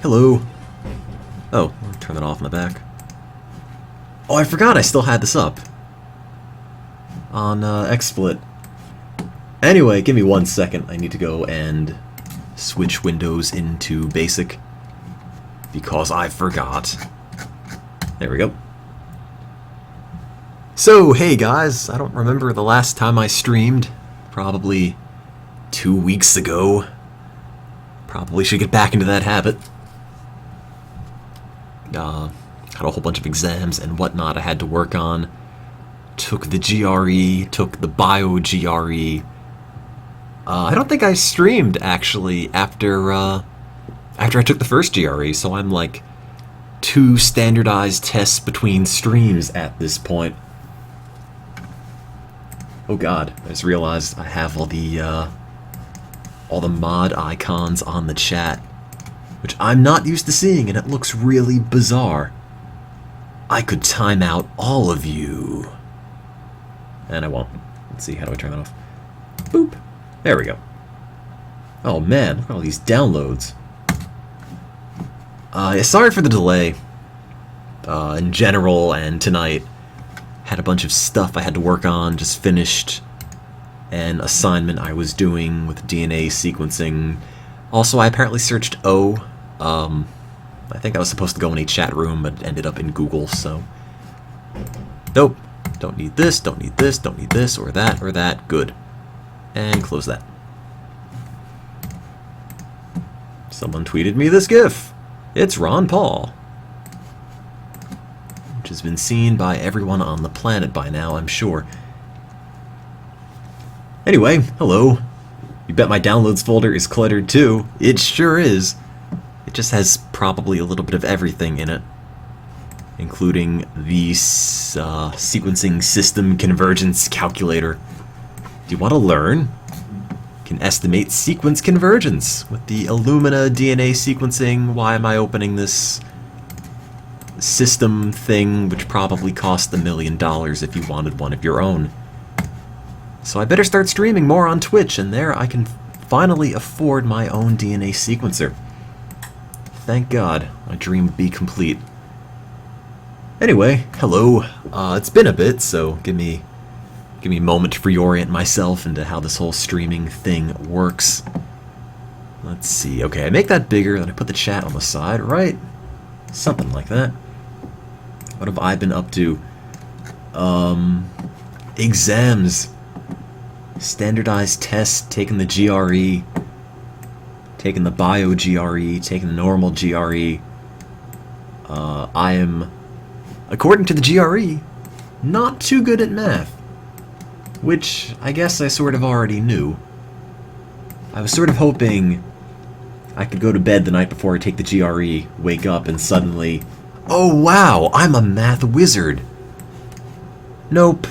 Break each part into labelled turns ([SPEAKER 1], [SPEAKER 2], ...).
[SPEAKER 1] Hello. Oh, I'll turn that off in the back. Oh, I forgot I still had this up. On XSplit. Anyway, give me 1 second. I need to go and switch Windows into Basic. Because I forgot. There we go. So, hey guys, I don't remember the last time I streamed. Probably 2 weeks ago. Probably should get back into that habit. Had a whole bunch of exams and whatnot I had to work on. Took the GRE, took the Bio GRE. I don't think I streamed, actually, after I took the first GRE, so I'm like 2 standardized tests between streams at this point. Oh god, I just realized I have all the mod icons on the chat, which I'm not used to seeing, and it looks really bizarre. I could time out all of you. And I won't. Let's see, how do I turn that off? Boop. There we go. Oh man, look at all these downloads. Sorry for the delay. In general, and tonight. Had a bunch of stuff I had to work on, just finished an assignment I was doing with DNA sequencing. Also, I apparently searched O. I think I was supposed to go in a chat room, but it ended up in Google, so... Nope. Don't need this, don't need this, don't need this, or that. Good. And close that. Someone tweeted me this GIF. It's Ron Paul. Which has been seen by everyone on the planet by now, I'm sure. Anyway, hello. You bet my downloads folder is cluttered too. It sure is. It just has probably a little bit of everything in it, including the sequencing system convergence calculator. Do you want to learn? You can estimate sequence convergence with the Illumina DNA sequencing. Why am I opening this system thing, which probably cost $1 million if you wanted one of your own? So I better start streaming more on Twitch, and there I can finally afford my own DNA sequencer. Thank God, my dream would be complete. Anyway, hello. It's been a bit, so give me a moment to reorient myself into how this whole streaming thing works. Let's see. Okay, I make that bigger, then I put the chat on the side, right? Something like that. What have I been up to? Exams. Standardized tests, taking the GRE, taking the Bio GRE, taking the normal GRE. I am, according to the GRE, not too good at math. Which, I guess I sort of already knew. I was sort of hoping I could go to bed the night before I take the GRE, wake up, and suddenly, oh wow, I'm a math wizard. Nope.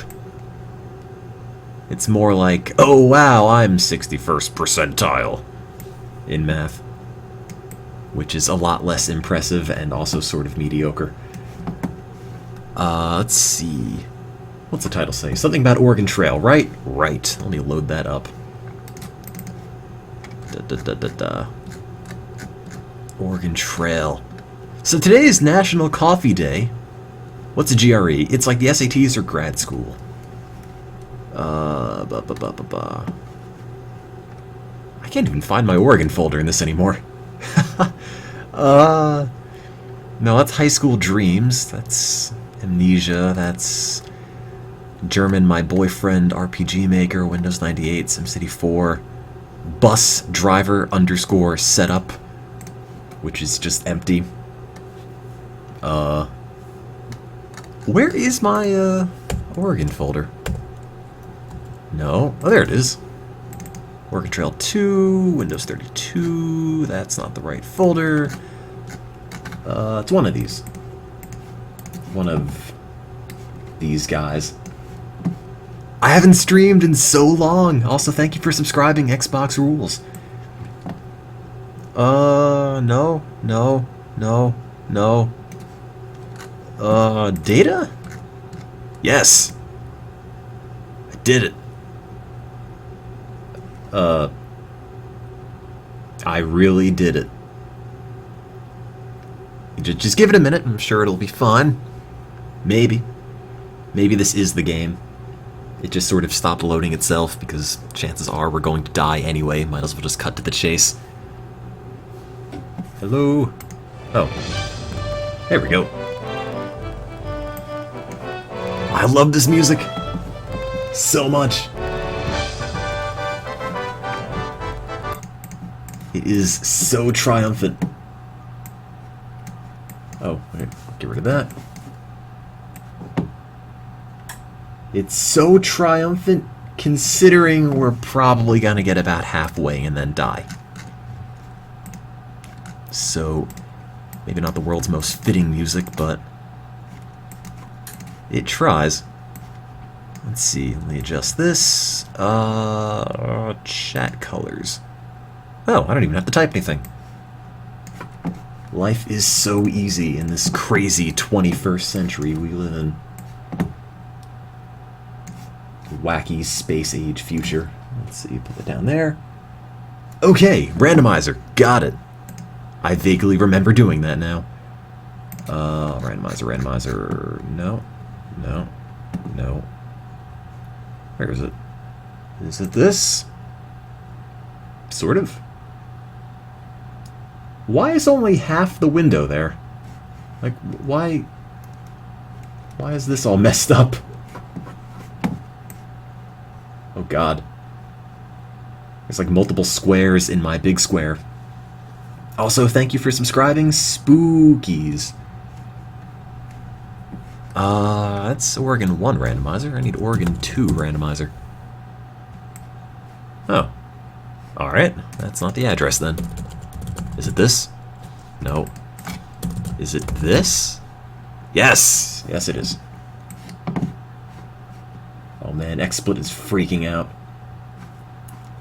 [SPEAKER 1] It's more like, oh wow, I'm 61st percentile in math. Which is a lot less impressive and also sort of mediocre. Let's see. What's the title say? Something about Oregon Trail, right? Right. Let me load that up. Oregon Trail. So today is National Coffee Day. What's a GRE? It's like the SATs or grad school. I can't even find my Oregon folder in this anymore. No, that's High School Dreams. That's Amnesia. That's German My Boyfriend, RPG Maker, Windows 98, SimCity 4, Bus Driver _ Setup, which is just empty. Where is my Oregon folder? No. Oh, there it is. Oregon Trail 2, Windows 32. That's not the right folder. It's one of these. One of these guys. I haven't streamed in so long. Also, thank you for subscribing, Xbox Rules. No. Data? Yes. I did it. I really did it. Just give it a minute. I'm sure it'll be fine. Maybe. Maybe this is the game. It just sort of stopped loading itself because chances are we're going to die anyway. Might as well just cut to the chase. Hello? Oh. There we go. I love this music so much. It is so triumphant. Oh, wait, get rid of that. It's so triumphant considering we're probably gonna get about halfway and then die. So, maybe not the world's most fitting music, but it tries. Let's see, let me adjust this. Chat colors. Oh, I don't even have to type anything. Life is so easy in this crazy 21st century we live in. Wacky space age future. Let's see, put it down there. Okay, randomizer, got it. I vaguely remember doing that now. Randomizer, no. Where is it? Is it this? Sort of. Why is only half the window there? Like, why is this all messed up? Oh god. There's like multiple squares in my big square. Also, thank you for subscribing, Spookies. That's Oregon 1 randomizer. I need Oregon 2 randomizer. Oh. Alright, that's not the address then. Is it this? No. Is it this? Yes! Yes, it is. Oh man, XSplit is freaking out.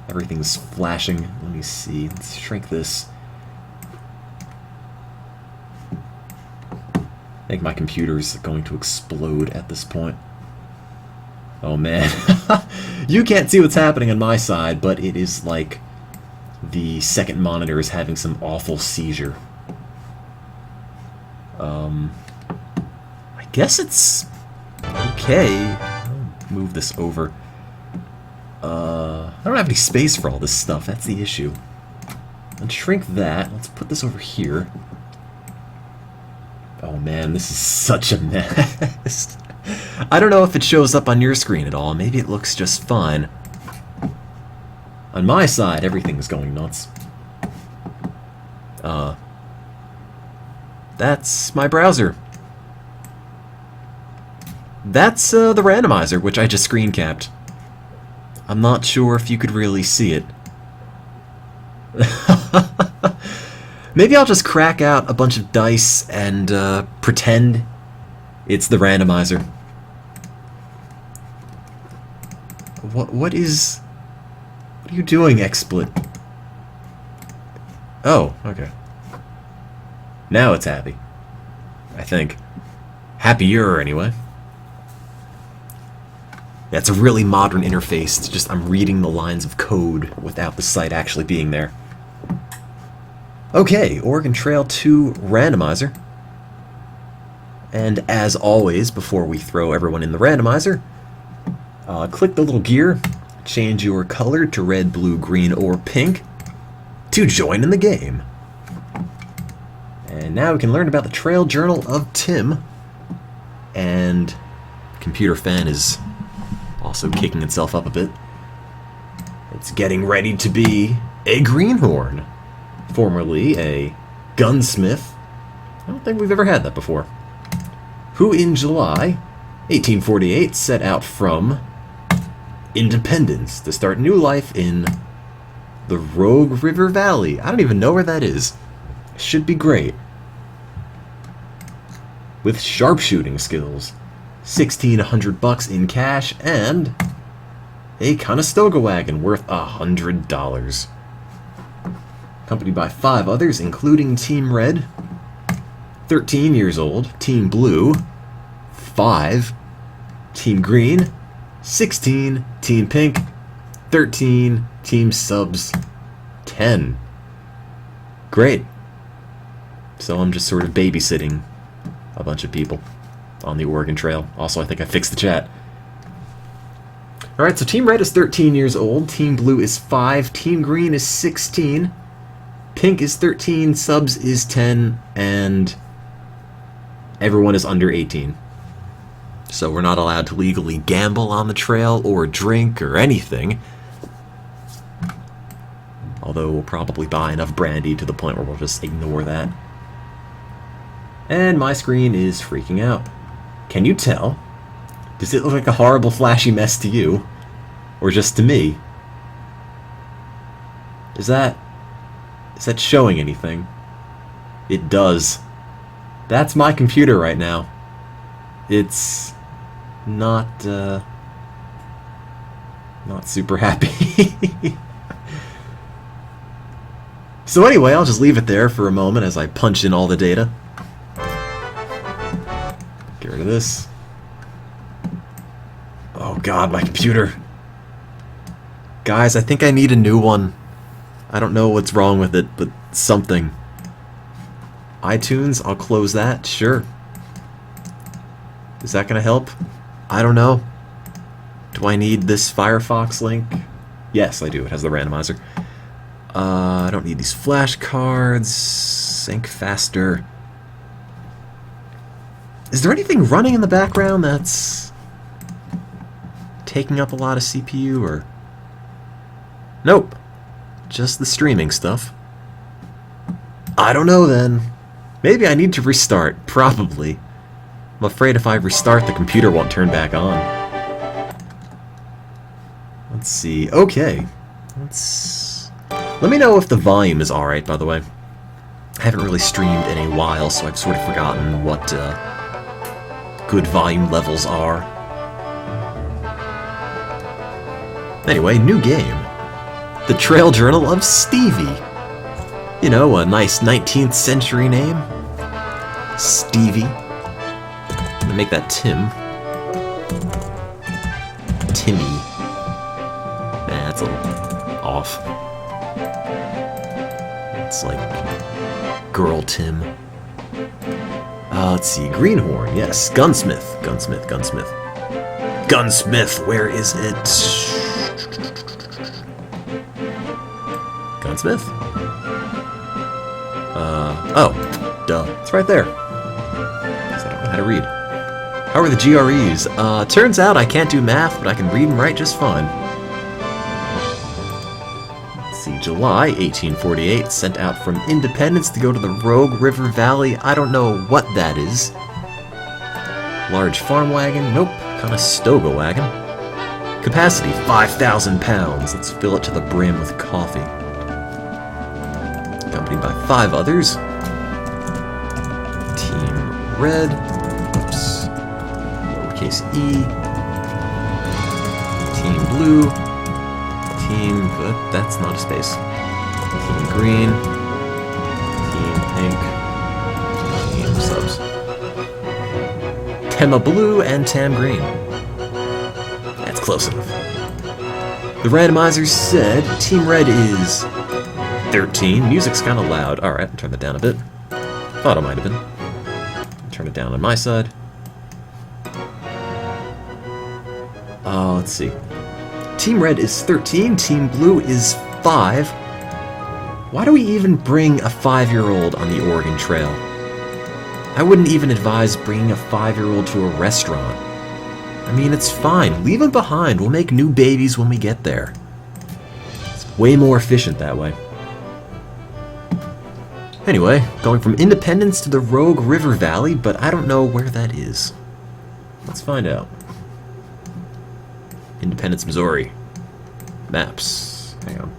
[SPEAKER 1] Everything's flashing. Let me see. Let's shrink this. I think my computer's going to explode at this point. Oh man. You can't see what's happening on my side, but it is like the second monitor is having some awful seizure. I guess it's okay. I'll move this over. I don't have any space for all this stuff. That's the issue. Let's shrink that. Let's put this over here. Oh man, this is such a mess. I don't know if it shows up on your screen at all. Maybe it looks just fine. On my side, everything's going nuts. That's my browser. That's the randomizer, which I just screen capped. I'm not sure if you could really see it. Maybe I'll just crack out a bunch of dice and pretend it's the randomizer. What are you doing, XSplit? Oh, okay. Now it's happy. I think. Happier, anyway. Yeah, it's a really modern interface. It's just I'm reading the lines of code without the site actually being there. Okay, Oregon Trail 2 randomizer. And as always, before we throw everyone in the randomizer, click the little gear, change your color to red, blue, green, or pink to join in the game. And now we can learn about the Trail Journal of Tim. And Computer Fan is also kicking itself up a bit. It's getting ready to be a greenhorn, formerly a gunsmith. I don't think we've ever had that before. Who in July 1848 set out from Independence to start new life in the Rogue River Valley. I don't even know where that is. Should be great. With sharpshooting skills, $1,600 in cash, and a Conestoga wagon worth $100. Accompanied by 5 others, including Team Red, 13 years old, Team Blue, 5, Team Green, 16, Team Pink, 13, Team Subs, 10. Great. So I'm just sort of babysitting a bunch of people on the Oregon Trail. Also, I think I fixed the chat. Alright, so Team Red is 13 years old, Team Blue is 5, Team Green is 16, Pink is 13, Subs is 10, and everyone is under 18. So we're not allowed to legally gamble on the trail or drink or anything. Although we'll probably buy enough brandy to the point where we'll just ignore that. And my screen is freaking out. Can you tell? Does it look like a horrible flashy mess to you? Or just to me? Is that showing anything? It does. That's my computer right now. It's not super happy. So anyway, I'll just leave it there for a moment as I punch in all the data. Get rid of this. Oh god, my computer. Guys, I think I need a new one. I don't know what's wrong with it, but something. iTunes, I'll close that, sure. Is that gonna help? I don't know. Do I need this Firefox link? Yes, I do. It has the randomizer. I don't need these flashcards. Sync faster. Is there anything running in the background that's taking up a lot of CPU, or... Nope. Just the streaming stuff. I don't know then. Maybe I need to restart. Probably. I'm afraid if I restart, the computer won't turn back on. Let's see. Okay. Let me know if the volume is alright, by the way. I haven't really streamed in a while, so I've sort of forgotten what good volume levels are. Anyway, new game. The Trail Journal of Stevie. You know, a nice 19th century name. Stevie. I'm gonna make that Tim. Timmy. Nah, that's a little off. It's like Girl Tim. Let's see. Greenhorn, yes. Gunsmith. Gunsmith, Gunsmith. Gunsmith, where is it? Gunsmith? Oh, duh. It's right there. Guess I don't know how to read. How are the GREs? Turns out I can't do math, but I can read and write just fine. Let's see, July 1848, sent out from Independence to go to the Rogue River Valley. I don't know what that is. Large farm wagon? Nope. Conestoga wagon. Capacity, 5,000 pounds. Let's fill it to the brim with coffee. Accompanied by 5 others. Team Red. Oops. Lowercase e. Team Blue. Team... but that's not a space. Team Green. Team Pink. Team Subs. Tema Blue and Tam Green. That's close enough. The randomizer said Team Red is 13. Music's kind of loud. Alright, I'll turn that down a bit. Thought it might have been. Turn it down on my side. Let's see. Team Red is 13. Team Blue is 5. Why do we even bring a 5-year-old on the Oregon Trail? I wouldn't even advise bringing a 5-year-old to a restaurant. I mean, it's fine. Leave them behind. We'll make new babies when we get there. It's way more efficient that way. Anyway, going from Independence to the Rogue River Valley, but I don't know where that is. Let's find out. Independence, Missouri. Maps. Hang on.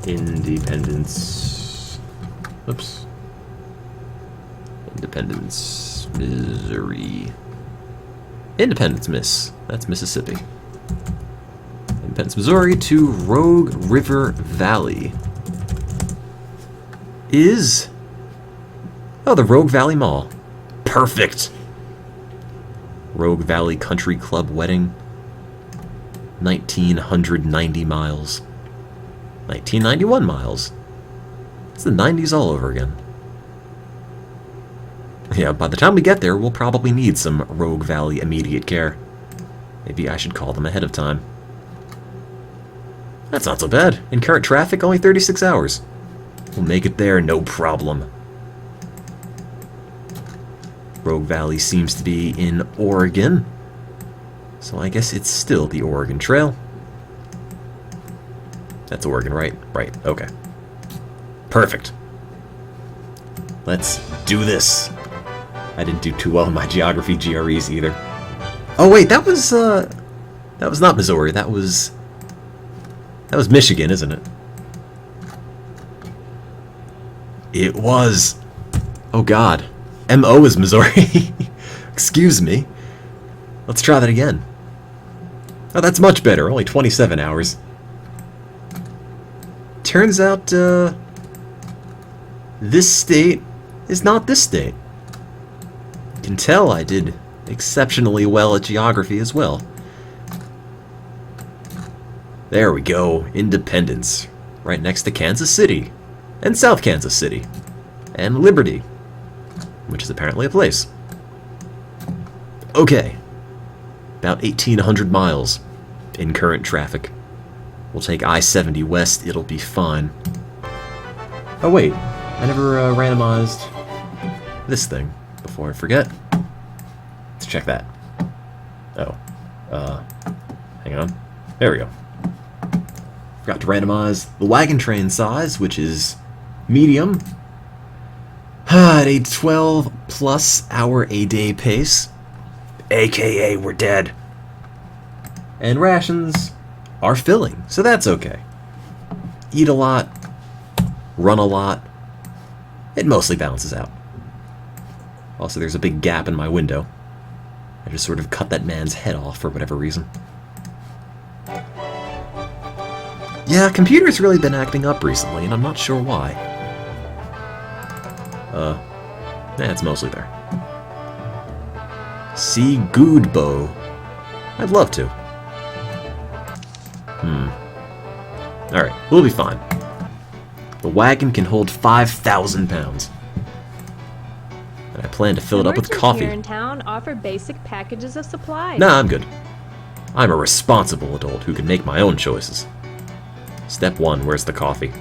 [SPEAKER 1] Independence. Oops. Independence, Missouri. Independence, Miss. That's Mississippi. Independence, Missouri to Rogue River Valley. Is... oh, the Rogue Valley Mall. Perfect! Rogue Valley Country Club Wedding. 1,990 miles. 1991 miles. It's the 90s all over again. Yeah, by the time we get there, we'll probably need some Rogue Valley immediate care. Maybe I should call them ahead of time. That's not so bad. In current traffic, only 36 hours. We'll make it there, no problem. Rogue Valley seems to be in Oregon. So I guess it's still the Oregon Trail. That's Oregon, right? Right, okay. Perfect. Let's do this. I didn't do too well in my geography GREs either. Oh wait, that was not Missouri. That was Michigan, isn't it? It was. Oh god. MO is Missouri. Excuse me. Let's try that again. Oh, that's much better. Only 27 hours. Turns out, this state is not this state. You can tell I did exceptionally well at geography as well. There we go. Independence. Right next to Kansas City. And South Kansas City. And Liberty. Which is apparently a place. Okay. About 1,800 miles in current traffic. We'll take I-70 west, it'll be fine. Oh wait, I never randomized this thing before I forget. Let's check that. Oh. Hang on. There we go. Forgot to randomize the wagon train size, which is medium. At a 12 plus hour a day pace. AKA we're dead. And rations are filling, so that's okay. Eat a lot, run a lot. It mostly balances out. Also, there's a big gap in my window. I just sort of cut that man's head off for whatever reason. Yeah, computer's really been acting up recently, and I'm not sure why. It's mostly there. See Goodbow. I'd love to. Alright, we'll be fine. The wagon can hold 5,000 pounds. And I plan to fill it up with coffee.
[SPEAKER 2] Here in town offer basic packages of supplies.
[SPEAKER 1] Nah, I'm good. I'm a responsible adult who can make my own choices. Step 1, where's the coffee?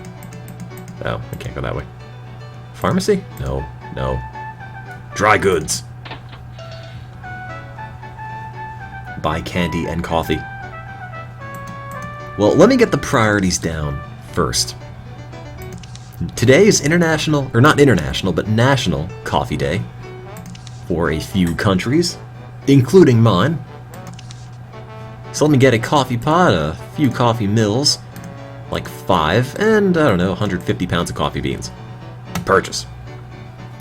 [SPEAKER 1] Oh, I can't go that way. Pharmacy? No, no. Dry goods. Buy candy and coffee. Well, let me get the priorities down first. Today is international, or not international, but National Coffee Day for a few countries, including mine. So let me get a coffee pot, a few coffee mills, like 5, and, I don't know, 150 pounds of coffee beans. Purchase.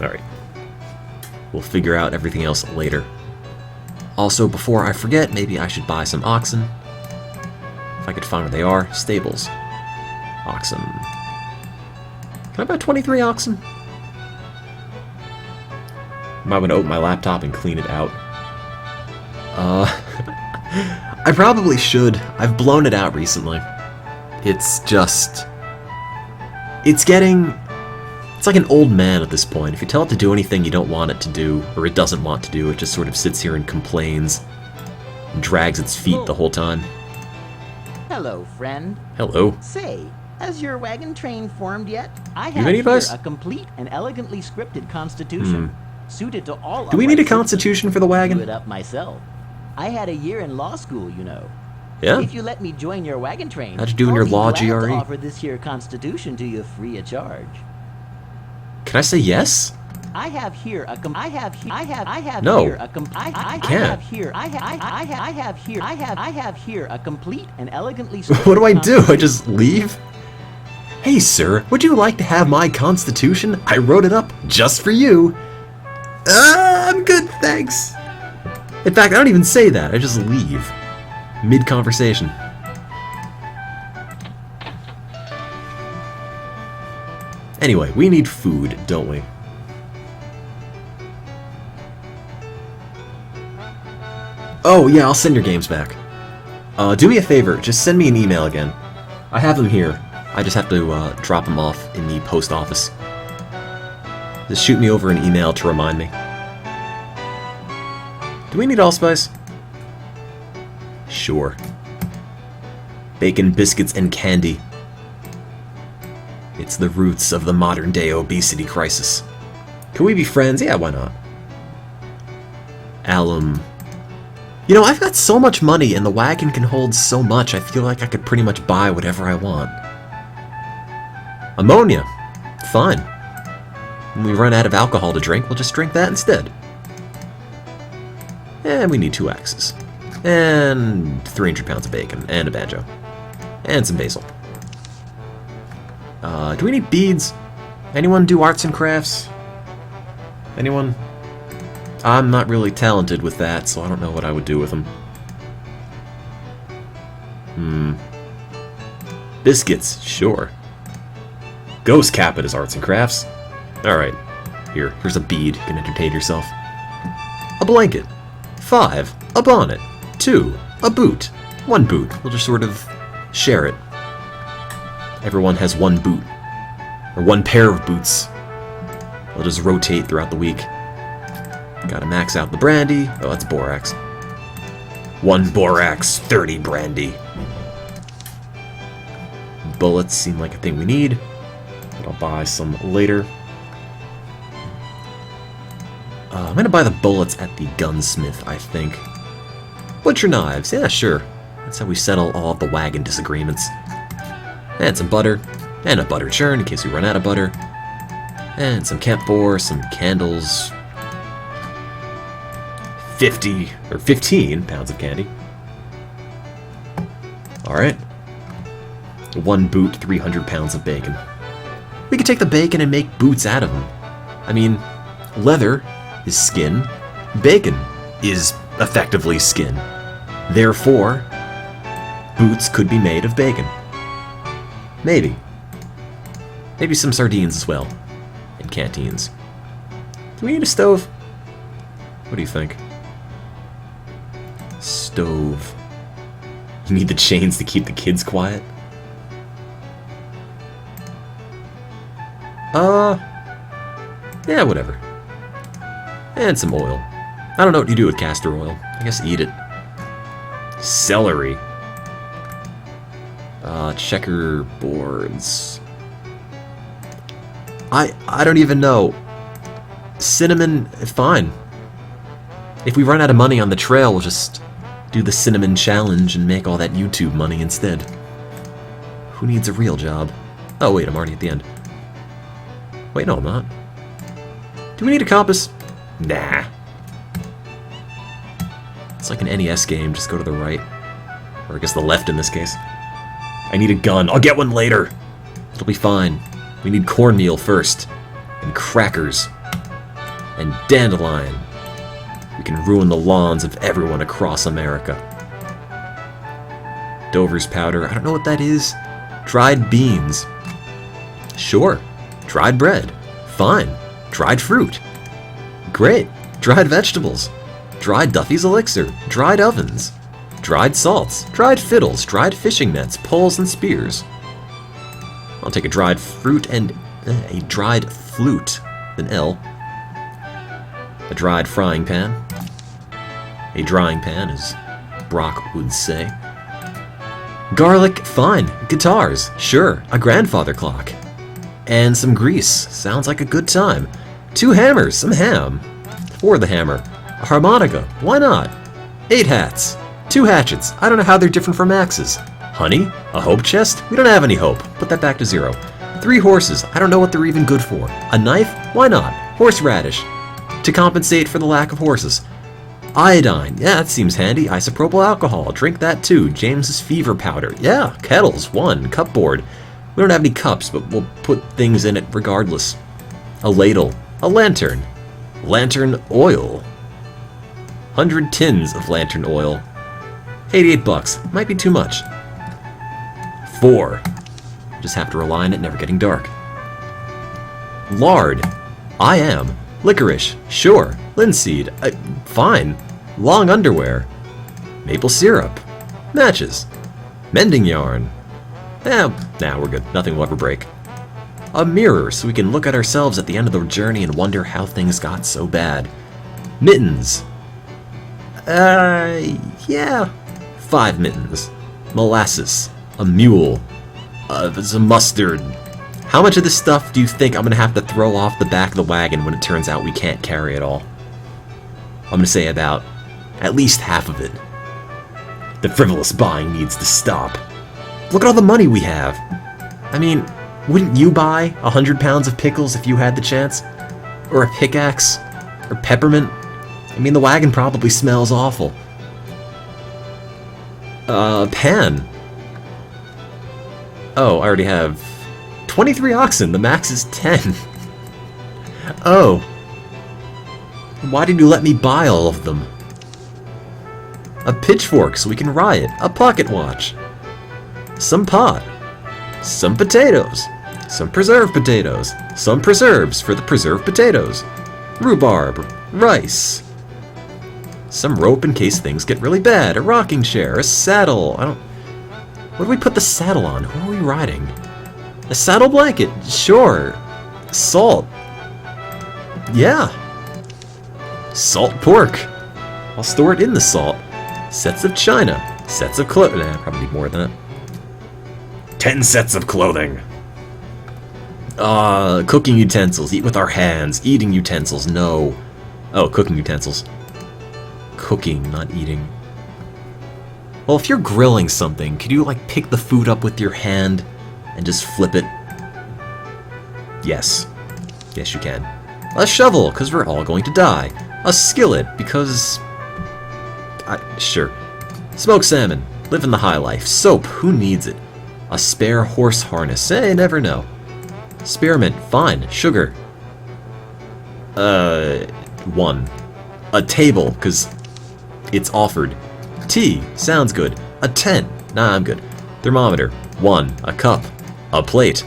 [SPEAKER 1] Alright. We'll figure out everything else later. Also, before I forget, maybe I should buy some oxen. If I could find where they are. Stables. Oxen. Can I buy 23 oxen? Am I going to open my laptop and clean it out? I probably should. I've blown it out recently. It's just... It's getting... It's like an old man at this point. If you tell it to do anything you don't want it to do, or it doesn't want to do, it just sort of sits here and complains. And drags its feet the whole time.
[SPEAKER 3] Hello, friend.
[SPEAKER 1] Hello.
[SPEAKER 3] Say, has your wagon train formed yet? I
[SPEAKER 1] You
[SPEAKER 3] have
[SPEAKER 1] have any
[SPEAKER 3] here
[SPEAKER 1] advice?
[SPEAKER 3] a complete and elegantly scripted constitution, suited to all.
[SPEAKER 1] Do we need a
[SPEAKER 3] upright
[SPEAKER 1] constitution for the
[SPEAKER 3] citizens.
[SPEAKER 1] wagon?
[SPEAKER 3] Do it up myself. I had a year in law school, you know.
[SPEAKER 1] Yeah?
[SPEAKER 3] If you let me join your wagon train,
[SPEAKER 1] How'd you do in your
[SPEAKER 3] I'll be
[SPEAKER 1] law
[SPEAKER 3] glad to
[SPEAKER 1] GRE?
[SPEAKER 3] offer this here constitution to you free of charge.
[SPEAKER 1] Can I say yes?
[SPEAKER 3] I have here a
[SPEAKER 1] No.
[SPEAKER 3] I have here a complete and elegantly
[SPEAKER 1] What do I do? I just leave? Hey sir, would you like to have my constitution? I wrote it up just for you. I'm good, thanks. In fact, I don't even say that. I just leave. Mid-conversation. Anyway, we need food, don't we? Oh, yeah, I'll send your games back. Do me a favor, just send me an email again. I have them here. I just have to drop them off in the post office. Just shoot me over an email to remind me. Do we need allspice? Sure. Bacon, biscuits, and candy. It's the roots of the modern-day obesity crisis. Can we be friends? Yeah, why not? Alum. You know, I've got so much money, and the wagon can hold so much, I feel like I could pretty much buy whatever I want. Ammonia. Fine. When we run out of alcohol to drink, we'll just drink that instead. And we need 2 axes. And 300 pounds of bacon. And a banjo. And some basil. Do we need beads? Anyone do arts and crafts? Anyone? I'm not really talented with that, so I don't know what I would do with them. Biscuits, sure. Ghost Capit is arts and crafts. Alright. Here's a bead. You can entertain yourself. A blanket. 5. A bonnet. 2. A boot. 1 boot. We'll just sort of share it. Everyone has 1 boot. Or 1 pair of boots. We'll just rotate throughout the week. Gotta max out the brandy. Oh, that's borax. 1 borax, 30 brandy. Bullets seem like a thing we need. But I'll buy some later. I'm gonna buy the bullets at the gunsmith, I think. Butcher knives, yeah, sure. That's how we settle all of the wagon disagreements. And some butter. And a butter churn in case we run out of butter. And some camphor, some candles. 50 or 15 pounds of candy. Alright. 1 boot, 300 pounds of bacon. We could take the bacon and make boots out of them. I mean, leather is skin. Bacon is effectively skin. Therefore, boots could be made of bacon. Maybe. Maybe some sardines as well. And canteens. Do we need a stove? What do you think? Stove. You need the chains to keep the kids quiet? Yeah, whatever. And some oil. I don't know what you do with castor oil. I guess eat it. Celery. Checkerboards. I don't even know. Cinnamon, fine. If we run out of money on the trail, we'll just do the cinnamon challenge and make all that YouTube money instead. Who needs a real job? Oh wait, I'm already at the end. Wait, no I'm not. Do we need a compass? Nah. It's like an NES game, just go to the right. Or I guess the left in this case. I need a gun. I'll get one later. It'll be fine. We need cornmeal first. And crackers. And dandelion. We can ruin the lawns of everyone across America. Dover's powder. I don't know what that is. Dried beans. Sure. Dried bread. Fine. Dried fruit. Great. Dried vegetables. Dried Duffy's elixir. Dried ovens. Dried salts. Dried fiddles. Dried fishing nets. Poles and spears. I'll take a dried fruit and a dried flute. An L. A dried frying pan. A drying pan, as Brock would say. Garlic, fine. Guitars, sure. A grandfather clock. And some grease. Sounds like a good time. 2 hammers, some ham. For the hammer. A harmonica, why not? 8 hats. 2 hatchets. I don't know how they're different from axes. Honey? A hope chest? We don't have any hope. Put that back to 0. 3 horses. I don't know what they're even good for. A knife? Why not? Horseradish. To compensate for the lack of horses. Iodine. Yeah, that seems handy. Isopropyl alcohol. Drink that too. James's fever powder. Yeah. Kettles. 1. Cupboard. We don't have any cups, but we'll put things in it regardless. A ladle. A lantern. Lantern oil. 100 tins of lantern oil. 88 bucks. Might be too much. 4. Just have to rely on it never getting dark. Lard. I am. Licorice. Sure. Linseed. Fine. Long underwear. Maple syrup. Matches. Mending yarn. Nah, we're good. Nothing will ever break. A mirror so we can look at ourselves at the end of the journey and wonder how things got so bad. Mittens. Yeah. 5 mittens. Molasses. A mule. Some mustard. How much of this stuff do you think I'm gonna have to throw off the back of the wagon when it turns out we can't carry it all? I'm gonna say about at least half of it. The frivolous buying needs to stop. Look at all the money we have. I mean, wouldn't you buy 100 pounds of pickles if you had the chance? Or a pickaxe? Or peppermint? I mean, the wagon probably smells awful. Pan. Oh, I already have 23 oxen. The max is 10. Oh. Why did you let me buy all of them? A pitchfork so we can riot. A pocket watch. Some pot. Some potatoes. Some preserved potatoes. Some preserves for the preserved potatoes. Rhubarb. Rice. Some rope in case things get really bad. A rocking chair. A saddle. What do we put the saddle on? Who are we riding? A saddle blanket. Sure. Salt. Yeah. Salt pork. I'll store it in the salt. Sets of china. Sets of clothing. Nah, probably need more than that. 10 sets of clothing. Cooking utensils. Eat with our hands. Eating utensils. No. Oh, cooking utensils. Cooking, not eating. Well, if you're grilling something, could you, like, pick the food up with your hand and just flip it? Yes. Yes, you can. A shovel, because we're all going to die. A skillet, because... sure. Smoked salmon. Living the high life. Soap. Who needs it? A spare horse harness. Never know. Spearmint. Fine. Sugar. 1. A table, because it's offered. Tea. Sounds good. A tent. Nah, I'm good. Thermometer. 1. A cup. A plate.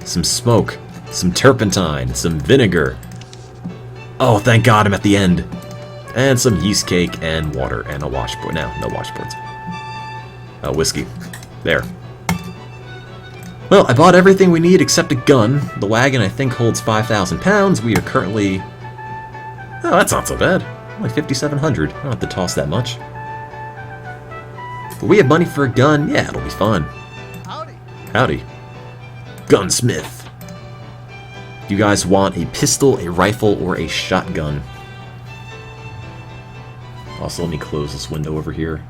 [SPEAKER 1] Some smoke. Some turpentine. Some vinegar. Oh, thank God I'm at the end. And some yeast cake and water and a washboard. No washboards. Whiskey. There. Well, I bought everything we need except a gun. The wagon, I think, holds 5,000 pounds. We are currently... Oh, that's not so bad. Only 5,700. I don't have to toss that much. But we have money for a gun. Yeah, it'll be fun.
[SPEAKER 3] Howdy.
[SPEAKER 1] Howdy. Gunsmith. Do you guys want a pistol, a rifle, or a shotgun? Also, let me close this window over here.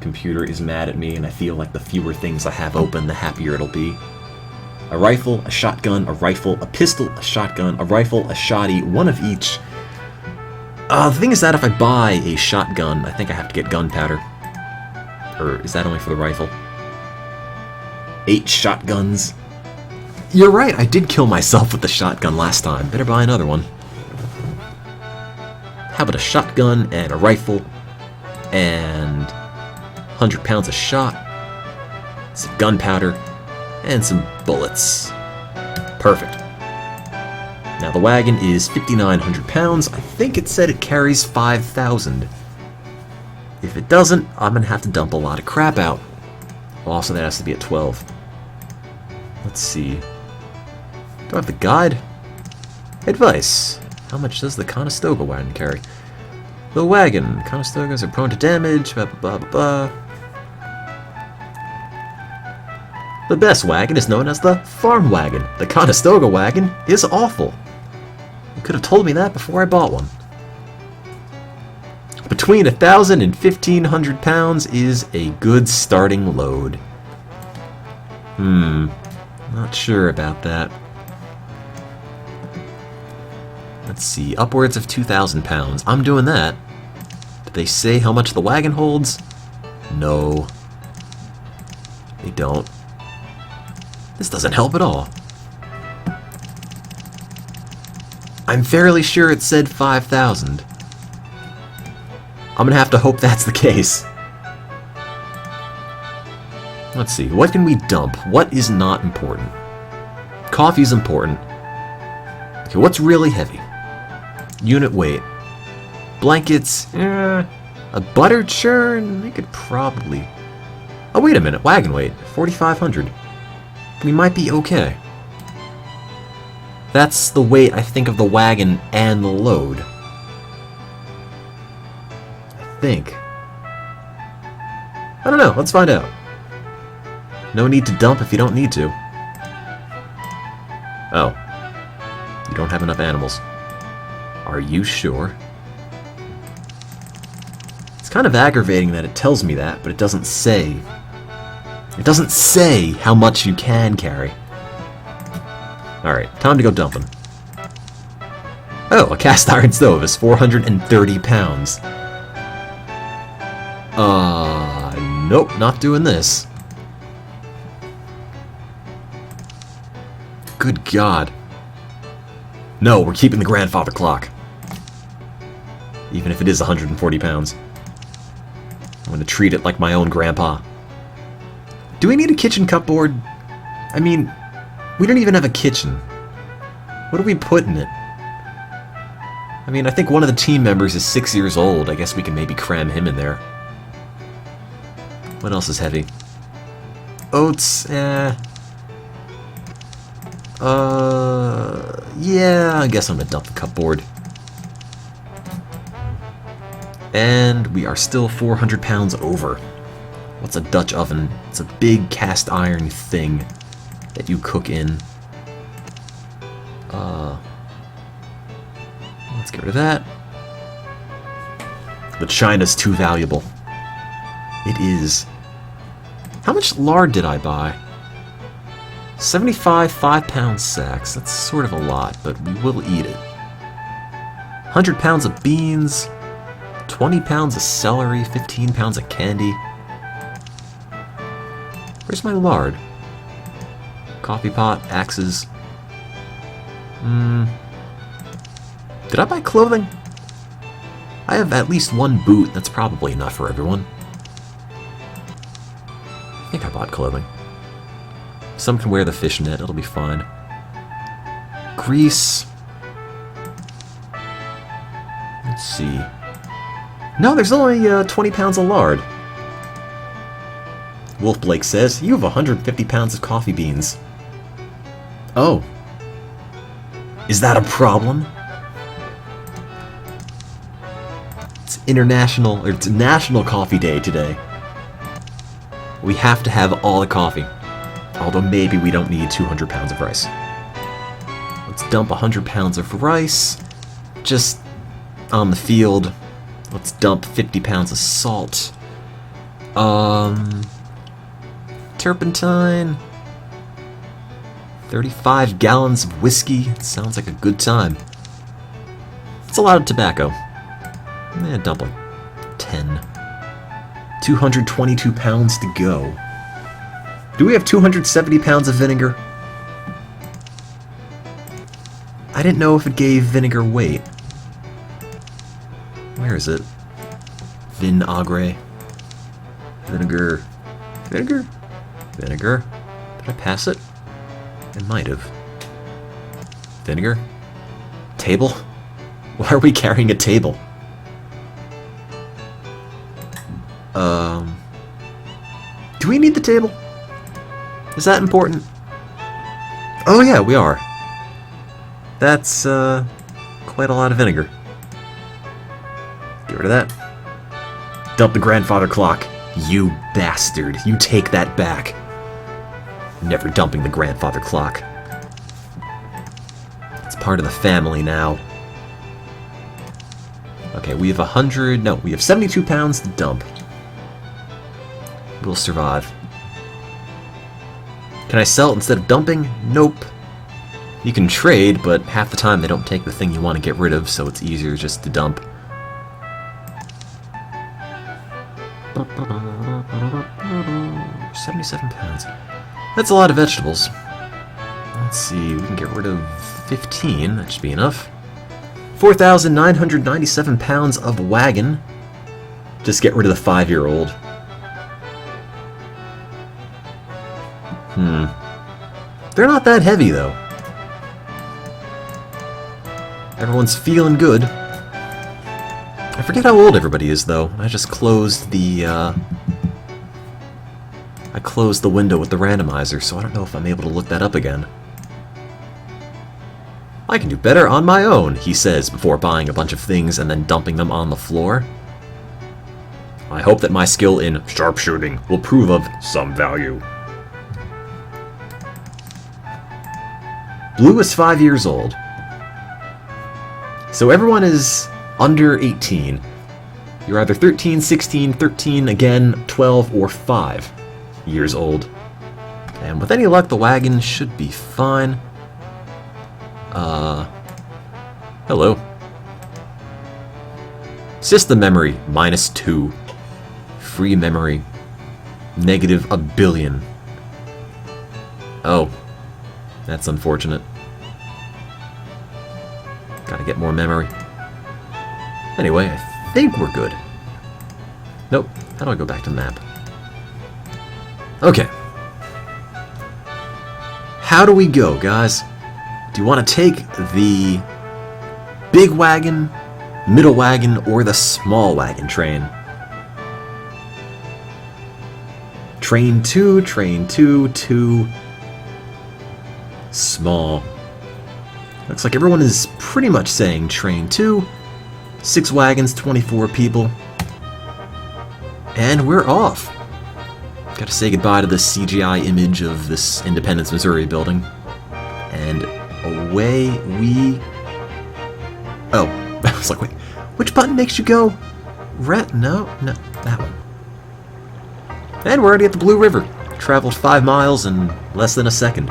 [SPEAKER 1] Computer is mad at me, and I feel like the fewer things I have open, the happier it'll be. A rifle, a shotgun, a rifle, a pistol, a shotgun, a rifle, a shotty, one of each. The thing is that if I buy a shotgun, I think I have to get gunpowder. Or is that only for the rifle? 8 shotguns. You're right, I did kill myself with the shotgun last time. Better buy another one. How about a shotgun and a rifle and 100 pounds of shot, some gunpowder, and some bullets. Perfect. Now the wagon is 5,900 pounds. I think it said it carries 5,000. If it doesn't, I'm gonna have to dump a lot of crap out. Also, that has to be at 12. Let's see. Do I have the guide? Advice. How much does the Conestoga wagon carry? The wagon. Conestogas are prone to damage. Blah, blah, blah, blah. The best wagon is known as the farm wagon. The Conestoga wagon is awful. You could have told me that before I bought one. Between 1,000 and 1,500 pounds is a good starting load. Not sure about that. Let's see, upwards of 2,000 pounds. I'm doing that. Did they say how much the wagon holds? No. They don't. This doesn't help at all. I'm fairly sure it said 5,000. I'm gonna have to hope that's the case. Let's see, what can we dump? What is not important? Coffee's important. Okay, what's really heavy? Unit weight. Blankets, a butter churn, they could probably... Oh, wait a minute, wagon weight, 4,500. We might be okay. That's the weight, I think, of the wagon and the load. think. I don't know. Let's find out. No need to dump if you don't need to. Oh. You don't have enough animals. Are you sure? It's kind of aggravating that it tells me that, but it doesn't say. It doesn't say how much you can carry. Alright, time to go dumping. Oh, a cast iron stove is 430 pounds. Nope, not doing this. Good God. No, we're keeping the grandfather clock. Even if it is 140 pounds. I'm gonna treat it like my own grandpa. Do we need a kitchen cupboard? I mean, we don't even have a kitchen. What do we put in it? I mean, I think one of the team members is 6 years old. I guess we can maybe cram him in there. What else is heavy? Oats, yeah, I guess I'm gonna dump the cupboard. And we are still 400 pounds over. What's a Dutch oven? It's a big cast iron thing that you cook in. Let's get rid of that. The china's too valuable. It is. How much lard did I buy? 75 5-pound sacks. That's sort of a lot, but we will eat it. 100 pounds of beans, 20 pounds of celery, 15 pounds of candy. Where's my lard? Coffee pot, axes. Did I buy clothing? I have at least one boot. That's probably enough for everyone. I think I bought clothing. Some can wear the fishnet, it'll be fine. Grease. Let's see. No, there's only 20 pounds of lard. Wolf Blake says, you have 150 pounds of coffee beans. Oh. Is that a problem? It's international, or it's National Coffee Day today. We have to have all the coffee. Although maybe we don't need 200 pounds of rice. Let's dump 100 pounds of rice. Just on the field. Let's dump 50 pounds of salt. Turpentine. 35 gallons of whiskey. Sounds like a good time. It's a lot of tobacco. Dumpling. 10. 222 pounds to go. Do we have 270 pounds of vinegar? I didn't know if it gave vinegar weight. Where is it? Vinagre. Vinegar. Vinegar? Vinegar. Did I pass it? I might have. Vinegar? Table? Why are we carrying a table? Do we need the table? Is that important? Oh yeah, we are. That's, quite a lot of vinegar. Get rid of that. Dump the grandfather clock. You bastard. You take that back. Never dumping the grandfather clock. It's part of the family now. Okay, we have 100... No, we have 72 pounds to dump. We'll survive. Can I sell it instead of dumping? Nope. You can trade, but half the time they don't take the thing you want to get rid of, so it's easier just to dump. $77 pounds. That's a lot of vegetables. Let's see, we can get rid of 15. That should be enough. 4,997 pounds of wagon. Just get rid of the 5-year-old. They're not that heavy, though. Everyone's feeling good. I forget how old everybody is, though. I just closed the, I closed the window with the randomizer, so I don't know if I'm able to look that up again. I can do better on my own, he says before buying a bunch of things and then dumping them on the floor. I hope that my skill in sharpshooting will prove of some value. Blue is 5 years old. So everyone is under 18. You're either 13, 16, 13 again, 12, or 5 years old. And with any luck, the wagon should be fine. Hello. System memory, -2. Free memory, -1 billion. Oh, that's unfortunate. Gotta get more memory. Anyway, I think we're good. Nope. How do I go back to the map? Okay. How do we go, guys? Do you want to take the big wagon, middle wagon, or the small wagon train? Train 2, train 2, 2. Small. Looks like everyone is pretty much saying train 2. 6 wagons, 24 people. And we're off. Gotta say goodbye to the CGI image of this Independence, Missouri building. And away we... Oh, I was like, wait, which button makes you go? No, that one. And we're already at the Blue River. Traveled 5 miles in less than a second.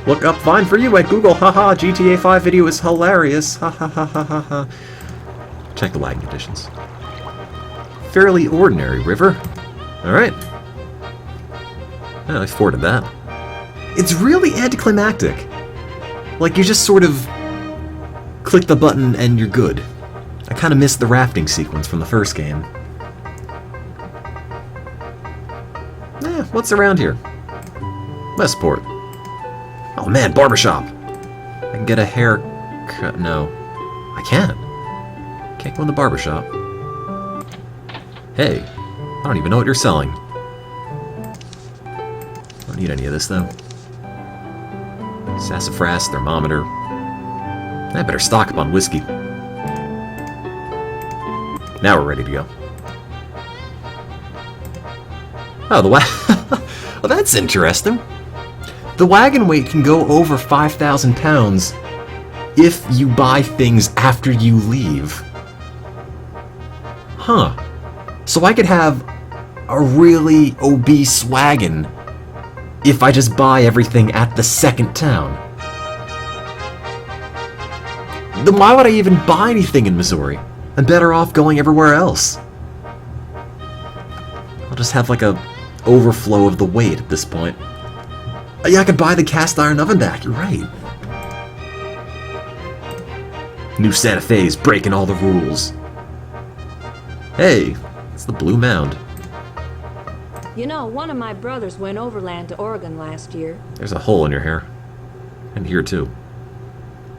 [SPEAKER 1] Look up Fine for You at Google. Haha, GTA 5 video is hilarious. Ha ha ha ha ha ha. Check the wagon conditions. Fairly ordinary river. Alright. Oh, I forded that. It's really anticlimactic. Like, you just sort of click the button and you're good. I kind of missed the rafting sequence from the first game. What's around here? Westport. Oh man, barbershop! I can get a haircut. No. I can't. Can't go in the barbershop. Hey, I don't even know what you're selling. Don't need any of this, though. Sassafras, thermometer. I better stock up on whiskey. Now we're ready to go. Oh, well, that's interesting. The wagon weight can go over 5,000 pounds if you buy things after you leave. Huh. So I could have a really obese wagon if I just buy everything at the second town. Then why would I even buy anything in Missouri? I'm better off going everywhere else. I'll just have like a overflow of the weight at this point. Yeah, I could buy the cast iron oven back, you're right. New Santa Fe's breaking all the rules. Hey, it's the Blue Mound.
[SPEAKER 4] You know, one of my brothers went overland to Oregon last year.
[SPEAKER 1] There's a hole in your hair. And here too.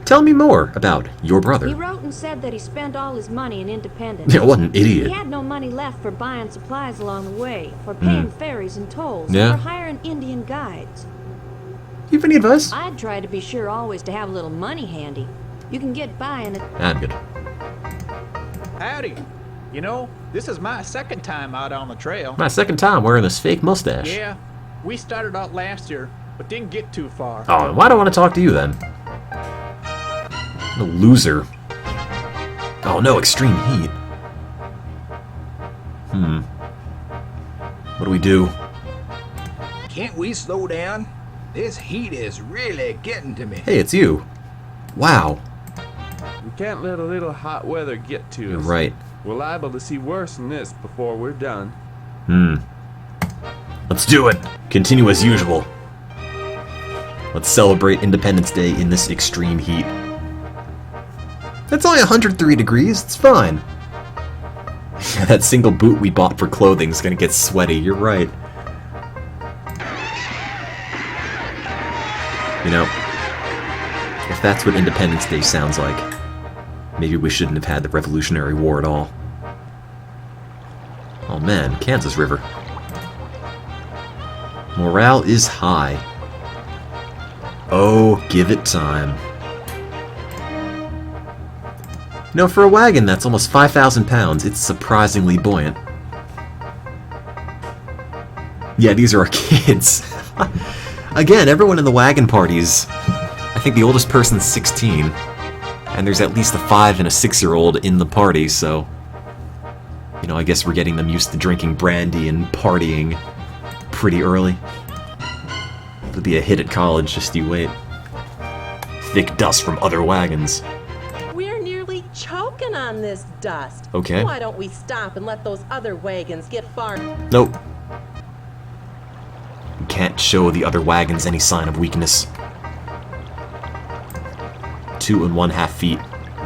[SPEAKER 1] Tell me more about your brother.
[SPEAKER 4] He wrote and said that he spent all his money in Independence.
[SPEAKER 1] Yeah, what an idiot.
[SPEAKER 4] He had no money left for buying supplies along the way, for paying ferries and tolls,
[SPEAKER 1] Yeah.
[SPEAKER 4] or hiring Indian guides.
[SPEAKER 1] You have any advice?
[SPEAKER 4] I'd try to be sure always to have a little money handy. You can get by in a...
[SPEAKER 1] I'm good.
[SPEAKER 5] Howdy. You know, this is my second time out on the trail.
[SPEAKER 1] My second time wearing this fake mustache.
[SPEAKER 5] Yeah, we started out last year, but didn't get too far.
[SPEAKER 1] Oh, why do I want to talk to you then? The loser. Oh no, extreme heat. What do we do?
[SPEAKER 6] Can't we slow down? This heat is really getting to me.
[SPEAKER 1] Hey, it's you. Wow.
[SPEAKER 7] We can't let a little hot weather get to
[SPEAKER 1] You're
[SPEAKER 7] us.
[SPEAKER 1] right.
[SPEAKER 7] We're liable to see worse than this before we're done.
[SPEAKER 1] Let's do it. Continue as usual. Let's celebrate Independence Day in this extreme heat. It's only 103 degrees. It's fine. That single boot we bought for clothing is gonna get sweaty. You're right. You know, if that's what Independence Day sounds like, maybe we shouldn't have had the Revolutionary War at all. Oh man, Kansas River. Morale is high. Oh, give it time. You know, for a wagon that's almost 5,000 pounds, it's surprisingly buoyant. Yeah, these are our kids. Again, everyone in the wagon parties, I think the oldest person's 16, and there's at least a 5 and a 6-year-old in the party, so, you know, I guess we're getting them used to drinking brandy and partying pretty early. It'll be a hit at college, just you wait. Thick dust from other wagons.
[SPEAKER 8] We're nearly choking on this dust.
[SPEAKER 1] Okay.
[SPEAKER 8] Why don't we stop and let those other wagons get far?
[SPEAKER 1] Nope. We can't show the other wagons any sign of weakness. 2 1/2 feet.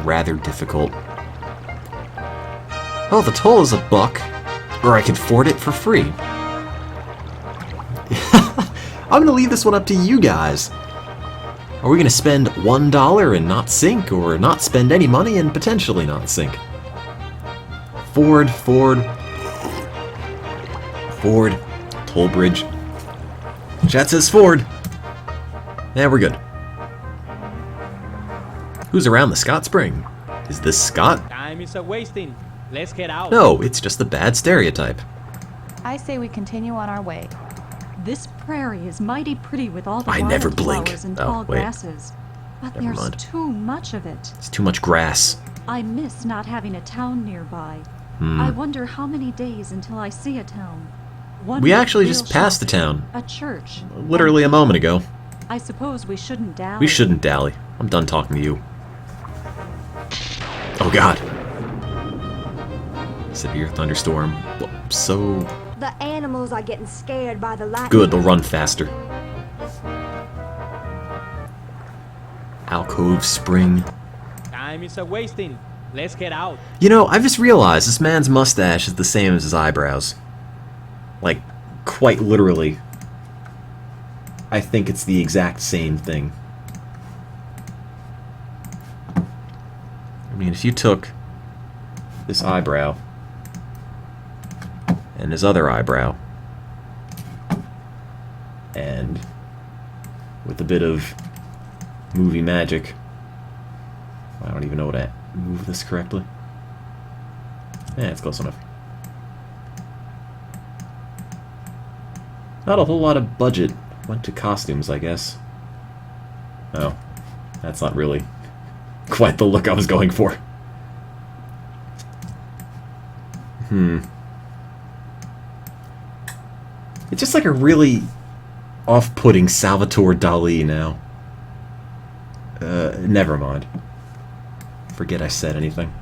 [SPEAKER 1] Rather difficult. Oh, the toll is $1, or I could ford it for free. I'm gonna leave this one up to you guys. Are we gonna spend $1 and not sink, or not spend any money and potentially not sink? Ford, Ford, Ford, toll bridge. Chat says Ford. Yeah, we're good. Who's around the Scott Spring? Is this Scott?
[SPEAKER 9] Time is a-wasting. Let's get out.
[SPEAKER 1] No, it's just a bad stereotype.
[SPEAKER 10] I say we continue on our way. This prairie is mighty pretty with all the
[SPEAKER 1] I never
[SPEAKER 10] wildflowers
[SPEAKER 1] blink.
[SPEAKER 10] and
[SPEAKER 1] Oh,
[SPEAKER 10] tall
[SPEAKER 1] wait.
[SPEAKER 10] grasses. But
[SPEAKER 1] Never
[SPEAKER 10] there's
[SPEAKER 1] mind.
[SPEAKER 10] too much of it.
[SPEAKER 1] It's too much grass.
[SPEAKER 10] I miss not having a town nearby.
[SPEAKER 1] Hmm.
[SPEAKER 10] I wonder how many days until I see a town. One
[SPEAKER 1] We
[SPEAKER 10] with
[SPEAKER 1] actually
[SPEAKER 10] real
[SPEAKER 1] just passed the
[SPEAKER 10] shopping,
[SPEAKER 1] town.
[SPEAKER 10] A church.
[SPEAKER 1] Literally a moment ago.
[SPEAKER 10] I suppose we shouldn't dally.
[SPEAKER 1] We shouldn't dally. I'm done talking to you. Oh god. Severe thunderstorm. So
[SPEAKER 4] The animals are getting scared by the lightning.
[SPEAKER 1] good, they'll run faster. Alcove Spring.
[SPEAKER 9] Time is a-wasting. Let's get out.
[SPEAKER 1] You know, I've just realized this man's mustache is the same as his eyebrows. Like, quite literally. I think it's the exact same thing. I mean, if you took this eyebrow and his other eyebrow, and with a bit of movie magic, I don't even know what to move this correctly. Yeah, it's close enough. Not a whole lot of budget went to costumes, I guess. Oh, that's not really quite the look I was going for. It's just like a really off-putting Salvatore Dali now. Never mind. Forget I said anything.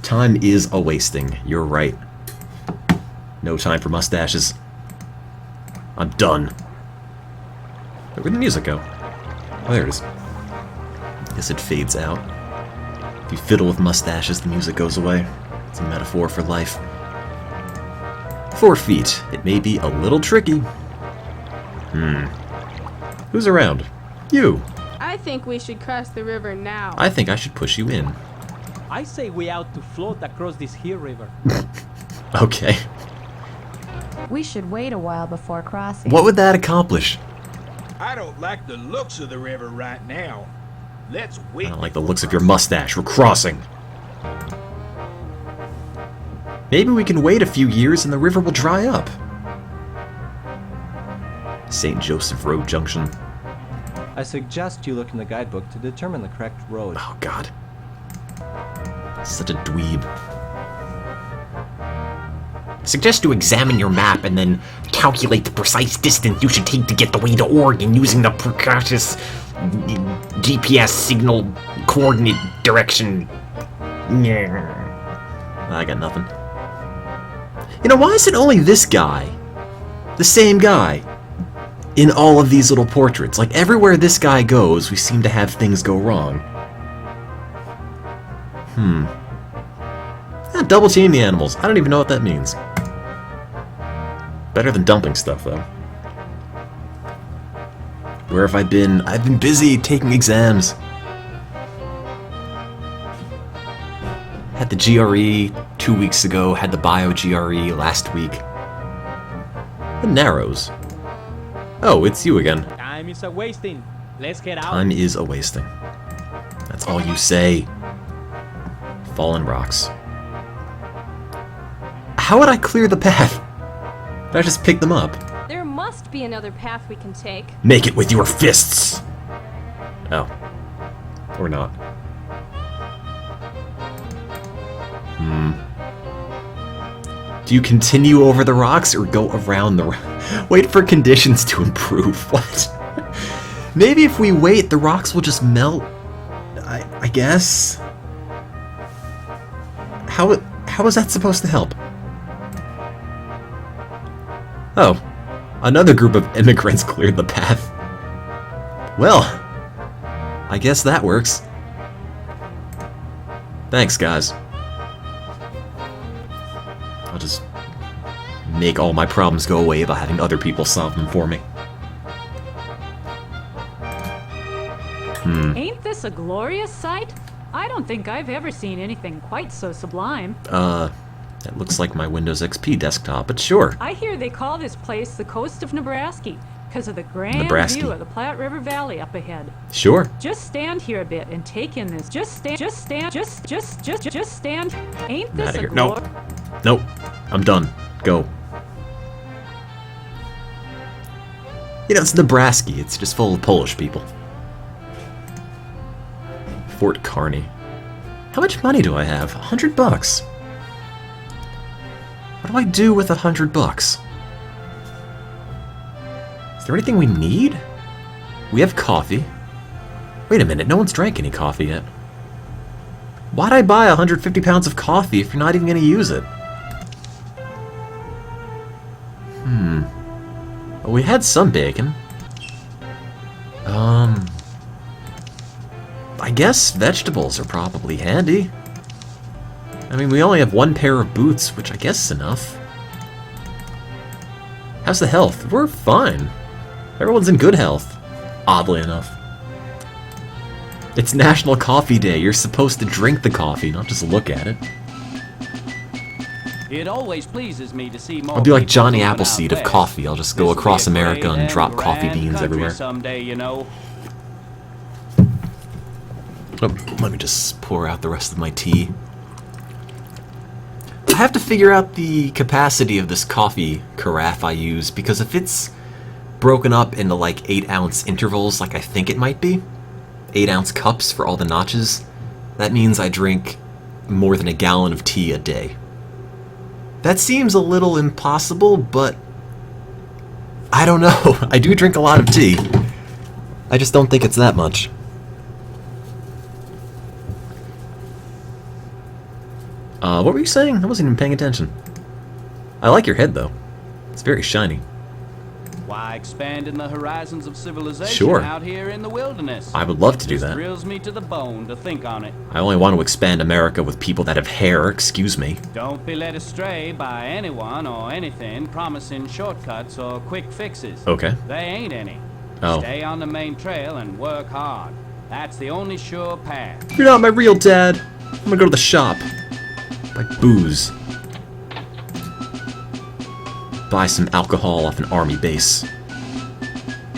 [SPEAKER 1] Time is a-wasting. You're right. No time for mustaches. I'm done. Where'd the music go? Oh, there it is. Guess it fades out. If you fiddle with mustaches, the music goes away. It's a metaphor for life. 4 feet. It may be a little tricky. Who's around? You.
[SPEAKER 2] I think we should cross the river now.
[SPEAKER 1] I think I should push you in.
[SPEAKER 9] I say we out to float across this here river.
[SPEAKER 1] Okay.
[SPEAKER 10] We should wait a while before crossing.
[SPEAKER 1] What would that accomplish?
[SPEAKER 6] I don't like the looks of the river right now. Let's wait.
[SPEAKER 1] I don't like the looks of your mustache. We're crossing. Maybe we can wait a few years and the river will dry up. St. Joseph Road Junction.
[SPEAKER 11] I suggest you look in the guidebook to determine the correct road.
[SPEAKER 1] Oh, God. Such a dweeb.
[SPEAKER 12] Suggest you examine your map and then calculate the precise distance you should take to get the way to Oregon using the precocious GPS signal coordinate direction.
[SPEAKER 1] I got nothing. You know, why is it only this guy? The same guy. In all of these little portraits. Like, everywhere this guy goes, we seem to have things go wrong. Double team the animals. I don't even know what that means. Better than dumping stuff, though. Where have I been? I've been busy taking exams. Had the GRE 2 weeks ago, had the Bio GRE last week. The Narrows. Oh, it's you again.
[SPEAKER 9] Time is a-wasting. Let's get out.
[SPEAKER 1] Time is a-wasting. That's all you say. Fallen rocks. How would I clear the path? Did I just pick them up?
[SPEAKER 2] There must be another path we can take.
[SPEAKER 12] Make it with your fists.
[SPEAKER 1] Oh. Or not. Do you continue over the rocks or go around the wait for conditions to improve? What? Maybe if we wait, the rocks will just melt. I guess. How is that supposed to help? Oh. Another group of immigrants cleared the path. Well, I guess that works. Thanks, guys. I'll just make all my problems go away by having other people solve them for me.
[SPEAKER 10] Ain't this a glorious sight? I don't think I've ever seen anything quite so sublime.
[SPEAKER 1] That looks like my Windows XP desktop, but sure.
[SPEAKER 10] I hear they call this place the coast of Nebraska because of the grand
[SPEAKER 1] Nebraska.
[SPEAKER 10] view of the Platte River Valley up ahead.
[SPEAKER 1] Sure.
[SPEAKER 10] Just stand here a bit and take in this. Just stand. Ain't this
[SPEAKER 1] Outta
[SPEAKER 10] a
[SPEAKER 1] here. Nope. Nope. I'm done. Go. You know, it's Nebraska. It's just full of Polish people. Fort Kearney. How much money do I have? $100. What do I do with $100? Is there anything we need? We have coffee. Wait a minute, no one's drank any coffee yet. Why'd I buy 150 pounds of coffee if you're not even going to use it? Well, we had some bacon. I guess vegetables are probably handy. I mean, we only have one pair of boots, which I guess is enough. How's the health? We're fine. Everyone's in good health, oddly enough. It's National Coffee Day. You're supposed to drink the coffee, not just look at it.
[SPEAKER 9] It always pleases me to see more.
[SPEAKER 1] I'll be like
[SPEAKER 9] people
[SPEAKER 1] Johnny
[SPEAKER 9] moving
[SPEAKER 1] Appleseed
[SPEAKER 9] out
[SPEAKER 1] of
[SPEAKER 9] west.
[SPEAKER 1] coffee. I'll just go
[SPEAKER 9] This'll
[SPEAKER 1] across
[SPEAKER 9] be a
[SPEAKER 1] America
[SPEAKER 9] great
[SPEAKER 1] and drop
[SPEAKER 9] and
[SPEAKER 1] coffee
[SPEAKER 9] grand
[SPEAKER 1] beans
[SPEAKER 9] country
[SPEAKER 1] everywhere.
[SPEAKER 9] Someday, you know.
[SPEAKER 1] Oh, let me just pour out the rest of my tea. I have to figure out the capacity of this coffee carafe I use, because if it's broken up into like 8-ounce intervals like I think it might be, 8-ounce cups for all the notches, that means I drink more than a gallon of tea a day. That seems a little impossible, but I don't know. I do drink a lot of tea. I just don't think it's that much. What were you saying? I wasn't even paying attention. I like your head, though. It's very shiny.
[SPEAKER 9] Why expanding the horizons of civilization
[SPEAKER 1] Sure.
[SPEAKER 9] out here in the wilderness?
[SPEAKER 1] I would love to do
[SPEAKER 9] Just
[SPEAKER 1] that.
[SPEAKER 9] thrills me to the bone to think on it.
[SPEAKER 1] I only want to expand America with people that have hair, excuse me.
[SPEAKER 9] Don't be led astray by anyone or anything promising shortcuts or quick fixes.
[SPEAKER 1] Okay.
[SPEAKER 9] They ain't any.
[SPEAKER 1] Oh.
[SPEAKER 9] Stay on the main trail and work hard. That's the only sure path.
[SPEAKER 1] You're not my real dad. I'm gonna go to the shop. Buy booze. Buy some alcohol off an army base.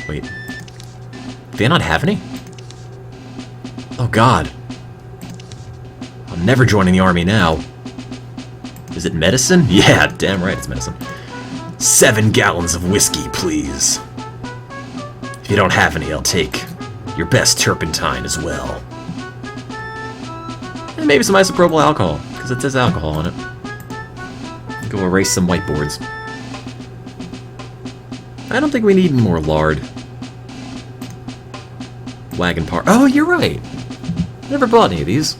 [SPEAKER 1] Wait. Do they not have any? Oh god. I'm never joining the army now. Is it medicine? Yeah, damn right it's medicine. 7 gallons of whiskey, please. If you don't have any, I'll take your best turpentine as well. And maybe some isopropyl alcohol, because it says alcohol on it. Go erase some whiteboards. I don't think we need more lard. Wagon part. Oh, you're right. Never bought any of these.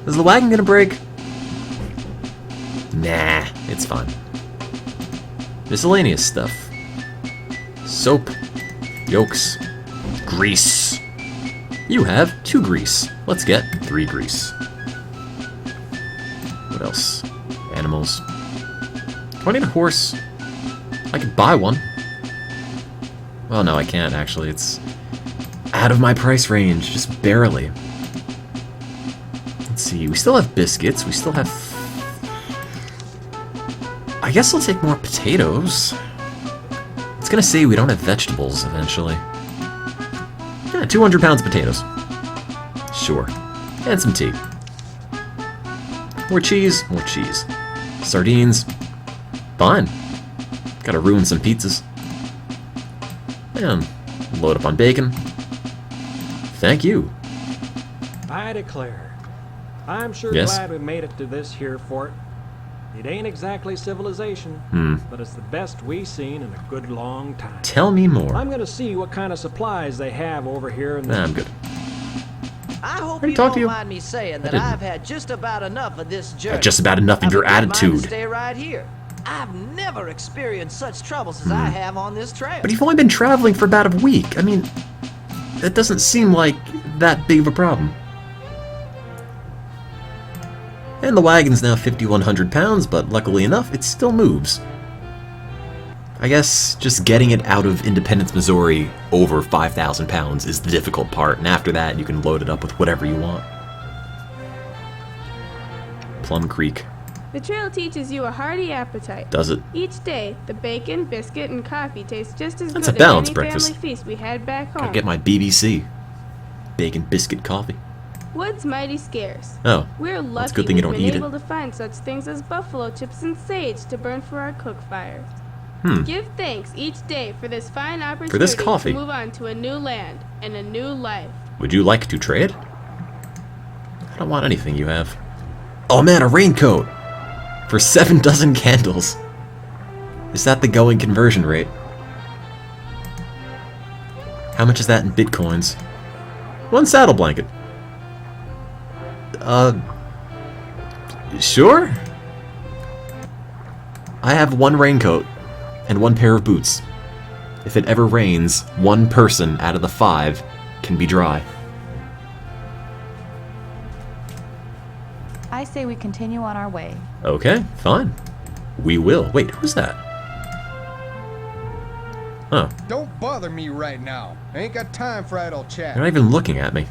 [SPEAKER 1] Is the wagon gonna break? Nah, it's fine. Miscellaneous stuff. Soap. Yolks. Grease. You have 2 grease. Let's get 3 grease. What else? Animals. Do I need a horse? I could buy one. Well, no, I can't, actually. It's out of my price range, just barely. Let's see, we still have biscuits, we still have... I guess I'll take more potatoes. It's gonna say we don't have vegetables, eventually. Yeah, 200 pounds of potatoes. Sure. And some tea. More cheese, more cheese. Sardines. Fine. Gotta ruin some pizzas. And load up on bacon. Thank you.
[SPEAKER 13] I declare, I'm sure
[SPEAKER 1] Yes?
[SPEAKER 13] glad we made it to this here fort. It ain't exactly civilization, but it's the best we seen in a good long time.
[SPEAKER 1] Tell me more.
[SPEAKER 13] I'm gonna see what kind of supplies they have over here in the...
[SPEAKER 1] Nah, I'm good.
[SPEAKER 3] I hope
[SPEAKER 1] Already
[SPEAKER 3] you
[SPEAKER 1] talked
[SPEAKER 3] don't
[SPEAKER 1] to you.
[SPEAKER 3] mind me saying that
[SPEAKER 1] didn't.
[SPEAKER 3] I've had just about enough of this journey.
[SPEAKER 1] Just about enough of your
[SPEAKER 3] I wouldn't mind to
[SPEAKER 1] attitude.
[SPEAKER 3] Stay right here. I've never experienced such troubles as I have on this trail.
[SPEAKER 1] But you've only been traveling for about a week. I mean, that doesn't seem like that big of a problem. And the wagon's now 5,100 pounds, but luckily enough, it still moves. I guess just getting it out of Independence, Missouri over 5,000 pounds is the difficult part, and after that, you can load it up with whatever you want. Plum Creek.
[SPEAKER 2] The trail teaches you a hearty appetite.
[SPEAKER 1] Does it?
[SPEAKER 2] Each day, the bacon, biscuit, and coffee taste just as
[SPEAKER 1] That's a
[SPEAKER 2] good
[SPEAKER 1] balanced
[SPEAKER 2] as any
[SPEAKER 1] breakfast.
[SPEAKER 2] family feast we had back home.
[SPEAKER 1] Gotta get my BBC. Bacon, biscuit, coffee.
[SPEAKER 2] Wood's mighty scarce.
[SPEAKER 1] Oh,
[SPEAKER 2] We're lucky
[SPEAKER 1] that's a good thing you
[SPEAKER 2] we've
[SPEAKER 1] don't
[SPEAKER 2] been
[SPEAKER 1] eat it.
[SPEAKER 2] able to find such things as buffalo chips and sage to burn for our cook fires. Give thanks each day for this fine opportunity
[SPEAKER 1] coffee.
[SPEAKER 2] to move on to a new land and a new life.
[SPEAKER 1] Would you like to trade? I don't want anything you have. Oh man, a raincoat! For 7 dozen candles. Is that the going conversion rate? How much is that in bitcoins? 1 saddle blanket. Sure? I have 1 raincoat and 1 pair of boots. If it ever rains, 1 person out of the 5 can be dry.
[SPEAKER 10] I say we continue on our way.
[SPEAKER 1] Okay, fine. We will. Wait, who's that? Huh.
[SPEAKER 14] Don't bother me right now. I ain't got time for idle chat.
[SPEAKER 1] You're not even looking at me.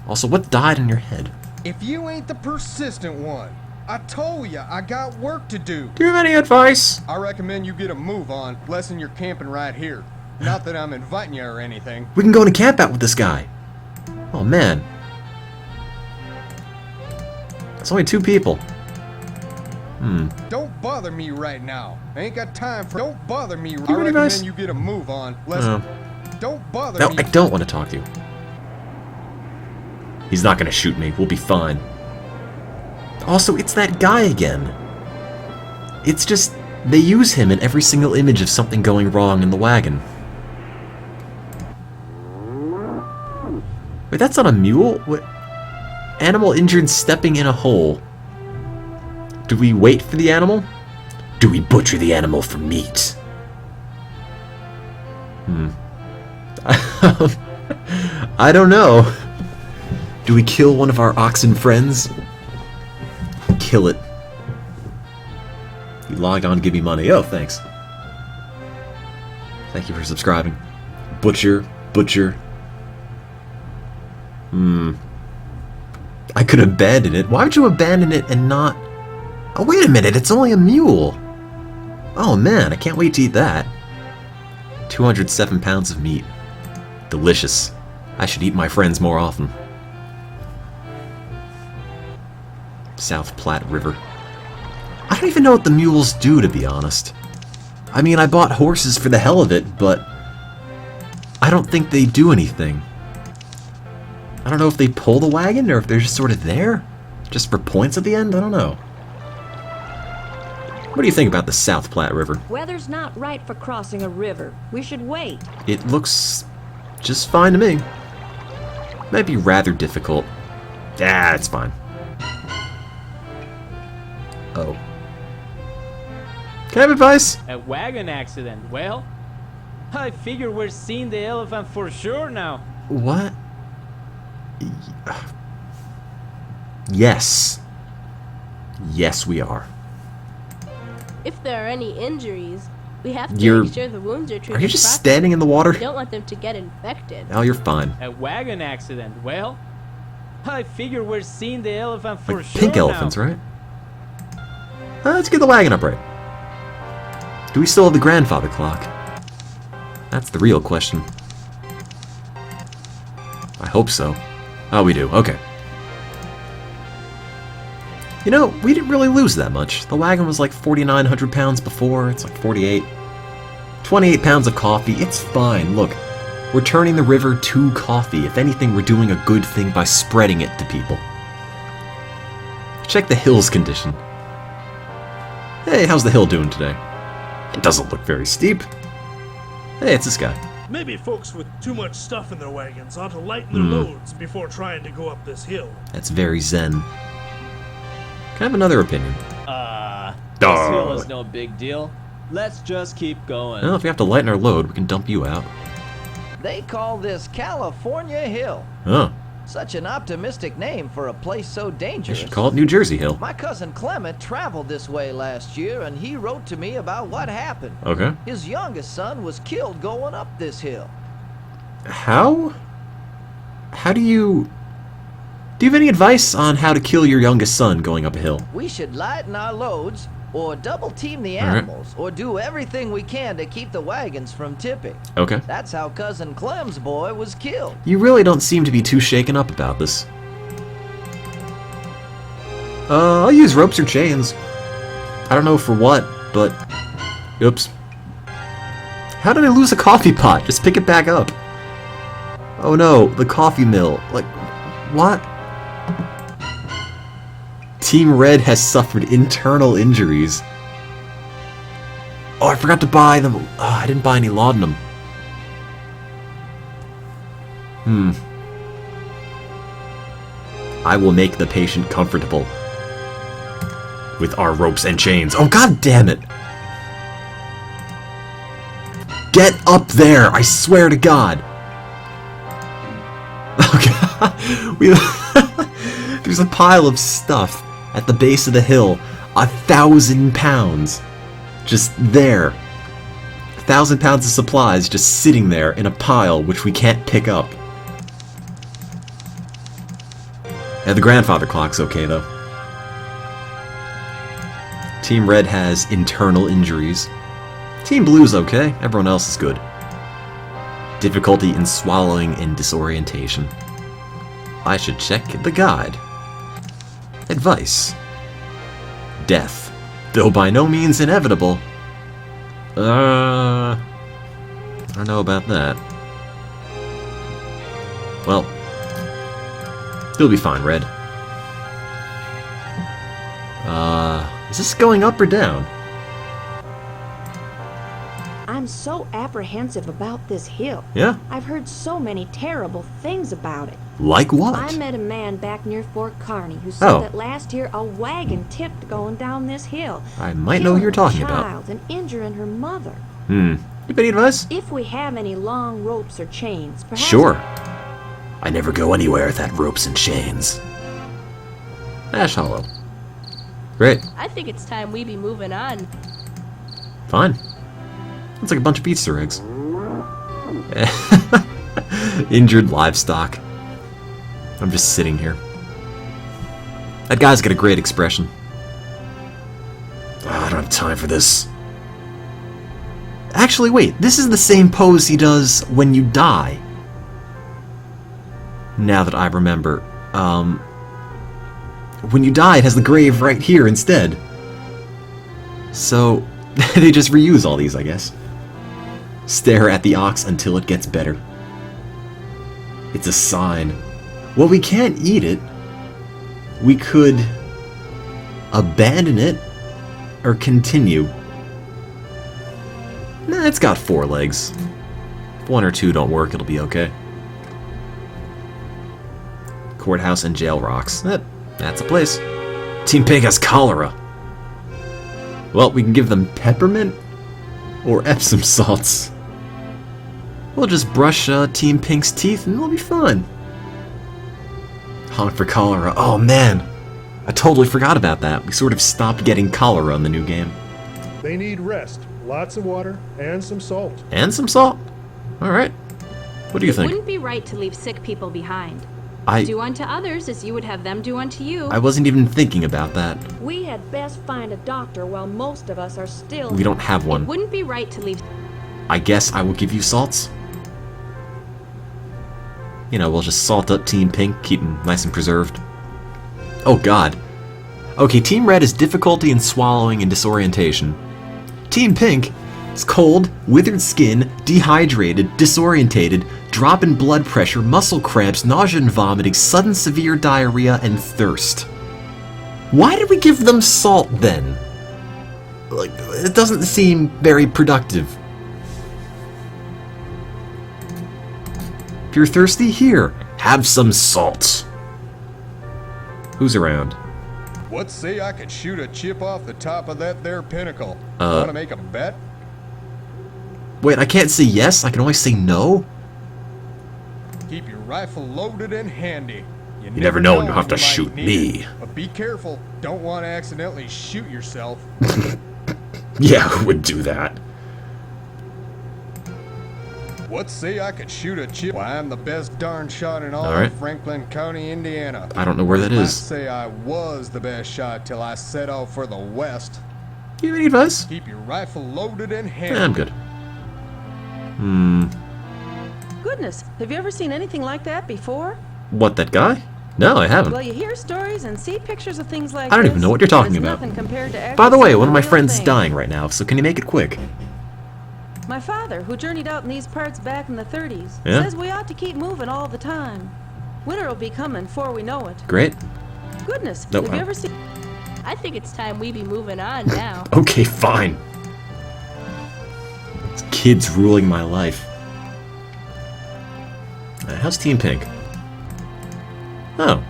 [SPEAKER 1] Also, what died in your head?
[SPEAKER 14] If you ain't the persistent one, I told ya I got work to do.
[SPEAKER 1] Do you have any advice?
[SPEAKER 14] I recommend you get a move on, lesson you're camping right here. Not that I'm inviting you or anything.
[SPEAKER 1] We can go and camp out with this guy. Oh man. It's only 2 people.
[SPEAKER 14] Don't bother me right now. I ain't got time for... Don't bother me. I
[SPEAKER 1] have any advice?
[SPEAKER 14] recommend you get a move on, lesson... Don't bother
[SPEAKER 1] No,
[SPEAKER 14] me.
[SPEAKER 1] I don't want to talk to you. He's not gonna shoot me. We'll be fine. Also, it's that guy again. It's just... they use him in every single image of something going wrong in the wagon. Wait, that's not a mule? What? Animal injured stepping in a hole. Do we wait for the animal? Do we butcher the animal for meat? I don't know. Do we kill one of our oxen friends? Kill it. You log on, give me money. Oh, thanks. Thank you for subscribing. Butcher, butcher. I could abandon it. Why would you abandon it and not... Oh, wait a minute, it's only a mule. Oh man, I can't wait to eat that. 207 pounds of meat. Delicious. I should eat my friends more often. South Platte River. I don't even know what the mules do, to be honest. I mean, I bought horses for the hell of it, but I don't think they do anything. I don't know if they pull the wagon or if they're just sort of there. Just for points at the end? I don't know. What do you think about the South Platte River?
[SPEAKER 4] Weather's not right for crossing a river. We should wait.
[SPEAKER 1] It looks just fine to me. Might be rather difficult. Ah, it's fine. Oh. Can I have advice?
[SPEAKER 9] A wagon accident. Well, I figure we're seeing the elephant for sure now.
[SPEAKER 1] What? Yes. Yes, we are.
[SPEAKER 2] If there are any injuries, we have to
[SPEAKER 1] You're-
[SPEAKER 2] make sure the wounds are treated
[SPEAKER 1] Are you just
[SPEAKER 2] properly.
[SPEAKER 1] standing in the water?
[SPEAKER 2] We don't want them to get infected.
[SPEAKER 1] Oh, you're fine.
[SPEAKER 9] A wagon accident. Well, I figure we're seeing the elephant for
[SPEAKER 1] Like
[SPEAKER 9] sure
[SPEAKER 1] pink
[SPEAKER 9] now.
[SPEAKER 1] elephants, right? Let's get the wagon upright. Do we still have the grandfather clock? That's the real question. I hope so. Oh, we do. Okay. You know, we didn't really lose that much. The wagon was like 4,900 pounds before, it's like 48. 28 pounds of coffee, it's fine. Look, we're turning the river to coffee. If anything, we're doing a good thing by spreading it to people. Check the hill's condition. Hey, how's the hill doing today? It doesn't look very steep. Hey, it's this guy.
[SPEAKER 15] Maybe folks with too much stuff in their wagons ought to lighten their loads before trying to go up this hill.
[SPEAKER 1] That's very zen. Can I have another opinion?
[SPEAKER 16] This hill is no big deal. Let's just keep going.
[SPEAKER 1] Well, if we have to lighten our load, we can dump you out.
[SPEAKER 3] They call this California Hill.
[SPEAKER 1] Huh.
[SPEAKER 3] Such an optimistic name for a place so
[SPEAKER 1] They
[SPEAKER 3] dangerous.
[SPEAKER 1] should call it New Jersey Hill.
[SPEAKER 3] My cousin Clement traveled this way last year, and he wrote to me about what happened.
[SPEAKER 1] Okay.
[SPEAKER 3] His youngest son was killed going up this hill.
[SPEAKER 1] How? How do you... Do you have any advice on how to kill your youngest son going up a hill?
[SPEAKER 3] We should lighten our loads, or double team the
[SPEAKER 1] All right.
[SPEAKER 3] animals, or do everything we can to keep the wagons from tipping.
[SPEAKER 1] Okay.
[SPEAKER 3] That's how cousin Clem's boy was killed.
[SPEAKER 1] You really don't seem to be too shaken up about this. I'll use ropes or chains. I don't know for what, but... Oops. How did I lose a coffee pot? Just pick it back up. Oh no, the coffee mill. Like, what? Team Red has suffered internal injuries. Oh, I forgot to buy them. I didn't buy any laudanum. I will make the patient comfortable with our ropes and chains. Oh, god damn it! Get up there! I swear to God! Okay. There's a pile of stuff at the base of the hill. 1,000 pounds. Just there. 1,000 pounds of supplies just sitting there in a pile which we can't pick up. Yeah, the grandfather clock's okay though. Team Red has internal injuries. Team Blue's okay. Everyone else is good. Difficulty in swallowing and disorientation. I should check the guide. Advice. Death. Though by no means inevitable. I don't know about that. Well, you'll be fine, Red. Is this going up or down?
[SPEAKER 4] I'm so apprehensive about this hill.
[SPEAKER 1] Yeah?
[SPEAKER 4] I've heard so many terrible things about it.
[SPEAKER 1] Like what?
[SPEAKER 4] I met a man back near Fort Kearney who said
[SPEAKER 1] Oh.
[SPEAKER 4] that last year a wagon tipped going down this hill.
[SPEAKER 1] I might know who you're talking
[SPEAKER 4] killing a
[SPEAKER 1] about.
[SPEAKER 4] child and injuring her mother.
[SPEAKER 1] You have any advice?
[SPEAKER 4] If we have any long ropes or chains, perhaps...
[SPEAKER 1] Sure. I never go anywhere without ropes and chains. Ash Hollow. Great.
[SPEAKER 2] I think it's time we be moving on.
[SPEAKER 1] Fine. Looks like a bunch of Easter eggs. Injured livestock. I'm just sitting here. That guy's got a great expression. I don't have time for this. Actually, wait. This is the same pose he does when you die. Now that I remember. When you die, it has the grave right here instead. So, they just reuse all these, I guess. Stare at the ox until it gets better. It's a sign. Well, we can't eat it. We could abandon it or continue. Nah, it's got 4 legs. If 1 or 2 don't work, it'll be okay. Courthouse and jail rocks. That's a place. Team Pink has cholera. Well, we can give them peppermint or Epsom salts. We'll just brush Team Pink's teeth and it'll be fun. Honk for cholera. Oh man, I totally forgot about that. We sort of stopped getting cholera in the new game.
[SPEAKER 15] They need rest, lots of water, and some salt.
[SPEAKER 1] And some salt. Alright. What do you
[SPEAKER 2] It
[SPEAKER 1] think?
[SPEAKER 2] wouldn't be right to leave sick people behind. Do unto others as you would have them do unto you.
[SPEAKER 1] I wasn't even thinking about that.
[SPEAKER 4] We had best find a doctor while most of us are still...
[SPEAKER 1] We don't have one.
[SPEAKER 2] It wouldn't be right to leave...
[SPEAKER 1] I guess I will give you salts. You know, we'll just salt up Team Pink, keep them nice and preserved. Oh god. Okay, Team Red is difficulty in swallowing and disorientation. Team Pink is cold, withered skin, dehydrated, disorientated, drop in blood pressure, muscle cramps, nausea and vomiting, sudden severe diarrhea, and thirst. Why did we give them salt then? Like, it doesn't seem very productive. If you're thirsty, here, have some salt. Who's around?
[SPEAKER 14] What say I could shoot a chip off the top of that there pinnacle? Wanna make a bet?
[SPEAKER 1] Wait, I can't say yes, I can only say no?
[SPEAKER 14] Keep your rifle loaded and handy.
[SPEAKER 12] You never know when you'll have to
[SPEAKER 14] you might
[SPEAKER 12] shoot
[SPEAKER 14] need
[SPEAKER 12] me.
[SPEAKER 14] it. But be careful, don't want to accidentally shoot yourself.
[SPEAKER 12] Yeah, who would do that?
[SPEAKER 14] What say I could shoot a chip? Why, I'm the best darn shot in all
[SPEAKER 1] Alright.
[SPEAKER 14] of Franklin County, Indiana.
[SPEAKER 1] I don't know where that
[SPEAKER 14] I
[SPEAKER 1] is.
[SPEAKER 14] say I was the best shot till I set out for the west.
[SPEAKER 1] You have any advice?
[SPEAKER 14] Keep your rifle loaded and handy.
[SPEAKER 1] Yeah, I'm good.
[SPEAKER 8] Goodness, have you ever seen anything like that before?
[SPEAKER 1] What, that guy? No, I haven't.
[SPEAKER 8] Well, you hear stories and see pictures of things like
[SPEAKER 1] I don't
[SPEAKER 8] this,
[SPEAKER 1] even know what you're
[SPEAKER 8] but
[SPEAKER 1] talking
[SPEAKER 8] it's
[SPEAKER 1] about.
[SPEAKER 8] nothing compared to
[SPEAKER 1] By the
[SPEAKER 8] actually
[SPEAKER 1] way,
[SPEAKER 8] seeing
[SPEAKER 1] one of my
[SPEAKER 8] the real
[SPEAKER 1] friends is
[SPEAKER 8] thing.
[SPEAKER 1] dying right now, so can you make it quick?
[SPEAKER 8] My father, who journeyed out in these parts back in the 30s,
[SPEAKER 1] Yeah?
[SPEAKER 8] says we ought to keep moving all the time. Winter will be coming before we know it.
[SPEAKER 1] Great.
[SPEAKER 8] Goodness,
[SPEAKER 1] No,
[SPEAKER 8] have you ever seen...
[SPEAKER 2] I think it's time we be moving on now.
[SPEAKER 1] Okay, fine. This kid's ruling my life. How's Team Pink? Oh.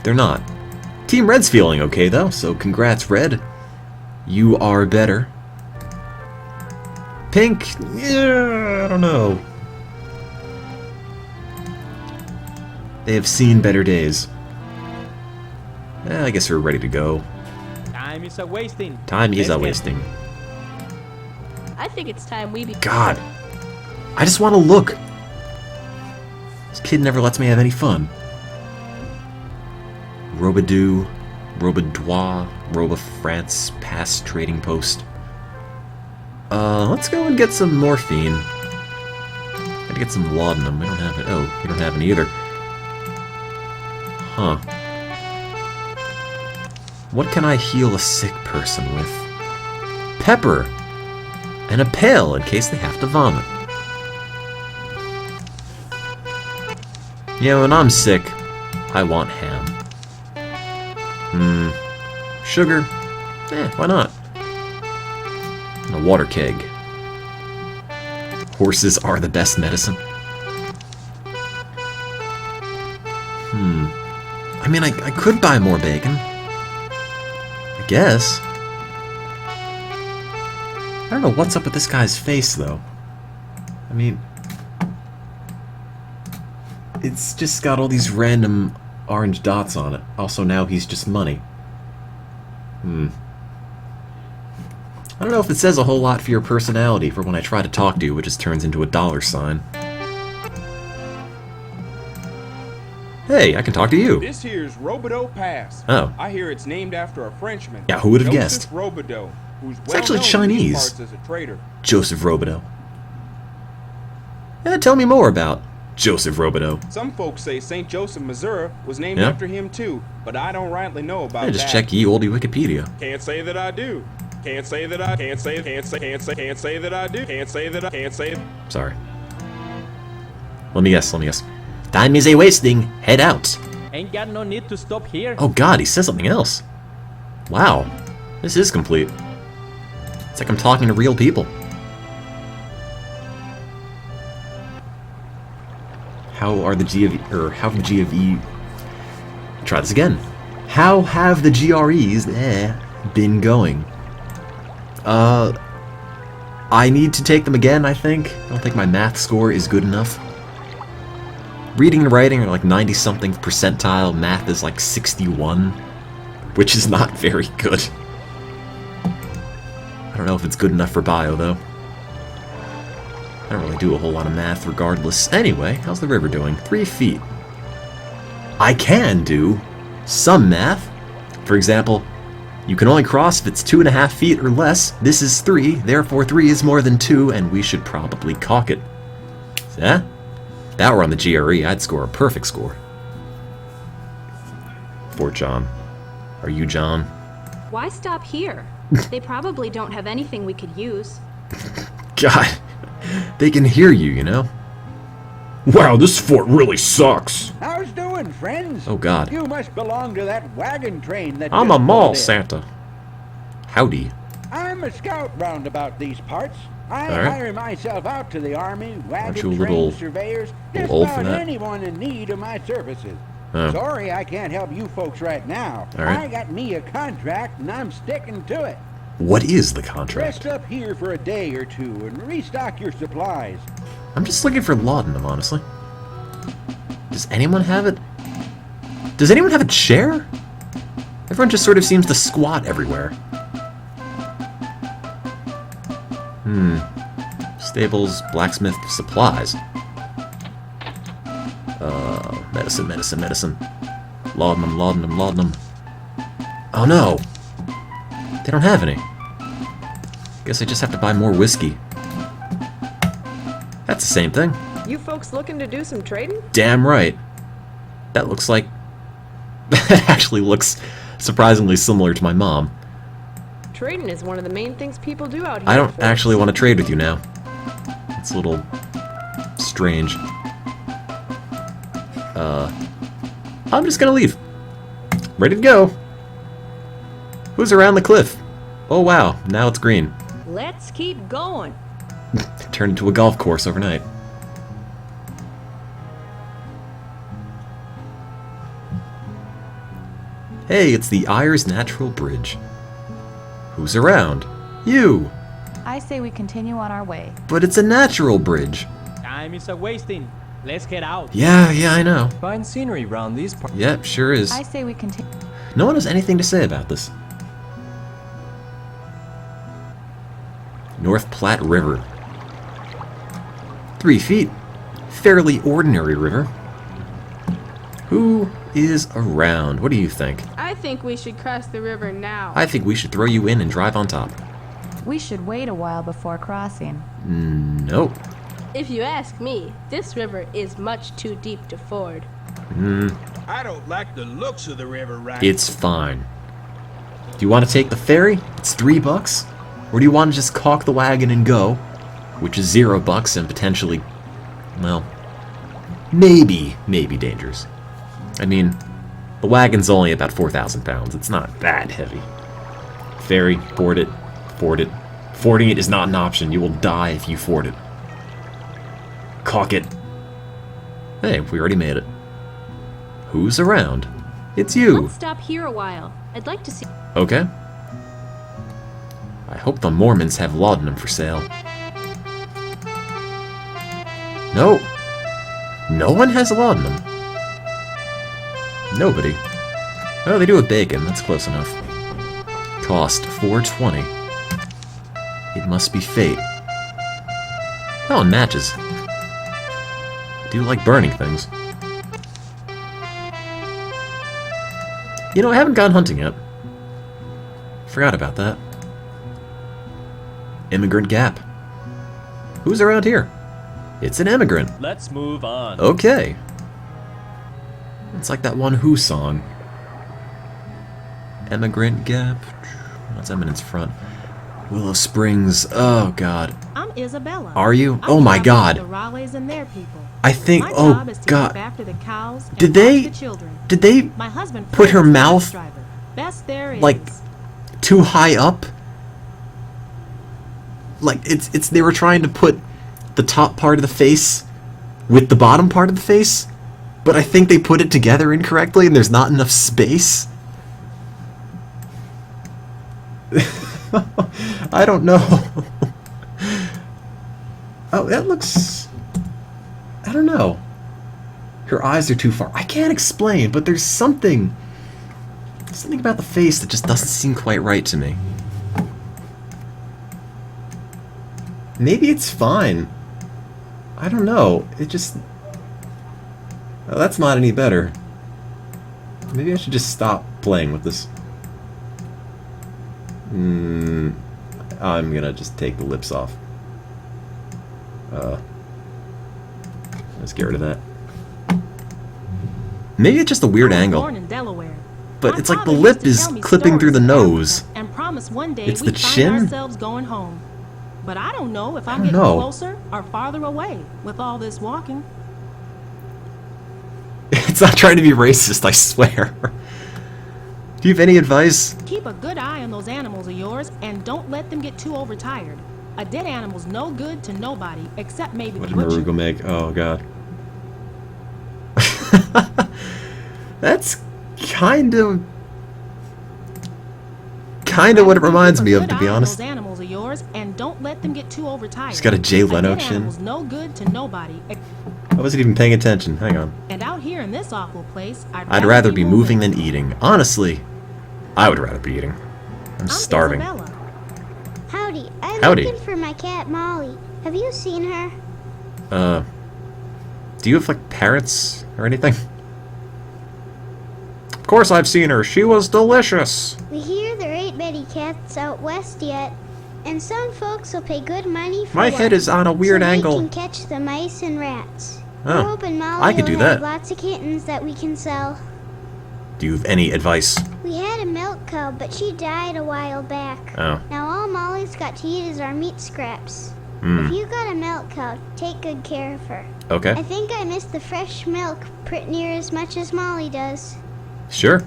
[SPEAKER 1] They're not. Team Red's feeling okay, though, so congrats, Red. You are better. Pink? Yeah, I don't know. They have seen better days. I guess we're ready to go.
[SPEAKER 16] Time is a wasting.
[SPEAKER 1] Time is
[SPEAKER 16] Let's
[SPEAKER 1] a
[SPEAKER 16] get-
[SPEAKER 1] wasting.
[SPEAKER 2] I think it's time we be.
[SPEAKER 1] God. I just want to look. This kid never lets me have any fun. Robadoo, Robadois, Roba-France, Pass Trading Post. Let's go and get some morphine. Gotta get some laudanum. We don't have it. Oh, we don't have it either. Huh. What can I heal a sick person with? Pepper! And a pail in case they have to vomit. Yeah, when I'm sick, I want ham. Sugar? Why not? And a water keg. Horses are the best medicine. I mean, I could buy more bacon. I guess. I don't know what's up with this guy's face, though. I mean... It's just got all these random orange dots on it. Also, now he's just money. I don't know if it says a whole lot for your personality for when I try to talk to you, it just turns into a $sign. Hey, I can talk to you.
[SPEAKER 17] This here's Robideau Pass.
[SPEAKER 1] Oh.
[SPEAKER 17] I hear it's named after a Frenchman.
[SPEAKER 1] Yeah, who would have
[SPEAKER 17] Joseph
[SPEAKER 1] guessed?
[SPEAKER 17] Robideau, who's
[SPEAKER 1] It's
[SPEAKER 17] well
[SPEAKER 1] actually
[SPEAKER 17] known in
[SPEAKER 1] Chinese.
[SPEAKER 17] these parts as a trader.
[SPEAKER 1] Joseph Robideau. Tell me more about Joseph Robideau.
[SPEAKER 17] Some folks say St. Joseph, Missouri was named
[SPEAKER 1] Yeah?
[SPEAKER 17] after him too, but I don't rightly know about
[SPEAKER 1] Just
[SPEAKER 17] that.
[SPEAKER 1] check ye olde Wikipedia.
[SPEAKER 17] Can't say that I do. Can't say that I can't say that I do. Can't say that I can't say.
[SPEAKER 1] Sorry. Let me guess. Time is a wasting. Head out.
[SPEAKER 16] Ain't got no need to stop here.
[SPEAKER 1] Oh god, he says something else. Wow. This is complete. It's like I'm talking to real people. How are the G of E, or how have the G of E... Try this again. How have the GREs been going? I need to take them again, I think. I don't think my math score is good enough. Reading and writing are like 90-something percentile. Math is like 61, which is not very good. I don't know if it's good enough for bio, though. I don't really do a whole lot of math regardless. Anyway, how's the river doing? 3 feet. I can do some math. For example, you can only cross if it's 2.5 feet or less. This is 3, therefore 3 is more than 2, and we should probably caulk it. See that? If that were on the GRE, I'd score a perfect score. Fort John. Are you John?
[SPEAKER 4] Why stop here? They probably don't have anything we could use.
[SPEAKER 1] God, they can hear you, you know?
[SPEAKER 12] Wow, this fort really sucks.
[SPEAKER 18] How's doing, friends?
[SPEAKER 1] Oh, God.
[SPEAKER 18] You must belong to that wagon train that
[SPEAKER 1] I'm
[SPEAKER 18] just
[SPEAKER 1] a mall
[SPEAKER 18] pulled in.
[SPEAKER 1] Santa. Howdy.
[SPEAKER 18] I'm a scout round about these parts. I
[SPEAKER 1] All right.
[SPEAKER 18] hire myself out to the army,
[SPEAKER 1] Aren't
[SPEAKER 18] wagon
[SPEAKER 1] you a
[SPEAKER 18] train
[SPEAKER 1] little
[SPEAKER 18] surveyors, just
[SPEAKER 1] old for
[SPEAKER 18] about
[SPEAKER 1] that?
[SPEAKER 18] anyone in need of my services.
[SPEAKER 1] Oh.
[SPEAKER 18] Sorry I can't help you folks right now.
[SPEAKER 1] All right.
[SPEAKER 18] I got me a contract and I'm sticking to it.
[SPEAKER 1] What is the contract?
[SPEAKER 18] Rest up here for a day or two and restock your supplies.
[SPEAKER 1] I'm just looking for laudanum, honestly. Does anyone have it? Does anyone have a chair? Everyone just sort of seems to squat everywhere. Stables, blacksmith, supplies. Medicine, medicine, medicine. Laudanum, laudanum, laudanum. Oh no! They don't have any. Guess I just have to buy more whiskey. That's the same thing.
[SPEAKER 8] You folks looking to do some trading?
[SPEAKER 1] Damn right. That looks like... That actually looks surprisingly similar to my mom.
[SPEAKER 8] Trading is one of the main things people do out here.
[SPEAKER 1] I don't
[SPEAKER 8] folks.
[SPEAKER 1] actually want to trade with you now. It's a little... strange. I'm just gonna leave. Ready to go. Who's around the cliff? Oh wow, now it's green.
[SPEAKER 4] Let's keep going.
[SPEAKER 1] Turned into a golf course overnight. Hey, it's the Ayers Natural Bridge. Who's around? You!
[SPEAKER 10] I say we continue on our way.
[SPEAKER 1] But it's a natural bridge.
[SPEAKER 16] Time is a wasting. Let's get out.
[SPEAKER 1] Yeah, I know.
[SPEAKER 11] Fine scenery round these parts.
[SPEAKER 1] Yep, sure is.
[SPEAKER 10] I say we continue.
[SPEAKER 1] No one has anything to say about this. North Platte River. 3 feet. Fairly ordinary river. Who is around? What do you think?
[SPEAKER 2] I think we should cross the river now.
[SPEAKER 1] I think we should throw you in and drive on top.
[SPEAKER 10] We should wait a while before crossing.
[SPEAKER 1] Nope.
[SPEAKER 2] If you ask me, this river is much too deep to ford.
[SPEAKER 6] I don't like the looks of the river right
[SPEAKER 1] It's fine. Do you want to take the ferry? It's $3. Or do you want to just caulk the wagon and go? Which is $0 and potentially, well, maybe dangerous. I mean, the wagon's only about 4,000 pounds. It's not that heavy. Ferry, ford it, ford it. Fording it is not an option. You will die if you ford it. Caulk it. Hey, we already made it. Who's around? It's you.
[SPEAKER 4] Let's stop here a while. I'd like to see...
[SPEAKER 1] Okay. I hope the Mormons have laudanum for sale. No. No one has laudanum. Nobody. Oh, they do have bacon. That's close enough. Cost $4.20. It must be fate. Oh, and matches. I do like burning things. You know, I haven't gone hunting yet. Forgot about that. Immigrant Gap. Who's around here? It's an immigrant.
[SPEAKER 16] Let's move on.
[SPEAKER 1] Okay. It's like that one Who song. Immigrant Gap. What's Eminence Front? Willow Springs. Oh, God.
[SPEAKER 19] I'm Isabella.
[SPEAKER 1] Are you?
[SPEAKER 19] I'm
[SPEAKER 1] Oh, my
[SPEAKER 19] talking
[SPEAKER 1] God.
[SPEAKER 19] to The Raleighs and their people.
[SPEAKER 1] I think.
[SPEAKER 19] My
[SPEAKER 1] Oh,
[SPEAKER 19] job is to
[SPEAKER 1] God.
[SPEAKER 19] look after the cows and
[SPEAKER 1] Did
[SPEAKER 19] watch
[SPEAKER 1] they?
[SPEAKER 19] the children.
[SPEAKER 1] Did they
[SPEAKER 19] My husband
[SPEAKER 1] put her
[SPEAKER 19] Fred is the
[SPEAKER 1] mouth
[SPEAKER 19] bus driver. Best there is.
[SPEAKER 1] like too high up? Like it's they were trying to put the top part of the face with the bottom part of the face, but I think they put it together incorrectly and there's not enough space. I don't know. Oh, that looks... I don't know. Her eyes are too far. I can't explain, but there's something about the face that just doesn't seem quite right to me. Maybe it's fine. I don't know. It just... Oh, that's not any better. Maybe I should just stop playing with this. I'm gonna just take the lips off. Let's get rid of that. Maybe it's just a weird
[SPEAKER 19] I was
[SPEAKER 1] angle.
[SPEAKER 19] born in Delaware.
[SPEAKER 1] but it's like the lip is clipping through the nose.
[SPEAKER 19] And promise one day
[SPEAKER 1] It's
[SPEAKER 19] we'd
[SPEAKER 1] the
[SPEAKER 19] find
[SPEAKER 1] chin?
[SPEAKER 19] ourselves going home. But I don't know if I'm
[SPEAKER 1] don't
[SPEAKER 19] getting
[SPEAKER 1] know.
[SPEAKER 19] closer or farther away with all this walking.
[SPEAKER 1] It's not trying to be racist, I swear. Do you have any advice?
[SPEAKER 19] Keep a good eye on those animals of yours and don't let them get too overtired. A dead animal's no good to nobody except maybe
[SPEAKER 1] What
[SPEAKER 19] the
[SPEAKER 1] did
[SPEAKER 19] butcher.
[SPEAKER 1] Marugo make? Oh, God. That's kind of what it reminds me of, to be honest.
[SPEAKER 19] Those animals of yours and don't let them get too overtired.
[SPEAKER 1] She's got a Jay Leno
[SPEAKER 19] A dead
[SPEAKER 1] chin.
[SPEAKER 19] animal's no good to nobody.
[SPEAKER 1] I wasn't even paying attention. Hang on.
[SPEAKER 19] And out here in this awful place,
[SPEAKER 1] I'd rather be moving than eating. Honestly, I would rather be eating. I'm starving.
[SPEAKER 20] Isabella. Howdy. I'm
[SPEAKER 1] Howdy.
[SPEAKER 20] looking for my cat Molly. Have you seen her?
[SPEAKER 1] Do you have, like, parents or anything? Of course I've seen her. She was delicious.
[SPEAKER 20] We hear there ain't many cats out west yet, and some folks will pay good money for
[SPEAKER 1] My
[SPEAKER 20] one,
[SPEAKER 1] head is on a weird
[SPEAKER 20] so
[SPEAKER 1] angle.
[SPEAKER 20] they can catch the mice and rats.
[SPEAKER 1] Oh,
[SPEAKER 20] We're hoping Molly
[SPEAKER 1] I could
[SPEAKER 20] will
[SPEAKER 1] do
[SPEAKER 20] have
[SPEAKER 1] that.
[SPEAKER 20] lots of kittens that we can sell.
[SPEAKER 1] Do you have any advice?
[SPEAKER 20] We had a milk cow, but she died a while back.
[SPEAKER 1] Oh.
[SPEAKER 20] Now all Molly's got to eat is our meat scraps.
[SPEAKER 1] Hmm.
[SPEAKER 20] If you got a milk cow, take good care of her.
[SPEAKER 1] Okay.
[SPEAKER 20] I think I miss the fresh milk pretty near as much as Molly does.
[SPEAKER 1] Sure.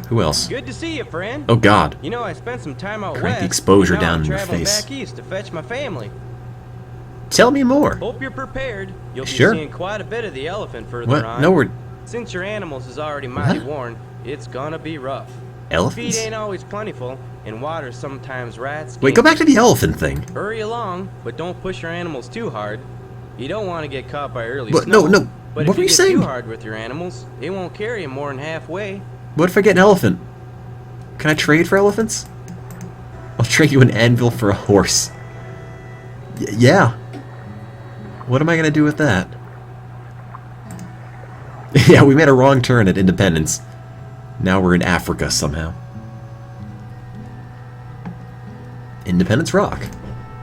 [SPEAKER 1] Who else?
[SPEAKER 16] Good to see you, friend.
[SPEAKER 1] Oh, God.
[SPEAKER 16] You know, I spent some time out
[SPEAKER 1] Crank
[SPEAKER 16] west.
[SPEAKER 1] the exposure
[SPEAKER 16] and now
[SPEAKER 1] down
[SPEAKER 16] I'm
[SPEAKER 1] in your
[SPEAKER 16] traveling
[SPEAKER 1] face.
[SPEAKER 16] back east to fetch my family.
[SPEAKER 1] Tell me more.
[SPEAKER 16] Hope you're prepared. You'll
[SPEAKER 1] Sure.
[SPEAKER 16] be seeing quite a bit of the elephant further
[SPEAKER 1] What?
[SPEAKER 16] on.
[SPEAKER 1] No, we're...
[SPEAKER 16] Since your animals is already mighty
[SPEAKER 1] What?
[SPEAKER 16] worn, it's gonna be rough.
[SPEAKER 1] Elephants?
[SPEAKER 16] Feed ain't always plentiful, and water sometimes rats.
[SPEAKER 1] Wait, go back to the elephant thing.
[SPEAKER 16] Hurry along, but don't push your animals too hard. You don't want to get caught by early
[SPEAKER 1] What?
[SPEAKER 16] snow.
[SPEAKER 1] No.
[SPEAKER 16] But
[SPEAKER 1] What
[SPEAKER 16] if
[SPEAKER 1] were
[SPEAKER 16] you
[SPEAKER 1] you
[SPEAKER 16] get
[SPEAKER 1] saying?
[SPEAKER 16] too hard with your animals, they won't carry them more than halfway.
[SPEAKER 1] What if I get an elephant? Can I trade for elephants? I'll trade you an anvil for a horse. Yeah. What am I gonna do with that? Yeah, we made a wrong turn at Independence. Now we're in Africa somehow. Independence Rock.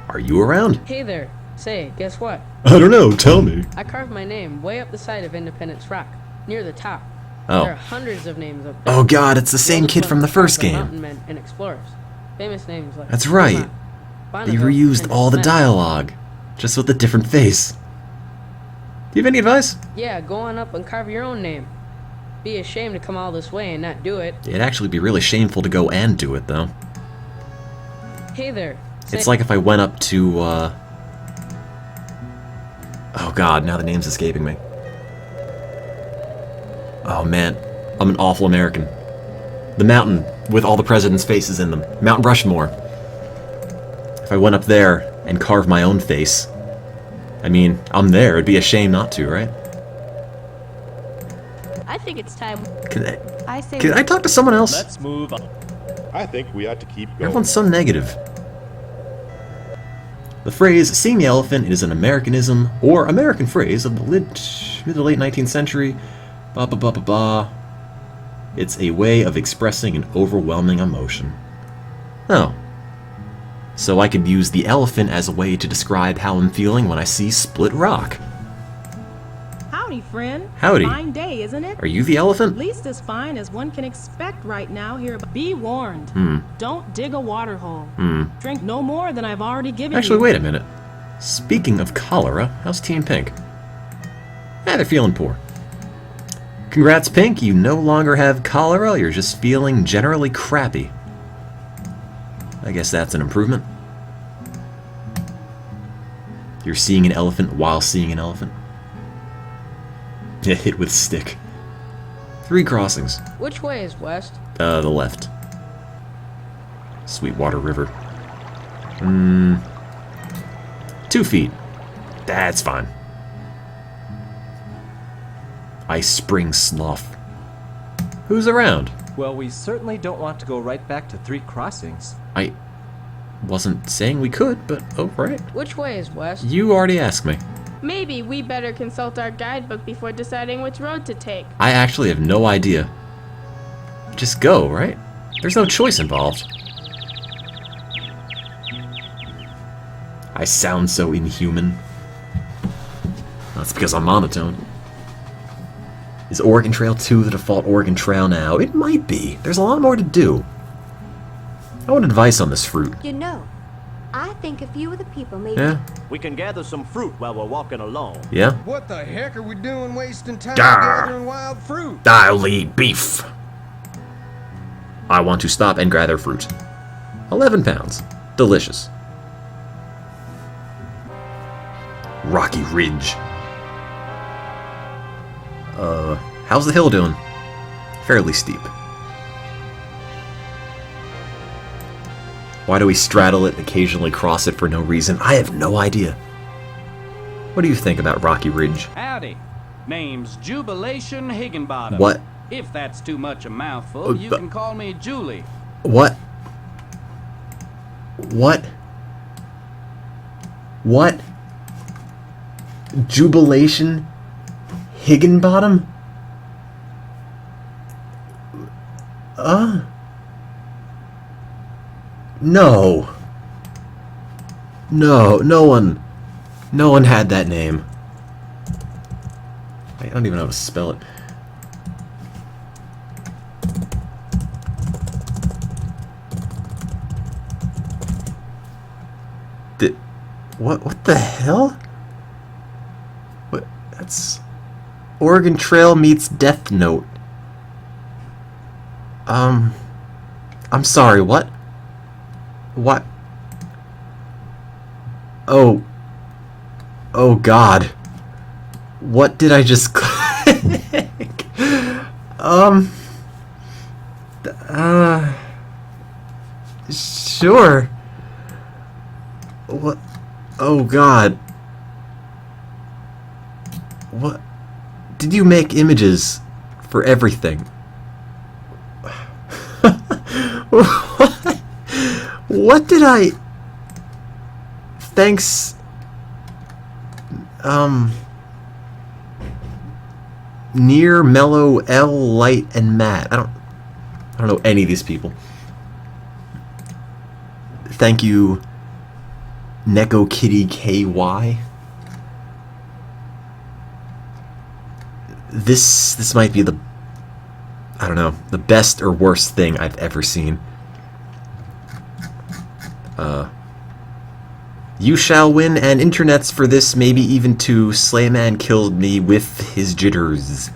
[SPEAKER 1] Are you around?
[SPEAKER 21] Hey there. Say, guess what?
[SPEAKER 1] I don't know, tell me.
[SPEAKER 21] I carved my name way up the side of Independence Rock, near the top.
[SPEAKER 1] Oh.
[SPEAKER 21] There are hundreds of names up there.
[SPEAKER 1] Oh, God, it's the same
[SPEAKER 21] oldest
[SPEAKER 1] kid from the
[SPEAKER 21] ones are
[SPEAKER 1] first game.
[SPEAKER 21] Mountain men and explorers. Famous names like
[SPEAKER 1] That's right. They
[SPEAKER 21] Bonneville,
[SPEAKER 1] reused
[SPEAKER 21] and
[SPEAKER 1] all the
[SPEAKER 21] Smith.
[SPEAKER 1] dialogue, just with a different face. Do you have any advice?
[SPEAKER 21] Yeah, go on up and carve your own name. Be ashamed to come all this way and not do it.
[SPEAKER 1] It'd actually be really shameful to go and do it, though.
[SPEAKER 21] Hey there.
[SPEAKER 1] It's like if I went up to, oh, God, now the name's escaping me. Oh, man. I'm an awful American. The mountain with all the presidents' faces in them. Mount Rushmore. If I went up there and carved my own face, I mean, I'm there. It'd be a shame not to, right?
[SPEAKER 2] I think it's time.
[SPEAKER 1] Can
[SPEAKER 10] say
[SPEAKER 1] can I talk to someone else?
[SPEAKER 17] Let's move on. I think we ought to keep going.
[SPEAKER 1] Everyone's so negative. The phrase "seeing the elephant" is an Americanism or American phrase of the mid to late 19th century. Ba ba ba ba ba. It's a way of expressing an overwhelming emotion. Oh. So I could use the elephant as a way to describe how I'm feeling when I see Split Rock.
[SPEAKER 19] Howdy, friend.
[SPEAKER 1] Howdy.
[SPEAKER 19] Fine day, isn't it?
[SPEAKER 1] Are you the elephant?
[SPEAKER 19] At least as fine as one can expect right now here. But be warned.
[SPEAKER 1] Hmm.
[SPEAKER 19] Don't dig a water hole.
[SPEAKER 1] Hmm.
[SPEAKER 19] Drink no more than I've already given you.
[SPEAKER 1] Actually, wait a minute. Speaking of cholera, how's Team Pink? They're feeling poor. Congrats, Pink. You no longer have cholera. You're just feeling generally crappy. I guess that's an improvement. You're seeing an elephant while seeing an elephant. Yeah, hit with stick. 3 crossings.
[SPEAKER 21] Which way is west?
[SPEAKER 1] The left. Sweetwater River. 2 feet. That's fine. Ice Spring Slough. Who's around?
[SPEAKER 11] Well, we certainly don't want to go right back to 3 crossings.
[SPEAKER 1] I wasn't saying we could, but oh, right.
[SPEAKER 21] Which way is west?
[SPEAKER 1] You already asked me.
[SPEAKER 2] Maybe we better consult our guidebook before deciding which road to take.
[SPEAKER 1] I actually have no idea. Just go, right? There's no choice involved. I sound so inhuman. That's because I'm monotone. Is Oregon Trail 2 the default Oregon Trail now? It might be. There's a lot more to do. I want advice on this fruit.
[SPEAKER 5] You know, I think a few of the people maybe...
[SPEAKER 1] Yeah?
[SPEAKER 22] We can gather some fruit while we're walking along.
[SPEAKER 1] Yeah?
[SPEAKER 14] What the heck are we doing wasting time
[SPEAKER 12] Dar.
[SPEAKER 14] gathering wild fruit?
[SPEAKER 12] I'll eat beef.
[SPEAKER 1] I want to stop and gather fruit. 11 pounds. Delicious. Rocky Ridge. How's the hill doing? Fairly steep. Why do we straddle it, occasionally cross it for no reason? I have no idea. What do you think about Rocky Ridge?
[SPEAKER 9] Howdy. Name's Jubilation Higginbottom.
[SPEAKER 1] What?
[SPEAKER 9] If that's too much a mouthful, you can call me Julie.
[SPEAKER 1] What? What? What? Jubilation Higginbottom? No. No one had that name. I don't even know how to spell it. What the hell? What? That's Oregon Trail meets Death Note. I'm sorry, what? What? Oh God. What did I just click? Sure. What? Oh God. What? Did you make images for everything? What did I... Thanks... Near, Mellow, L, Light, and Matt. I don't know any of these people. Thank you, Neko Kitty KY. This might be the... I don't know, the best or worst thing I've ever seen. You shall win and internets for this, maybe even two. Slayman killed me with his jitters.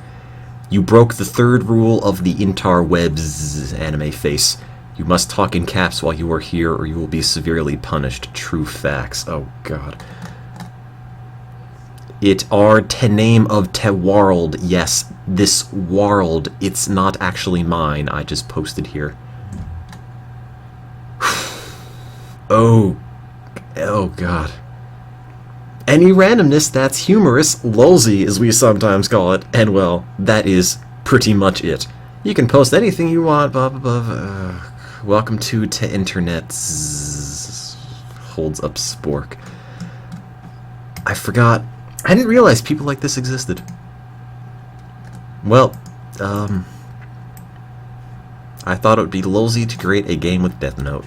[SPEAKER 1] You broke the third rule of the interwebs, anime face. You must talk in caps while you are here or you will be severely punished. True facts. Oh God. It are te name of te world. Yes, this world. It's not actually mine. I just posted here. Oh God. Any randomness that's humorous, lolzy as we sometimes call it, and well, that is pretty much it. You can post anything you want, blah blah blah. Welcome to internets. Holds up spork. I forgot. I didn't realize people like this existed. Well, I thought it would be lolzy to create a game with Death Note.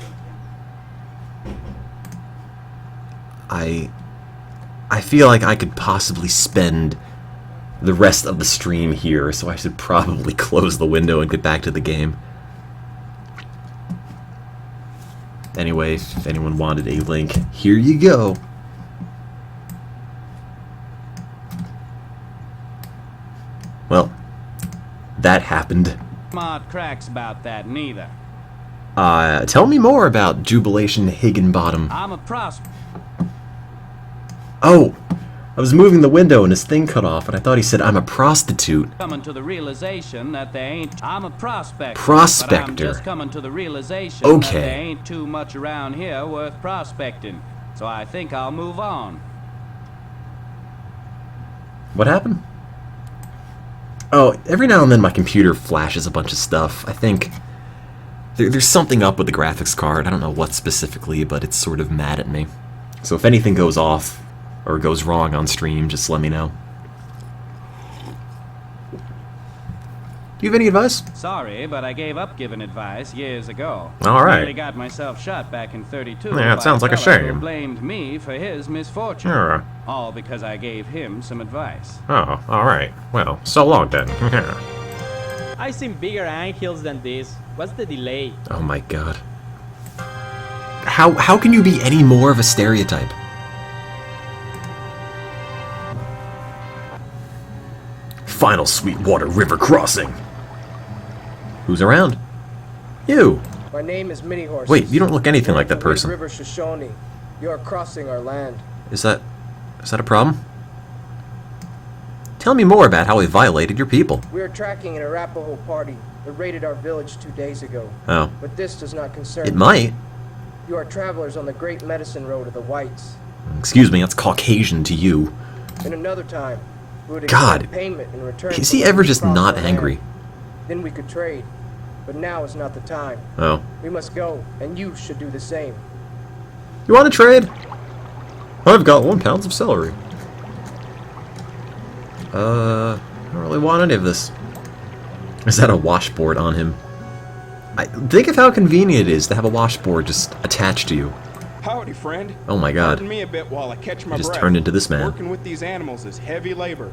[SPEAKER 1] I feel like I could possibly spend the rest of the stream here, so I should probably close the window and get back to the game. Anyway, if anyone wanted a link, here you go. Well, that happened.
[SPEAKER 9] Smart cracks about that neither.
[SPEAKER 1] Tell me more about Jubilation Higginbottom.
[SPEAKER 9] I'm a prospect.
[SPEAKER 1] Oh, I was moving the window and his thing cut off, and I thought he said I'm a prostitute.
[SPEAKER 9] Coming to the realization that they ain't. I'm a prospector.
[SPEAKER 1] Prospector.
[SPEAKER 9] But I'm just coming to the realization
[SPEAKER 1] Okay.
[SPEAKER 9] that there ain't too much around here worth prospecting. So I think I'll move on.
[SPEAKER 1] What happened? Oh, every now and then my computer flashes a bunch of stuff. I think there's something up with the graphics card. I don't know what specifically, but it's sort of mad at me. So if anything goes off or goes wrong on stream, just let me know. Do you have any advice?
[SPEAKER 9] Sorry, but I gave up giving advice years ago.
[SPEAKER 1] All right.
[SPEAKER 9] Nearly got myself shot back in 32.
[SPEAKER 1] Yeah, it
[SPEAKER 9] by
[SPEAKER 1] sounds like a
[SPEAKER 9] fella who
[SPEAKER 1] shame.
[SPEAKER 9] blamed me for his misfortune.
[SPEAKER 1] Yeah.
[SPEAKER 9] All because I gave him some advice.
[SPEAKER 1] Oh, alright. Well, so long then.
[SPEAKER 16] I've seen bigger anthills than this. What's the delay?
[SPEAKER 1] Oh my god. How can you be any more of a stereotype? Final Sweetwater River crossing. Who's around? You.
[SPEAKER 7] My name is Mini Horse.
[SPEAKER 1] Wait, you don't look anything like that person.
[SPEAKER 7] River Shoshone. You are crossing our land.
[SPEAKER 1] Is that a problem? Tell me more about how we violated your people.
[SPEAKER 7] We are tracking an Arapaho party that raided our village 2 days ago.
[SPEAKER 1] Oh.
[SPEAKER 7] But this does not concern
[SPEAKER 1] It
[SPEAKER 7] you.
[SPEAKER 1] might.
[SPEAKER 7] You are travelers on the Great Medicine Road of the Whites.
[SPEAKER 1] Excuse me, that's Caucasian to you.
[SPEAKER 7] In another time, we would
[SPEAKER 1] God.
[SPEAKER 7] accept payment in return.
[SPEAKER 1] Is
[SPEAKER 7] for
[SPEAKER 1] he
[SPEAKER 7] letting
[SPEAKER 1] ever
[SPEAKER 7] you
[SPEAKER 1] just
[SPEAKER 7] cross
[SPEAKER 1] not
[SPEAKER 7] our
[SPEAKER 1] angry?
[SPEAKER 7] land. Then we could trade. But now is not the time.
[SPEAKER 1] Oh.
[SPEAKER 7] We must go, and you should do the same.
[SPEAKER 1] You want to trade? I've got 1 pound of celery. I don't really want any of this. Is that a washboard on him? Think of how convenient it is to have a washboard just attached to you.
[SPEAKER 17] Howdy, friend.
[SPEAKER 1] Oh my god.
[SPEAKER 17] Pardon me a bit while I catch my
[SPEAKER 1] He just
[SPEAKER 17] breath.
[SPEAKER 1] turned into this man.
[SPEAKER 17] Working with these animals is heavy labor.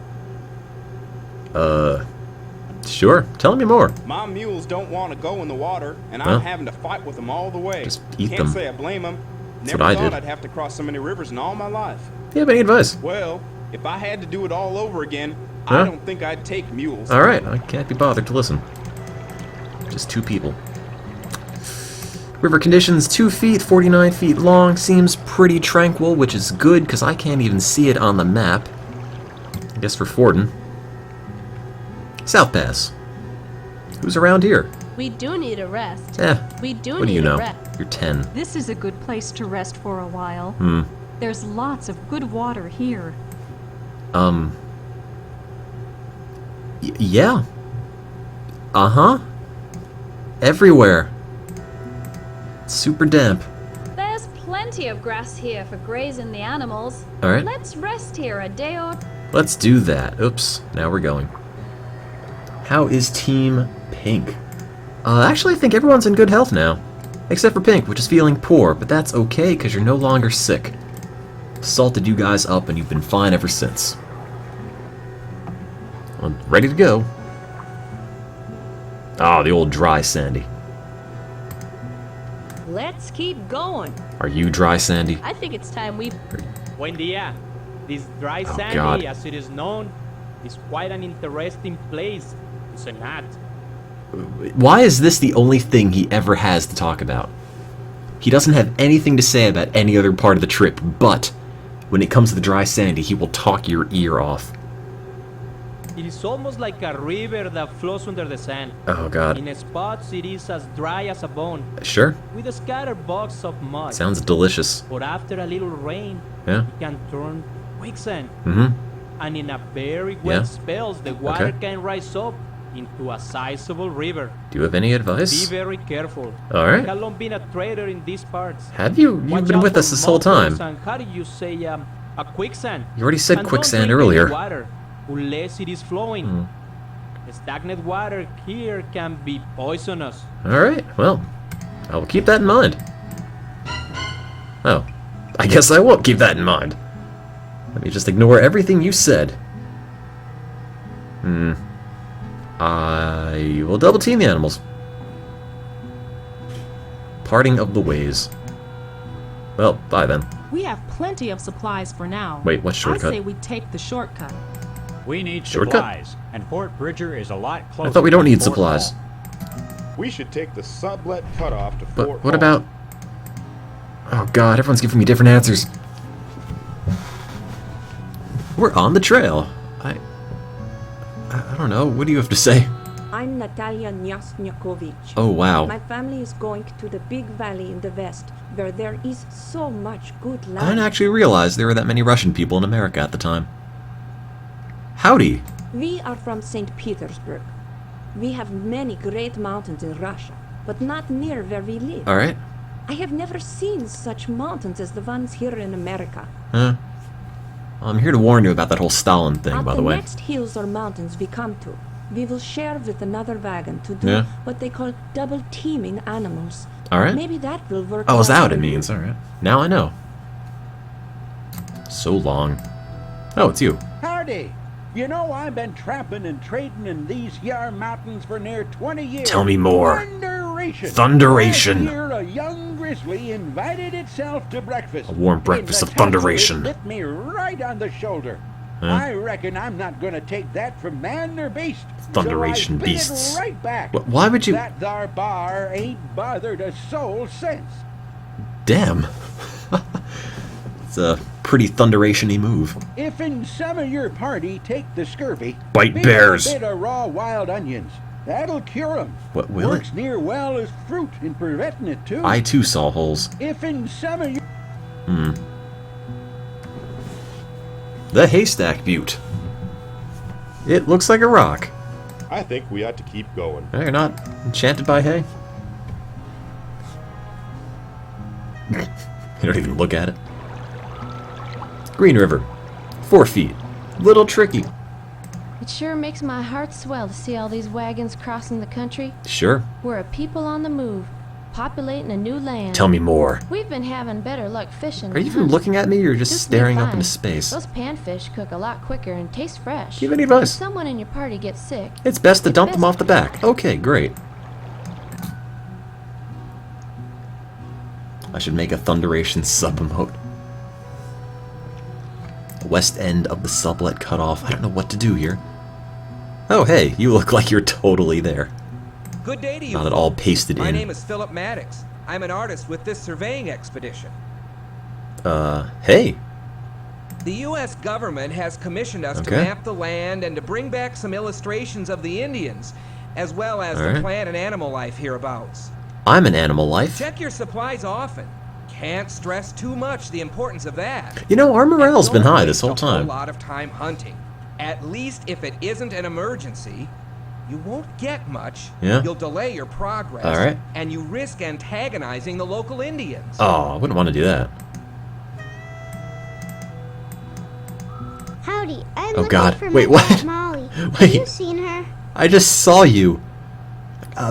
[SPEAKER 1] Sure. Tell me more.
[SPEAKER 17] My mules don't want to go in the water, and
[SPEAKER 1] Well,
[SPEAKER 17] I'm having to fight with them all the way.
[SPEAKER 1] just eat
[SPEAKER 17] Can't
[SPEAKER 1] them.
[SPEAKER 17] say I blame them.
[SPEAKER 1] That's
[SPEAKER 17] Never
[SPEAKER 1] what I
[SPEAKER 17] thought
[SPEAKER 1] did.
[SPEAKER 17] I'd have to cross so many rivers in all my life.
[SPEAKER 1] Do you have any advice?
[SPEAKER 17] Well, if I had to do it all over again,
[SPEAKER 1] Huh?
[SPEAKER 17] I don't think I'd take mules.
[SPEAKER 1] Alright, I can't be bothered to listen. Just 2 people. River conditions 2 feet, 49 feet long. Seems pretty tranquil, which is good because I can't even see it on the map. I guess for fording. South Pass. Who's around here?
[SPEAKER 2] We do need a rest. We do
[SPEAKER 1] What do
[SPEAKER 2] need
[SPEAKER 1] you know?
[SPEAKER 2] a rest.
[SPEAKER 1] You're 10.
[SPEAKER 10] This is a good place to rest for a while.
[SPEAKER 1] Hmm.
[SPEAKER 10] There's lots of good water here.
[SPEAKER 1] Yeah. Uh-huh. Everywhere. Super damp.
[SPEAKER 13] There's plenty of grass here for grazing the animals.
[SPEAKER 1] All right.
[SPEAKER 13] Let's rest here a day or...
[SPEAKER 1] Let's do that. Oops. Now we're going. How is Team Pink? Actually, I think everyone's in good health now. Except for Pink, which is feeling poor, but that's okay because you're no longer sick. Salted you guys up and you've been fine ever since. Well, ready to go. Ah, the old dry Sandy.
[SPEAKER 4] Let's keep going.
[SPEAKER 1] Are you dry Sandy?
[SPEAKER 2] I think it's time we...
[SPEAKER 16] Buen dia. This dry sandy,
[SPEAKER 1] God.
[SPEAKER 16] as it is known, is quite an interesting place, is it not?
[SPEAKER 1] Why is this the only thing he ever has to talk about? He doesn't have anything to say about any other part of the trip, but when it comes to the dry Sandy, he will talk your ear off.
[SPEAKER 16] It is almost like a river that flows under the sand.
[SPEAKER 1] Oh, God.
[SPEAKER 16] In spots, it is as dry as a bone.
[SPEAKER 1] Sure.
[SPEAKER 16] With a scattered box of mud.
[SPEAKER 1] Sounds delicious.
[SPEAKER 16] But after a little rain,
[SPEAKER 1] Yeah.
[SPEAKER 16] it can turn quicksand.
[SPEAKER 1] Mm-hmm.
[SPEAKER 16] And in a very wet
[SPEAKER 1] Yeah.
[SPEAKER 16] spells, the water
[SPEAKER 1] Okay.
[SPEAKER 16] can rise up into a sizable river.
[SPEAKER 1] Do you have any advice?
[SPEAKER 16] Be very careful.
[SPEAKER 1] All right.
[SPEAKER 16] I have long been a trader in these parts.
[SPEAKER 1] Have you? You've
[SPEAKER 16] Watch
[SPEAKER 1] been
[SPEAKER 16] out
[SPEAKER 1] with
[SPEAKER 16] for
[SPEAKER 1] us this whole
[SPEAKER 16] mussels
[SPEAKER 1] time.
[SPEAKER 16] And how do you say a quicksand?
[SPEAKER 1] You already said
[SPEAKER 16] And don't
[SPEAKER 1] quicksand
[SPEAKER 16] drink any
[SPEAKER 1] earlier.
[SPEAKER 16] water unless it is flowing. Stagnant water here can be poisonous.
[SPEAKER 1] Alright, well, I will keep that in mind. Oh, I guess I won't keep that in mind. Let me just ignore everything you said. I will double team the animals. Parting of the ways. Well, bye then.
[SPEAKER 19] We have plenty of supplies for now.
[SPEAKER 1] Wait, what's shortcut?
[SPEAKER 19] I say we take the shortcut.
[SPEAKER 23] We need
[SPEAKER 1] Shortcut?
[SPEAKER 23] supplies, and Fort Bridger is a lot closer.
[SPEAKER 1] I thought we don't
[SPEAKER 23] than
[SPEAKER 1] need
[SPEAKER 23] Fort
[SPEAKER 1] supplies.
[SPEAKER 23] Hall.
[SPEAKER 17] We should take the sublet cutoff to
[SPEAKER 1] But
[SPEAKER 17] Fort
[SPEAKER 1] what
[SPEAKER 17] Hall.
[SPEAKER 1] about... Oh god, everyone's giving me different answers. We're on the trail. I don't know. What do you have to say?
[SPEAKER 4] I'm Natalia Nyasnyakovich.
[SPEAKER 1] Oh, wow.
[SPEAKER 4] My family is going to the big valley in the west, where there is so much good
[SPEAKER 1] I
[SPEAKER 4] land.
[SPEAKER 1] didn't actually realize there were that many Russian people in America at the time. Howdy.
[SPEAKER 4] We are from St. Petersburg. We have many great mountains in Russia, but not near where we live.
[SPEAKER 1] Alright.
[SPEAKER 4] I have never seen such mountains as the ones here in America.
[SPEAKER 1] Huh. Well, I'm here to warn you about that whole Stalin thing, by the way.
[SPEAKER 4] The next hills or mountains we come to, we will share with another wagon to do
[SPEAKER 1] Yeah.
[SPEAKER 4] what they call double teaming animals.
[SPEAKER 1] Alright.
[SPEAKER 4] Maybe that will work.
[SPEAKER 1] Oh, is
[SPEAKER 4] out
[SPEAKER 1] that what
[SPEAKER 4] for
[SPEAKER 1] it
[SPEAKER 4] you.
[SPEAKER 1] means? Alright. Now I know. So long. Oh, it's you.
[SPEAKER 3] Howdy. You know, I've been trapping and trading in these yar mountains for near 20 years.
[SPEAKER 12] Tell me more.
[SPEAKER 3] Thunderation.
[SPEAKER 12] Thunderation.
[SPEAKER 3] Last year, a young grizzly invited itself to breakfast.
[SPEAKER 12] A warm breakfast of thunderation.
[SPEAKER 3] It hit me right on the shoulder.
[SPEAKER 1] Huh?
[SPEAKER 3] I reckon I'm not going to take that from man or beast.
[SPEAKER 1] Thunderation
[SPEAKER 3] so I bit
[SPEAKER 1] beasts.
[SPEAKER 3] It right back.
[SPEAKER 1] Why would you...
[SPEAKER 3] That thar bar ain't bothered a soul since.
[SPEAKER 1] Damn. It's a pretty thunderation-y move.
[SPEAKER 3] If in some of your party take the scurvy,
[SPEAKER 12] Bite
[SPEAKER 3] beat
[SPEAKER 12] bears.
[SPEAKER 3] a bit of raw wild onions. That'll cure 'em.
[SPEAKER 1] What will
[SPEAKER 3] Works
[SPEAKER 1] it?
[SPEAKER 3] near well as fruit in preventing it too.
[SPEAKER 1] I too saw holes.
[SPEAKER 3] If in some of you...
[SPEAKER 1] The Haystack Butte. It looks like a rock.
[SPEAKER 17] I think we ought to keep going.
[SPEAKER 1] You're not enchanted by hay? You don't even look at it. Green River. 4 feet. Little tricky.
[SPEAKER 2] It sure makes my heart swell to see all these wagons crossing the country.
[SPEAKER 1] Sure.
[SPEAKER 2] We're a people on the move, populating a new land.
[SPEAKER 1] Tell me more.
[SPEAKER 2] We've been having better luck fishing.
[SPEAKER 1] Are you even looking at me or just
[SPEAKER 2] Suits me
[SPEAKER 1] staring up
[SPEAKER 2] fine.
[SPEAKER 1] into space?
[SPEAKER 2] Those panfish cook a lot quicker and taste fresh.
[SPEAKER 1] Do you have any advice?
[SPEAKER 2] If someone in your party gets sick,
[SPEAKER 1] It's best to dump them off the back. Okay, great. I should make a Thunderation sub-emote. The west end of the sublet cut off. I don't know what to do here. Oh, hey, you look like you're totally there.
[SPEAKER 7] Good day to you.
[SPEAKER 1] Not at all pasted
[SPEAKER 7] My
[SPEAKER 1] in.
[SPEAKER 7] name is Philip Maddox. I'm an artist with this surveying expedition.
[SPEAKER 1] Hey.
[SPEAKER 7] The U.S. government has commissioned us to
[SPEAKER 1] Okay.
[SPEAKER 7] map the land and to bring back some illustrations of the Indians, as well as
[SPEAKER 1] All
[SPEAKER 7] the
[SPEAKER 1] right.
[SPEAKER 7] plant and animal life hereabouts.
[SPEAKER 1] I'm an animal life.
[SPEAKER 7] Check your supplies often. Can't stress too much the importance of that.
[SPEAKER 1] You know, our morale's been
[SPEAKER 7] Don't
[SPEAKER 1] high this
[SPEAKER 7] waste
[SPEAKER 1] whole
[SPEAKER 7] a whole
[SPEAKER 1] time.
[SPEAKER 7] lot of time hunting. At least if it isn't an emergency, you won't get much.
[SPEAKER 1] Yeah.
[SPEAKER 7] You'll delay your progress.
[SPEAKER 1] All right.
[SPEAKER 7] And you risk antagonizing the local Indians.
[SPEAKER 1] Oh, I wouldn't want to do that.
[SPEAKER 20] Howdy, I'm
[SPEAKER 1] Oh,
[SPEAKER 20] looking
[SPEAKER 1] God.
[SPEAKER 20] for
[SPEAKER 1] Wait,
[SPEAKER 20] my
[SPEAKER 1] what?
[SPEAKER 20] Aunt Molly. Have
[SPEAKER 1] Wait.
[SPEAKER 20] you seen her?
[SPEAKER 1] I just saw you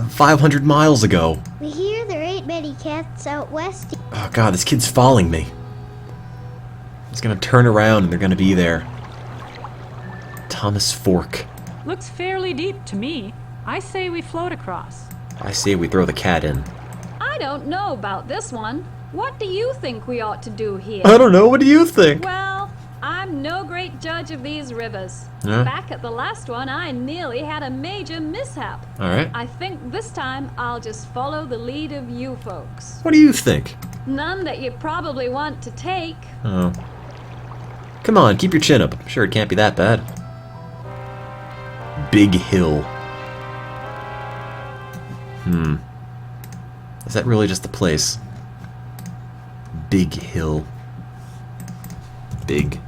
[SPEAKER 1] 500 miles ago.
[SPEAKER 20] We hear there ain't many cats out west.
[SPEAKER 1] Oh god, this kid's following me. He's gonna turn around and they're gonna be there. Thomas Fork.
[SPEAKER 10] Looks fairly deep to me. I say we float across.
[SPEAKER 1] I say we throw the cat in.
[SPEAKER 13] I don't know about this one. What do you think we ought to do here?
[SPEAKER 1] I don't know, what do you think?
[SPEAKER 13] Well, I'm no great judge of these rivers.
[SPEAKER 1] Yeah.
[SPEAKER 13] Back at the last one, I nearly had a major mishap.
[SPEAKER 1] Alright.
[SPEAKER 13] I think this time I'll just follow the lead of you folks.
[SPEAKER 1] What do you think?
[SPEAKER 13] None that you probably want to take.
[SPEAKER 1] Oh. Come on, keep your chin up. I'm sure it can't be that bad. Big Hill. Is that really just a place? Big Hill. Big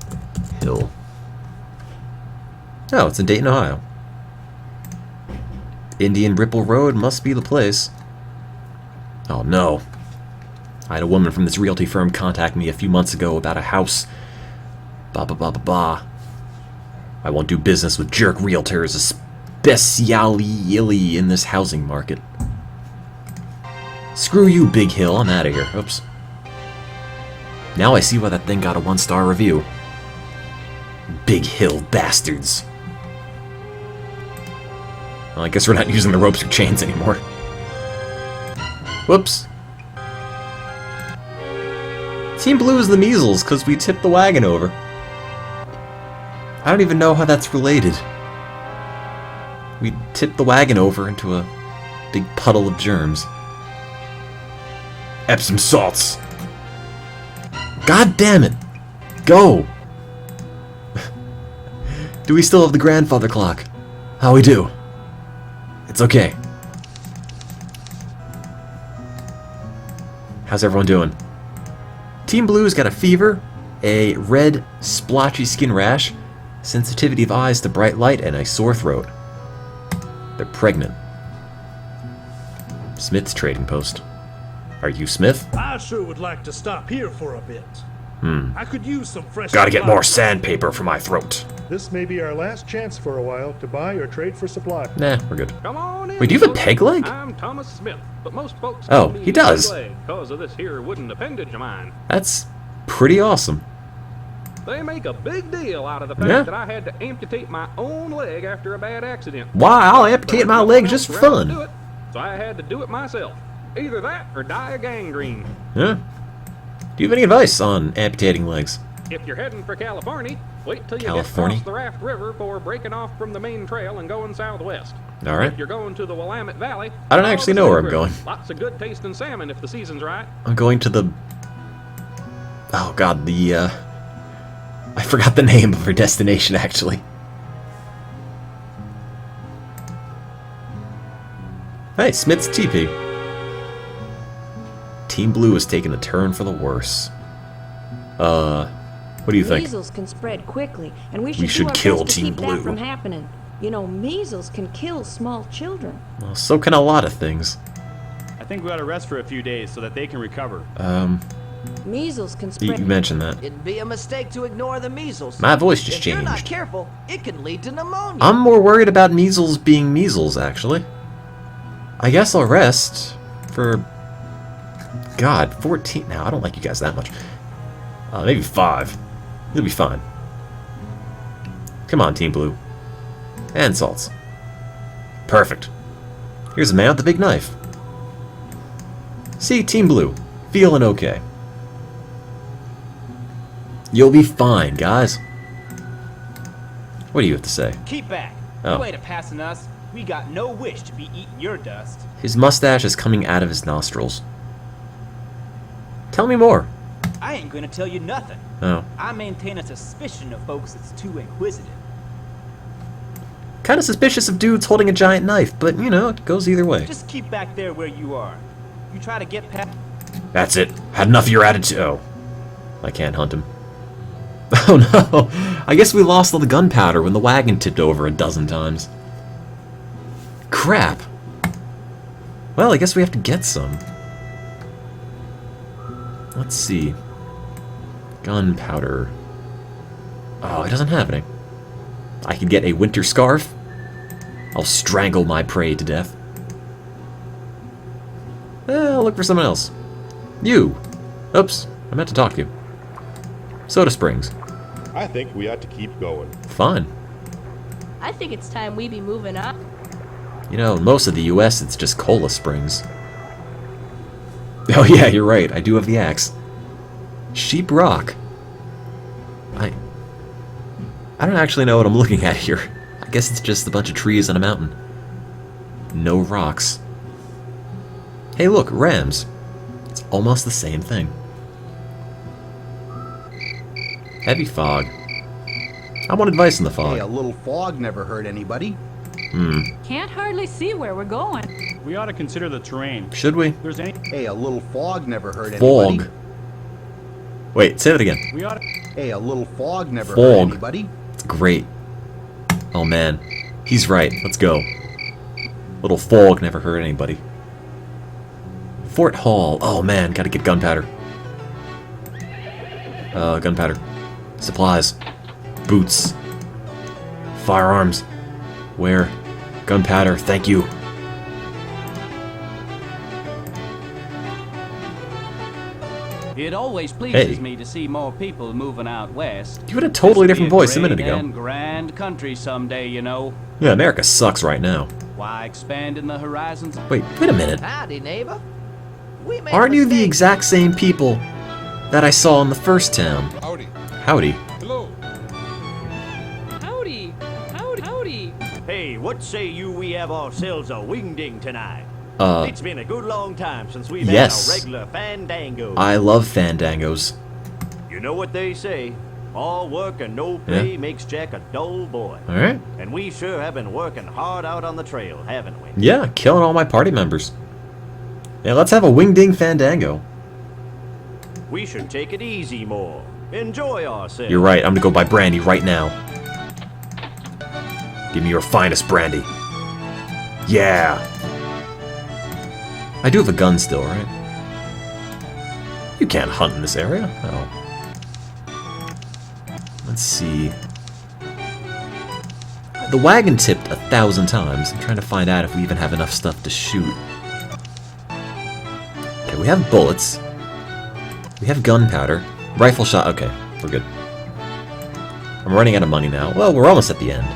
[SPEAKER 1] Hill. Oh, it's in Dayton, Ohio. Indian Ripple Road must be the place. Oh no. I had a woman from this realty firm contact me a few months ago about a house. Ba ba ba ba ba. I won't do business with jerk realtors, especially in this housing market. Screw you, Big Hill. I'm out of here. Oops. Now I see why that thing got a 1-star review. Big Hill bastards. Well, I guess we're not using the ropes or chains anymore. Whoops. Team Blue is the measles because we tipped the wagon over. I don't even know how that's related. We tipped the wagon over into a big puddle of germs. Epsom salts. God damn it! Go! Do we still have the grandfather clock? How we do? It's okay. How's everyone doing? Team Blue's got a fever, a red, splotchy skin rash, sensitivity of eyes to bright light, and a sore throat. They're pregnant. Smith's trading post. Are you Smith?
[SPEAKER 15] I sure would like to stop here for a bit.
[SPEAKER 8] I could use some fresh
[SPEAKER 12] Gotta get more
[SPEAKER 8] supplies.
[SPEAKER 12] sandpaper for my throat.
[SPEAKER 8] This may be our last chance for a while to buy or trade for supply.
[SPEAKER 1] Nah, we're good.
[SPEAKER 15] Come on in.
[SPEAKER 1] Wait, do you have a peg leg?
[SPEAKER 15] I'm Thomas Smith, but most folks
[SPEAKER 1] Oh,
[SPEAKER 15] call me
[SPEAKER 1] he does.
[SPEAKER 15] because of this here wooden appendage of mine.
[SPEAKER 1] That's pretty awesome.
[SPEAKER 15] They make a big deal out of the fact
[SPEAKER 1] Yeah.
[SPEAKER 15] that I had to amputate my own leg after a bad accident.
[SPEAKER 1] Why? I'll amputate my leg just for
[SPEAKER 15] Around to do
[SPEAKER 1] fun.
[SPEAKER 15] it, so I had to do it myself. Either that or die of gangrene.
[SPEAKER 1] Yeah. Do you have any advice on amputating legs?
[SPEAKER 15] If you're heading for California, wait till you
[SPEAKER 1] California?
[SPEAKER 15] get across the Raft River before breaking off from the main trail and going southwest.
[SPEAKER 1] All right.
[SPEAKER 15] If you're going to the Willamette Valley,
[SPEAKER 1] I don't
[SPEAKER 15] follow
[SPEAKER 1] actually
[SPEAKER 15] the
[SPEAKER 1] know where
[SPEAKER 15] Snake
[SPEAKER 1] I'm
[SPEAKER 15] River.
[SPEAKER 1] going.
[SPEAKER 15] Lots of good tasting salmon if the season's right.
[SPEAKER 1] I'm going to the... Oh god, the, I forgot the name of her destination, actually. Hey, Smith's TP. Team Blue is taking a turn for the worse. What do you think?
[SPEAKER 4] Measles can spread quickly, and we should,
[SPEAKER 1] should
[SPEAKER 4] do our
[SPEAKER 1] kill
[SPEAKER 4] best to
[SPEAKER 1] Team
[SPEAKER 4] keep
[SPEAKER 1] Blue.
[SPEAKER 4] that from happening. You know, measles can kill small children.
[SPEAKER 1] Well, so can a lot of things.
[SPEAKER 23] I think we ought to rest for a few days so that they can recover.
[SPEAKER 4] Measles can
[SPEAKER 1] You
[SPEAKER 4] spread.
[SPEAKER 1] mentioned that.
[SPEAKER 18] It'd be a mistake to ignore the measles.
[SPEAKER 1] My voice just
[SPEAKER 18] If you're not
[SPEAKER 1] changed.
[SPEAKER 18] careful, it can lead to pneumonia.
[SPEAKER 1] I'm more worried about measles being measles, actually. I guess I'll rest for... God, 14... Now, I don't like you guys that much. Maybe 5. You'll be fine. Come on, Team Blue. And salts. Perfect. Here's a man with the big knife. See, Team Blue. Feeling okay. You'll be fine, guys. What do you have to say?
[SPEAKER 16] Keep back.
[SPEAKER 1] Oh.
[SPEAKER 16] You ain't a passing us. We got no wish to be eating your dust.
[SPEAKER 1] His mustache is coming out of his nostrils. Tell me more.
[SPEAKER 16] I ain't gonna tell you nothing.
[SPEAKER 1] Oh.
[SPEAKER 16] I maintain a suspicion of folks that's too inquisitive.
[SPEAKER 1] Kind of suspicious of dudes holding a giant knife, but, you know, it goes either way.
[SPEAKER 16] Just keep back there where you are. You try to get past...
[SPEAKER 1] That's it. Had enough of your attitude. Oh. I can't hunt him. Oh no. I guess we lost all the gunpowder when the wagon tipped over a dozen times. Crap. Well, I guess we have to get some. Let's see. Gunpowder. Oh, it doesn't have any. I could get a winter scarf. I'll strangle my prey to death. I'll look for someone else. You. Oops, I meant to talk to you. Soda Springs.
[SPEAKER 17] I think we ought to keep going.
[SPEAKER 1] Fine.
[SPEAKER 2] I think it's time we be moving on.
[SPEAKER 1] You know, in most of the US, it's just Cola Springs. Oh yeah, you're right. I do have the axe. Sheep Rock. I don't actually know what I'm looking at here. I guess it's just a bunch of trees on a mountain. No rocks. Hey look, rams. It's almost the same thing. Heavy fog. I want advice on the fog.
[SPEAKER 24] Hey, a little fog never hurt anybody.
[SPEAKER 10] Can't hardly see where we're going.
[SPEAKER 23] We ought to consider the terrain.
[SPEAKER 1] Should we?
[SPEAKER 23] If there's any...
[SPEAKER 24] Hey, a little fog never hurt anybody.
[SPEAKER 1] Fog. Wait, say that again.
[SPEAKER 23] We ought to...
[SPEAKER 24] Hey, a little fog never hurt
[SPEAKER 1] Fog.
[SPEAKER 24] anybody.
[SPEAKER 1] It's great. Oh man. He's right. Let's go. Little fog never hurt anybody. Fort Hall. Oh man, gotta get gunpowder. Gunpowder. Supplies. Boots. Firearms. Where? Gunpowder. Thank you.
[SPEAKER 9] It always pleases
[SPEAKER 1] Hey.
[SPEAKER 9] me to see more people moving out west.
[SPEAKER 1] You had a totally
[SPEAKER 9] This'll be
[SPEAKER 1] different voice a
[SPEAKER 9] great
[SPEAKER 1] minute ago.
[SPEAKER 9] And grand country someday, you know.
[SPEAKER 1] Yeah, America sucks right now.
[SPEAKER 9] Why expanding the horizons?
[SPEAKER 1] Wait a minute.
[SPEAKER 18] Howdy, neighbor. We made
[SPEAKER 1] Aren't
[SPEAKER 18] a
[SPEAKER 1] you the
[SPEAKER 18] mistake.
[SPEAKER 1] exact same people that I saw in the first town?
[SPEAKER 25] Howdy.
[SPEAKER 1] Howdy.
[SPEAKER 25] Hello.
[SPEAKER 21] Howdy. Howdy. Howdy.
[SPEAKER 22] Hey, what say you we have ourselves a wingding tonight? It's been a good long time since we've
[SPEAKER 1] yes.
[SPEAKER 22] had a regular fandango.
[SPEAKER 1] I love fandangos.
[SPEAKER 22] You know what they say, all work and no pay makes Jack a dull boy.
[SPEAKER 1] Alright.
[SPEAKER 22] And we sure have been working hard out on the trail, haven't we?
[SPEAKER 1] Yeah, killing all my party members. Yeah, let's have a wingding fandango.
[SPEAKER 22] We should take it easy more. Enjoy ourselves.
[SPEAKER 1] You're right, I'm gonna go buy brandy right now. Give me your finest brandy. Yeah. I do have a gun still, right? You can't hunt in this area. Oh. Let's see. The wagon tipped 1,000 times. I'm trying to find out if we even have enough stuff to shoot. Okay, we have bullets. We have gunpowder. Rifle shot. Okay, we're good. I'm running out of money now. Well, we're almost at the end.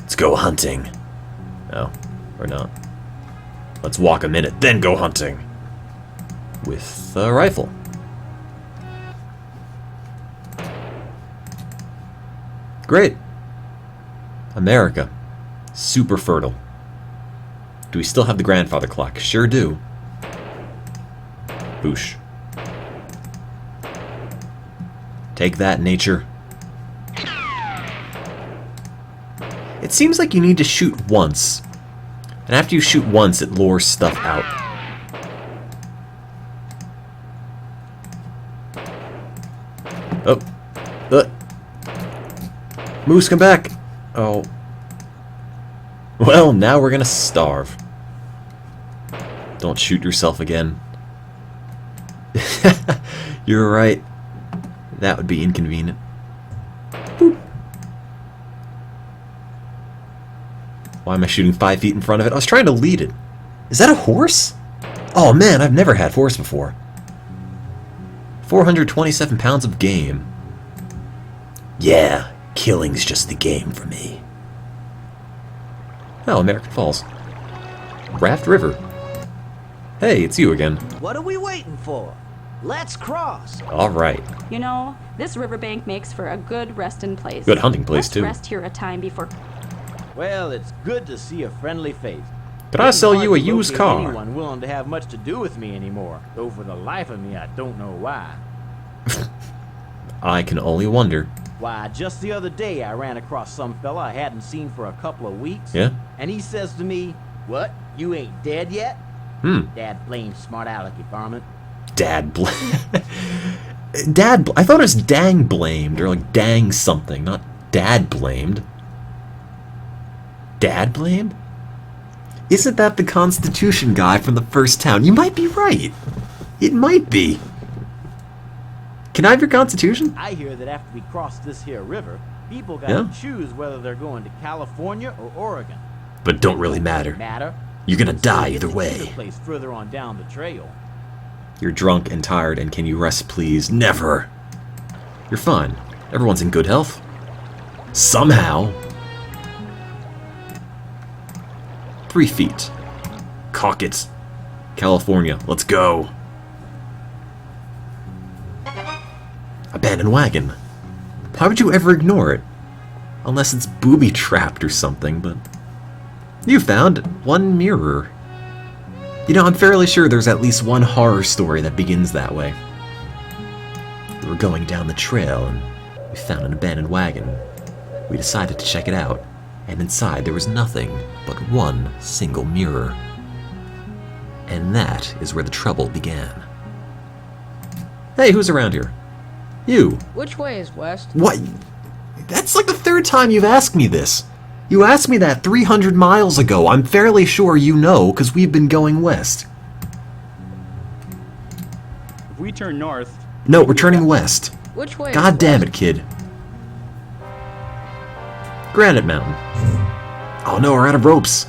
[SPEAKER 1] Let's go hunting. No, we're not. Let's walk a minute, then go hunting. With a rifle. Great. America. Super fertile. Do we still have the grandfather clock? Sure do. Boosh. Take that, nature. It seems like you need to shoot once. And after you shoot once, it lures stuff out. Oh. Moose, come back! Oh. Well, now we're gonna starve. Don't shoot yourself again. You're right. That would be inconvenient. Boop. Why am I shooting 5 feet in front of it? I was trying to lead it. Is that a horse? Oh man, I've never had horse before. 427 pounds of game. Yeah, killing's just the game for me. Oh, American Falls. Raft River. Hey, it's you again.
[SPEAKER 18] What are we waiting for? Let's cross.
[SPEAKER 1] All right.
[SPEAKER 5] You know, this riverbank makes for a good resting place.
[SPEAKER 1] Good hunting place, too.
[SPEAKER 5] Let's rest here a time before...
[SPEAKER 16] Well, it's good to see a friendly face.
[SPEAKER 1] Could I sell you a used car?
[SPEAKER 16] Anyone willing to have much to do with me anymore, though for the life of me, I don't know why.
[SPEAKER 1] I can only wonder.
[SPEAKER 16] Why, just the other day I ran across some fella I hadn't seen for a couple of weeks.
[SPEAKER 1] Yeah?
[SPEAKER 16] And he says to me, "What? You ain't dead yet?" Dad blamed smart alecky varmint.
[SPEAKER 1] Dad blamed. I thought it was dang blamed, or like dang something, not dad blamed. Dad blamed? Isn't that the Constitution guy from the first town? You might be right. It might be. Can I have your Constitution?
[SPEAKER 16] I hear that after we cross this here river, people gotta choose whether they're going to California or Oregon.
[SPEAKER 1] But don't really matter. You're gonna die either way.
[SPEAKER 16] Place further on down the trail.
[SPEAKER 1] You're drunk and tired, and can you rest, please? Never. You're fine. Everyone's in good health. Somehow. 3 feet. Cock it. California. Let's go. Abandoned wagon. Why would you ever ignore it? Unless it's booby-trapped or something, but... You found one mirror. You know, I'm fairly sure there's at least one horror story that begins that way. We were going down the trail, and we found an abandoned wagon. We decided to check it out, and inside there was nothing but one single mirror. And that is where the trouble began. Hey, who's around here? You.
[SPEAKER 21] Which way is west?
[SPEAKER 1] What? That's like the 3rd time you've asked me this. You asked me that 300 miles ago. I'm fairly sure you know, because we've been going west.
[SPEAKER 23] If we turn north...
[SPEAKER 1] No, we're turning west.
[SPEAKER 21] Which way?
[SPEAKER 1] God damn it, kid. Granite Mountain. Oh no, we're out of ropes.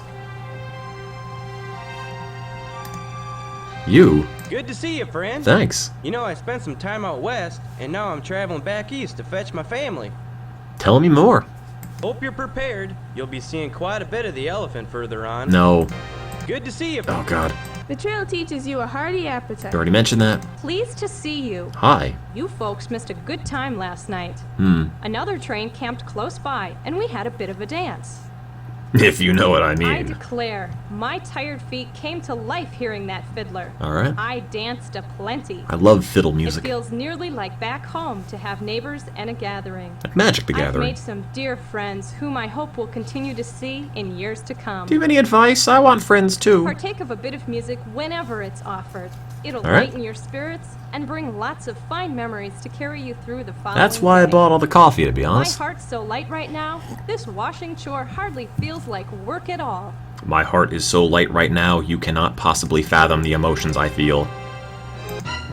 [SPEAKER 1] You?
[SPEAKER 23] Good to see you, friend.
[SPEAKER 1] Thanks.
[SPEAKER 23] You know, I spent some time out west, and now I'm traveling back east to fetch my family.
[SPEAKER 1] Tell me more.
[SPEAKER 23] Hope you're prepared. You'll be seeing quite a bit of the elephant further on.
[SPEAKER 1] No.
[SPEAKER 23] Good to see you.
[SPEAKER 1] Oh god.
[SPEAKER 2] The trail teaches you a hearty appetite.
[SPEAKER 1] You already mentioned that.
[SPEAKER 5] Pleased to see you.
[SPEAKER 1] Hi.
[SPEAKER 5] You folks missed a good time last night. Another train camped close by, and we had a bit of a dance.
[SPEAKER 1] If you know what I mean.
[SPEAKER 5] I declare, my tired feet came to life hearing that fiddler.
[SPEAKER 1] Alright.
[SPEAKER 5] I danced aplenty.
[SPEAKER 1] I love fiddle music.
[SPEAKER 5] It feels nearly like back home to have neighbors and a gathering.
[SPEAKER 1] Like Magic the Gathering.
[SPEAKER 5] I've made some dear friends whom I hope will continue to see in years to come.
[SPEAKER 1] Do you have any advice? I want friends too.
[SPEAKER 5] Partake of a bit of music whenever it's offered. It'll
[SPEAKER 1] All right.
[SPEAKER 5] lighten your spirits and bring lots of fine memories to carry you through the following
[SPEAKER 1] That's why I
[SPEAKER 5] day.
[SPEAKER 1] bought all the coffee, to be honest.
[SPEAKER 5] My heart's so light right now, this washing chore hardly feels like work at all.
[SPEAKER 1] My heart is so light right now, you cannot possibly fathom the emotions I feel.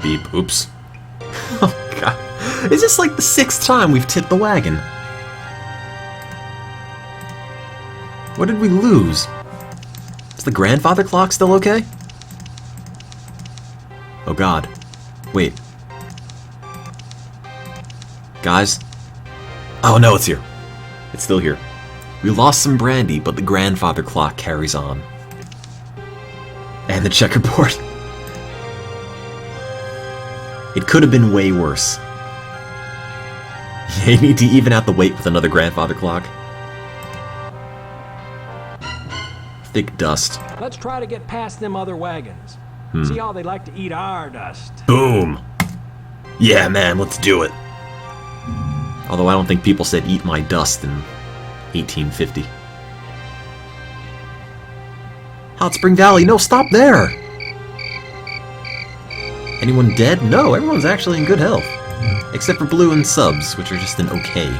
[SPEAKER 1] Beep. Oops. Oh, God. Is this like the 6th time we've tipped the wagon? What did we lose? Is the grandfather clock still okay? Oh god. Wait. Guys? Oh no, it's here. It's still here. We lost some brandy, but the grandfather clock carries on. And the checkerboard. It could have been way worse. You need to even out the weight with another grandfather clock. Thick dust.
[SPEAKER 6] Let's try to get past them other wagons. See how they like to eat our dust.
[SPEAKER 1] Boom! Yeah, man, let's do it. Although I don't think people said eat my dust in 1850. Hot Spring Valley, no, stop there! Anyone dead? No, everyone's actually in good health. Except for Blue and Subs, which are just an okay.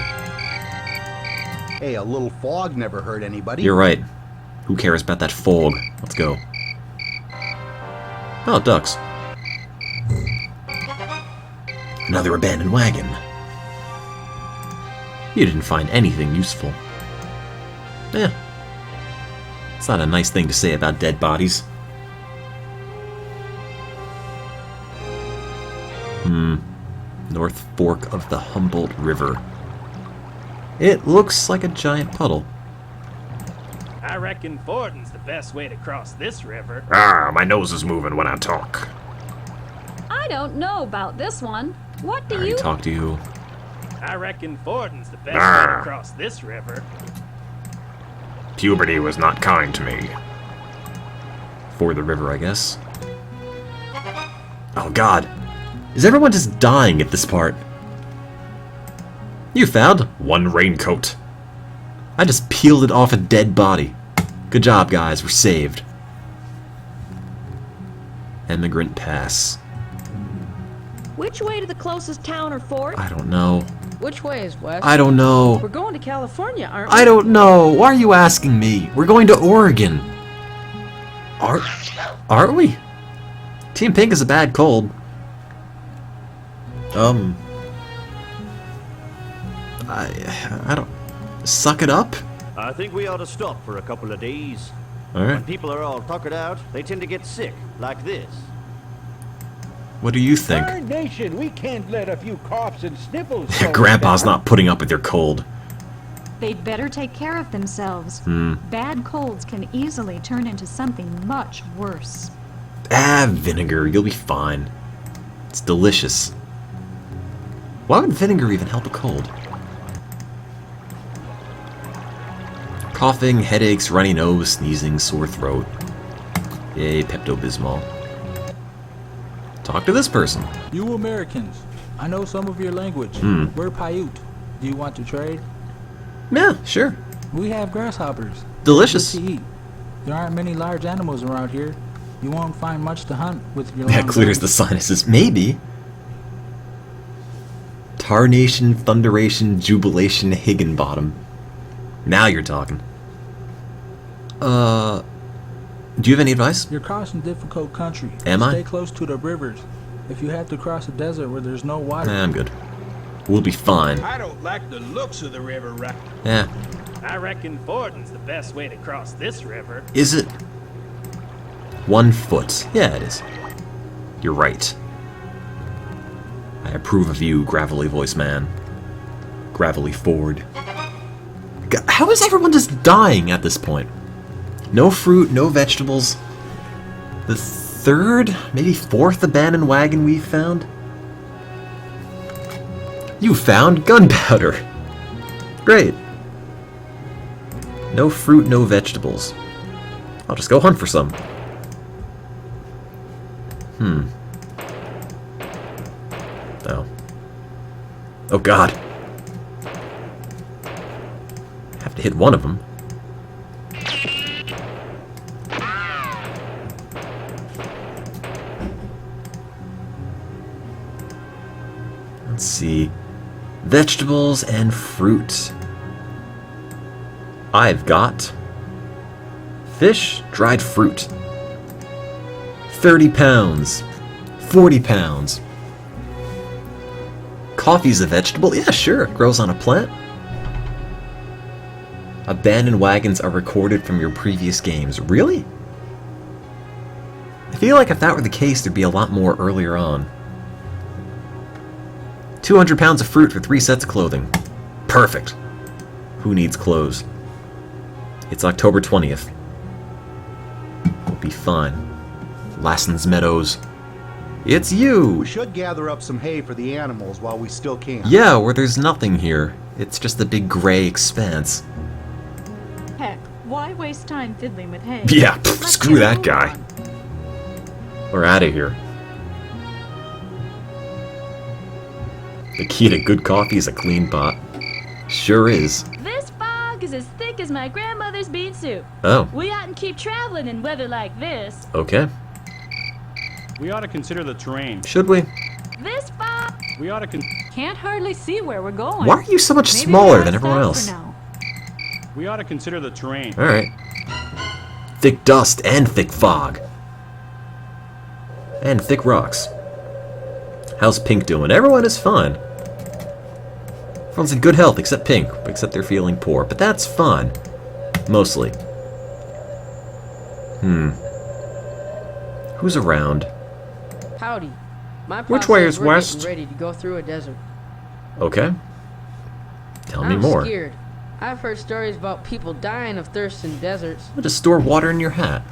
[SPEAKER 24] Hey, a little fog never hurt anybody.
[SPEAKER 1] You're right. Who cares about that fog? Let's go. Oh, ducks. Another abandoned wagon. You didn't find anything useful. Eh. It's not a nice thing to say about dead bodies. North Fork of the Humboldt River. It looks like a giant puddle.
[SPEAKER 16] I reckon fording's the best way to cross this river.
[SPEAKER 12] Ah, my nose is moving when I talk.
[SPEAKER 13] I don't know about this one. What do
[SPEAKER 1] I already
[SPEAKER 13] you...
[SPEAKER 1] talked to you.
[SPEAKER 16] I reckon fording's the best way to cross this river.
[SPEAKER 12] Puberty was not kind to me.
[SPEAKER 1] For the river, I guess. Oh god. Is everyone just dying at this part? You found
[SPEAKER 12] one raincoat.
[SPEAKER 1] I just peeled it off a dead body. Good job, guys. We're saved. Emigrant Pass.
[SPEAKER 4] Which way to the closest town or fort?
[SPEAKER 1] I don't know.
[SPEAKER 21] Which way is west?
[SPEAKER 1] I don't know.
[SPEAKER 21] We're going to California, aren't we?
[SPEAKER 1] I don't know. Why are you asking me? We're going to Oregon. Aren't we? Team Pink is a bad cold. I don't... Suck it up?
[SPEAKER 22] I think we ought to stop for a couple of days.
[SPEAKER 1] Alright.
[SPEAKER 22] When people are all tuckered out, they tend to get sick, like this.
[SPEAKER 1] What do you think?
[SPEAKER 3] Our nation, we can't let a few coughs and sniffles go
[SPEAKER 1] Grandpa's
[SPEAKER 3] down.
[SPEAKER 1] not putting up with your cold.
[SPEAKER 10] They'd better take care of themselves. Bad colds can easily turn into something much worse.
[SPEAKER 1] Ah, vinegar. You'll be fine. It's delicious. Why would vinegar even help a cold? Coughing, headaches, runny nose, sneezing, sore throat. Yay, Pepto-Bismol. Talk to this person.
[SPEAKER 6] You Americans, I know some of your language. We're Paiute. Do you want to trade?
[SPEAKER 1] Yeah, sure.
[SPEAKER 6] We have grasshoppers.
[SPEAKER 1] Delicious.
[SPEAKER 6] Good to eat. There aren't many large animals around here. You won't find much to hunt with your
[SPEAKER 1] That
[SPEAKER 6] long
[SPEAKER 1] clears
[SPEAKER 6] bow.
[SPEAKER 1] the sinuses. Maybe. Tarnation, Thunderation, Jubilation, Higginbottom. Now you're talking. Do you have any advice?
[SPEAKER 6] You're crossing difficult country.
[SPEAKER 1] Am I?
[SPEAKER 6] Stay close to the rivers. If you have to cross a desert where there's no water...
[SPEAKER 1] Nah, I'm good. We'll be fine.
[SPEAKER 16] I don't like the looks of the river right.
[SPEAKER 1] Yeah.
[SPEAKER 16] I reckon fording's the best way to cross this river.
[SPEAKER 1] Is it? 1 foot. Yeah, it is. You're right. I approve of you, gravelly voice man. Gravelly Ford. How is everyone just dying at this point? No fruit, no vegetables. The 3rd, maybe 4th abandoned wagon we've found? You found gunpowder. Great. No fruit, no vegetables. I'll just go hunt for some. Oh. Oh god. Have to hit one of them. Let's see. Vegetables and fruit. I've got fish, dried fruit. 30 pounds. 40 pounds. Coffee's a vegetable? Yeah, sure. It grows on a plant. Abandoned wagons are recorded from your previous games. Really? I feel like if that were the case, there'd be a lot more earlier on. 200 pounds of fruit for 3 sets of clothing. Perfect. Who needs clothes? It's October 20th. We'll be fine. Lasson's Meadows. It's you!
[SPEAKER 24] We should gather up some hay for the animals while we still can.
[SPEAKER 1] Yeah, where there's nothing here. It's just a big gray expanse.
[SPEAKER 10] Heck, why waste time fiddling with hay?
[SPEAKER 1] Yeah, screw that guy. We're out of here. The key to good coffee is a clean pot. Sure is.
[SPEAKER 2] This fog is as thick as my grandmother's bean soup.
[SPEAKER 1] Oh.
[SPEAKER 2] We oughtn't keep traveling in weather like this.
[SPEAKER 1] Okay.
[SPEAKER 9] We ought to consider the terrain.
[SPEAKER 1] Should we?
[SPEAKER 2] This fog.
[SPEAKER 9] We ought to
[SPEAKER 10] Can't hardly see where we're going.
[SPEAKER 1] Why are you so much
[SPEAKER 10] Maybe
[SPEAKER 1] smaller
[SPEAKER 10] we
[SPEAKER 1] than
[SPEAKER 10] ought to
[SPEAKER 1] everyone
[SPEAKER 10] stop
[SPEAKER 1] else?
[SPEAKER 10] for now.
[SPEAKER 9] We ought to consider the terrain.
[SPEAKER 1] Alright. Thick dust and thick fog. And thick rocks. How's Pink doing? Everyone is fine. Everyone's in good health except Pink, except they're feeling poor. But that's fine. Mostly. Who's around?
[SPEAKER 21] Howdy. My
[SPEAKER 1] Which way is
[SPEAKER 21] we're
[SPEAKER 1] west?
[SPEAKER 21] getting ready to go through a desert.
[SPEAKER 1] Okay. Tell me
[SPEAKER 21] I'm
[SPEAKER 1] more.
[SPEAKER 21] scared. I've heard stories about people dying of thirst in deserts.
[SPEAKER 1] Well, just store water in your hat.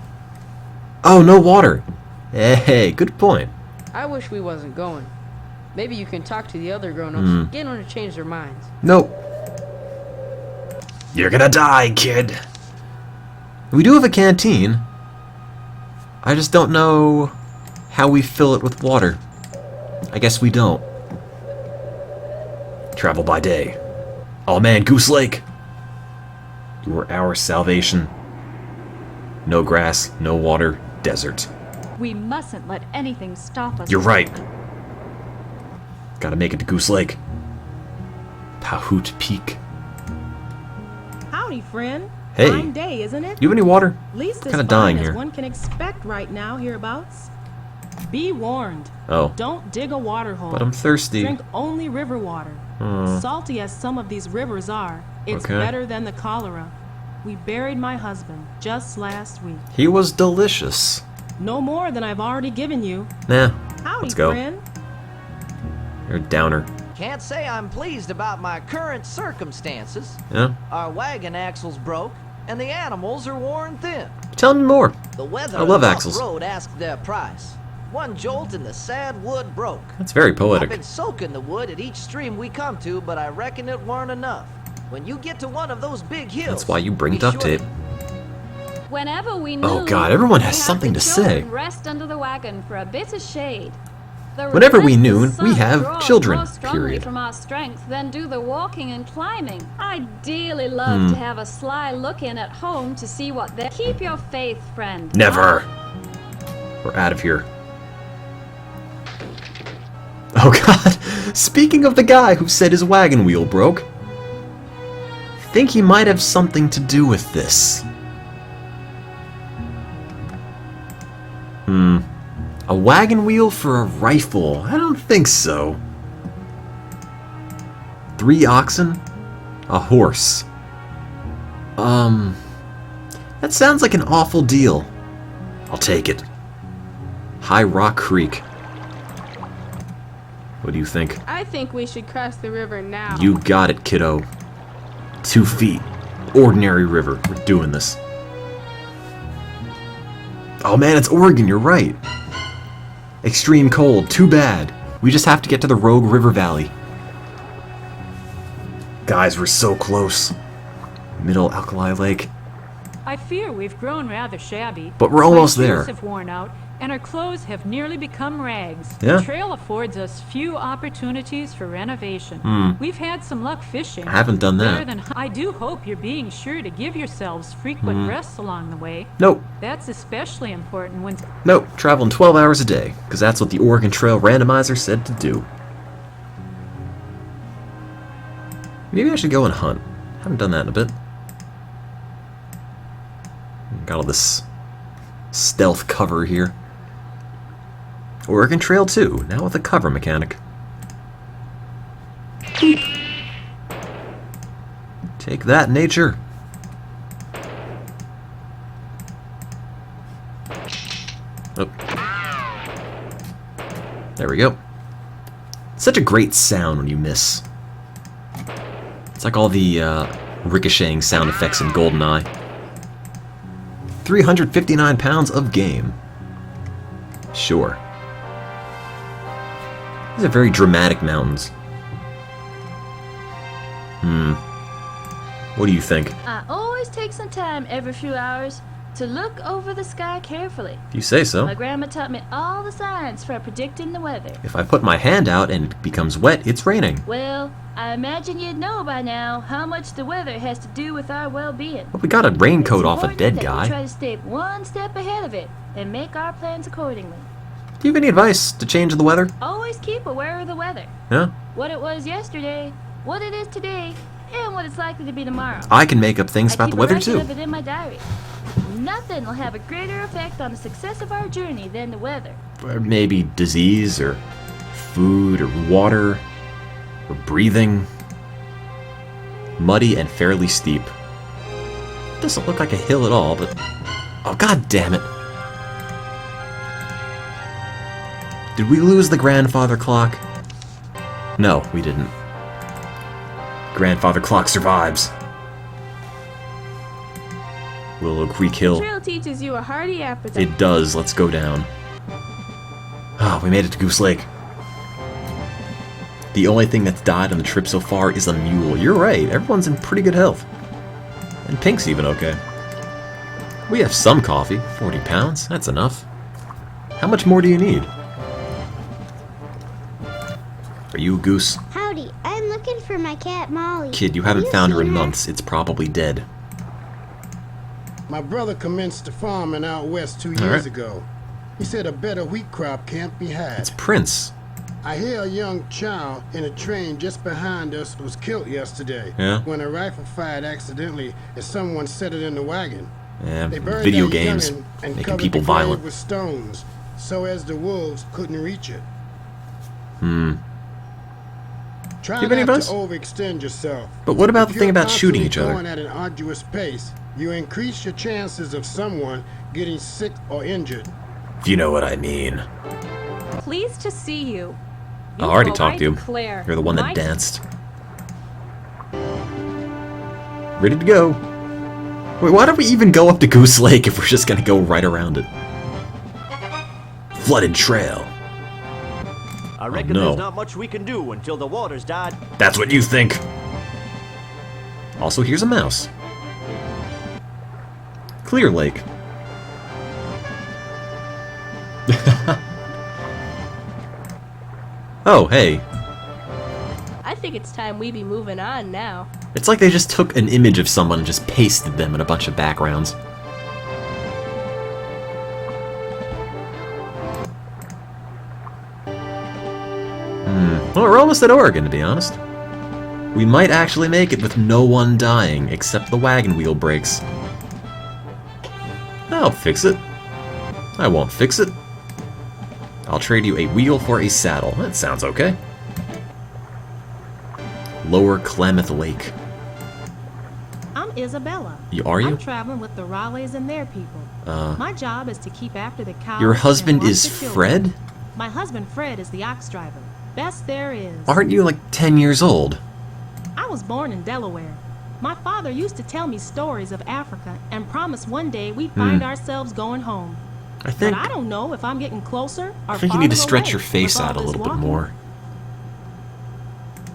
[SPEAKER 1] Oh, no water. Hey, good point.
[SPEAKER 21] I wish we wasn't going. Maybe you can talk to the other grown-ups, get them to change their minds.
[SPEAKER 1] Nope.
[SPEAKER 12] You're gonna die, kid.
[SPEAKER 1] We do have a canteen. I just don't know how we fill it with water. I guess we don't.
[SPEAKER 12] Travel by day. Oh man, Goose Lake.
[SPEAKER 1] You are our salvation. No grass, no water, desert.
[SPEAKER 10] We mustn't let anything stop us.
[SPEAKER 12] You're right.
[SPEAKER 1] Gotta make it to Goose Lake. Pahoot Peak.
[SPEAKER 7] Howdy, friend.
[SPEAKER 1] Hey.
[SPEAKER 7] Fine day, isn't it?
[SPEAKER 1] You have any water?
[SPEAKER 7] Least as
[SPEAKER 1] Kinda
[SPEAKER 7] fine
[SPEAKER 1] dying
[SPEAKER 7] as
[SPEAKER 1] here.
[SPEAKER 7] one can expect right now hereabouts. Be warned.
[SPEAKER 1] Oh.
[SPEAKER 7] Don't dig a water hole.
[SPEAKER 1] But I'm thirsty.
[SPEAKER 7] Drink only river water. Salty as some of these rivers are, it's
[SPEAKER 1] Okay.
[SPEAKER 7] better than the cholera. We buried my husband just last week.
[SPEAKER 1] He was delicious.
[SPEAKER 7] No more than I've already given you.
[SPEAKER 1] Nah,
[SPEAKER 7] Howdy,
[SPEAKER 1] let's go.
[SPEAKER 7] friend.
[SPEAKER 1] You're a downer.
[SPEAKER 18] Can't say I'm pleased about my current circumstances.
[SPEAKER 1] Yeah?
[SPEAKER 18] Our wagon axle's broke, and the animals are worn thin.
[SPEAKER 1] Tell me more.
[SPEAKER 18] The weather
[SPEAKER 1] I love
[SPEAKER 18] and the rough
[SPEAKER 1] axles.
[SPEAKER 18] road asked their price. One jolt and the sad wood broke.
[SPEAKER 1] That's very
[SPEAKER 18] I've
[SPEAKER 1] poetic.
[SPEAKER 18] been soaking the wood at each stream we come to, but I reckon it weren't enough. When you get to one of those big hills,
[SPEAKER 1] That's why you bring
[SPEAKER 18] be
[SPEAKER 1] duct
[SPEAKER 18] sure
[SPEAKER 1] tape.
[SPEAKER 2] Whenever we
[SPEAKER 1] Oh,
[SPEAKER 2] noon,
[SPEAKER 1] God, everyone has
[SPEAKER 2] we have
[SPEAKER 1] something
[SPEAKER 2] the
[SPEAKER 1] to
[SPEAKER 2] children
[SPEAKER 1] say.
[SPEAKER 2] Rest under the wagon for a bit of shade. The
[SPEAKER 1] Whenever we
[SPEAKER 2] relentless
[SPEAKER 1] noon, we
[SPEAKER 2] sun
[SPEAKER 1] have
[SPEAKER 2] draws
[SPEAKER 1] children,
[SPEAKER 2] more strongly
[SPEAKER 1] period.
[SPEAKER 2] from our strength than do the walking and climbing. I dearly love to have a sly look in at home to see what they keep your faith, friend.
[SPEAKER 12] Never.
[SPEAKER 1] We're out of here. Oh God! Speaking of the guy who said his wagon wheel broke, I think he might have something to do with this. A wagon wheel for a rifle? I don't think so. 3 oxen? A horse. That sounds like an awful deal. I'll take it. High Rock Creek. What do you think?
[SPEAKER 2] I think we should cross the river now.
[SPEAKER 1] You got it, kiddo. 2 feet. Ordinary river. We're doing this. Oh man, it's Oregon, you're right. Extreme cold, too bad. We just have to get to the Rogue River Valley. Guys, we're so close. Middle Alkali Lake.
[SPEAKER 10] I fear we've grown rather shabby.
[SPEAKER 1] But we're almost
[SPEAKER 10] My shoes
[SPEAKER 1] there.
[SPEAKER 10] have worn out, and our clothes have nearly become rags.
[SPEAKER 1] Yeah.
[SPEAKER 10] The trail affords us few opportunities for renovation. We've had some luck fishing.
[SPEAKER 1] I haven't done that.
[SPEAKER 10] Better than I do hope you're being sure to give yourselves frequent rests along the way.
[SPEAKER 1] Nope.
[SPEAKER 10] That's especially important when...
[SPEAKER 1] Nope. Traveling 12 hours a day, because that's what the Oregon Trail Randomizer said to do. Maybe I should go and hunt. Haven't done that in a bit. Got all this stealth cover here. Oregon Trail 2, now with a cover mechanic. Take that, nature. Oh. There we go. Such a great sound when you miss. It's like all the ricocheting sound effects in GoldenEye. 359 pounds of game. Sure. These are very dramatic mountains. What do you think?
[SPEAKER 2] I always take some time every few hours to look over the sky carefully.
[SPEAKER 1] If you say so.
[SPEAKER 2] My grandma taught me all the science for predicting the weather.
[SPEAKER 1] If I put my hand out and it becomes wet, it's raining.
[SPEAKER 2] Well, I imagine you'd know by now how much the weather has to do with our well-being.
[SPEAKER 1] Well, we got a raincoat off a dead
[SPEAKER 2] We
[SPEAKER 1] guy.
[SPEAKER 2] try to stay one step ahead of it and make our plans accordingly.
[SPEAKER 1] Do you have any advice to change the weather?
[SPEAKER 2] Always keep aware of the weather.
[SPEAKER 1] Yeah?
[SPEAKER 2] What it was yesterday, what it is today, and what it's likely to be tomorrow.
[SPEAKER 1] I can make up things about the weather too.
[SPEAKER 2] I keep a record of it in my diary. Nothing will have a greater effect on the success of our journey than the weather.
[SPEAKER 1] Or maybe disease, or food, or water, or breathing. Muddy and fairly steep. Doesn't look like a hill at all, but... Oh, god damn it. Did we lose the grandfather clock? No, we didn't. Grandfather clock survives. Willow Creek Hill.
[SPEAKER 7] Trail teaches you a hearty appetite.
[SPEAKER 1] It does. Let's go down. Ah, we made it to Goose Lake. The only thing that's died on the trip so far is a mule. You're right. Everyone's in pretty good health. And Pink's even okay. We have some coffee. 40 pounds. That's enough. How much more do you need? Are you a goose?
[SPEAKER 11] Howdy. I'm looking for my cat, Molly.
[SPEAKER 1] Kid, you haven't found her in months. It's probably dead.
[SPEAKER 14] My brother commenced farming out west 2 years ago. He said a better wheat crop can't be had.
[SPEAKER 1] It's Prince.
[SPEAKER 14] I hear a young child in a train just behind us was killed yesterday.
[SPEAKER 1] Yeah?
[SPEAKER 14] When a rifle fired accidentally and someone set it in the wagon.
[SPEAKER 1] Yeah,
[SPEAKER 14] They buried
[SPEAKER 1] video
[SPEAKER 14] that
[SPEAKER 1] games
[SPEAKER 14] young'un and
[SPEAKER 1] making
[SPEAKER 14] covered
[SPEAKER 1] people
[SPEAKER 14] the grave
[SPEAKER 1] violent.
[SPEAKER 14] with stones, so as the wolves couldn't reach it. Try
[SPEAKER 1] Do you have any
[SPEAKER 14] not
[SPEAKER 1] advice?
[SPEAKER 14] to overextend yourself.
[SPEAKER 1] But what about
[SPEAKER 14] If
[SPEAKER 1] the thing
[SPEAKER 14] you're
[SPEAKER 1] about shooting each
[SPEAKER 14] constantly
[SPEAKER 1] other?
[SPEAKER 14] going at an arduous pace, you increase your chances of someone getting sick or injured.
[SPEAKER 1] If you know what I mean.
[SPEAKER 5] Pleased to see you.
[SPEAKER 1] I already talked to you.
[SPEAKER 5] Declare,
[SPEAKER 1] You're the one that
[SPEAKER 5] my-
[SPEAKER 1] danced. Ready to go. Wait, why don't we even go up to Goose Lake if we're just gonna go right around it? Flooded trail.
[SPEAKER 22] I reckon
[SPEAKER 1] no.
[SPEAKER 22] there's not much we can do until the water's died.
[SPEAKER 1] That's what you think. Also, here's a mouse. Clear Lake. Oh, hey.
[SPEAKER 7] I think it's time we be moving on now.
[SPEAKER 1] It's like they just took an image of someone and just pasted them in a bunch of backgrounds. Well, we're almost at Oregon, to be honest. We might actually make it with no one dying, except the wagon wheel breaks. I'll fix it. I won't fix it. I'll trade you a wheel for a saddle. That sounds okay. Lower Klamath Lake.
[SPEAKER 7] I'm Isabella.
[SPEAKER 1] Are you?
[SPEAKER 7] I'm traveling with the Raleighs and their people. My job is to keep after the cows.
[SPEAKER 1] Your
[SPEAKER 7] and
[SPEAKER 1] husband
[SPEAKER 7] watch
[SPEAKER 1] is
[SPEAKER 7] the children.
[SPEAKER 1] Fred?
[SPEAKER 7] My husband Fred is the ox driver. Best there is.
[SPEAKER 1] Aren't you like 10 years old?
[SPEAKER 7] I was born in Delaware. My father used to tell me stories of Africa and promised one day we'd find ourselves going home.
[SPEAKER 1] I think
[SPEAKER 7] But I don't know if I'm getting closer or
[SPEAKER 1] I think you need to
[SPEAKER 7] farther
[SPEAKER 1] stretch
[SPEAKER 7] away
[SPEAKER 1] your face
[SPEAKER 7] with all
[SPEAKER 1] out a
[SPEAKER 7] this
[SPEAKER 1] little bit
[SPEAKER 7] walking.
[SPEAKER 1] more.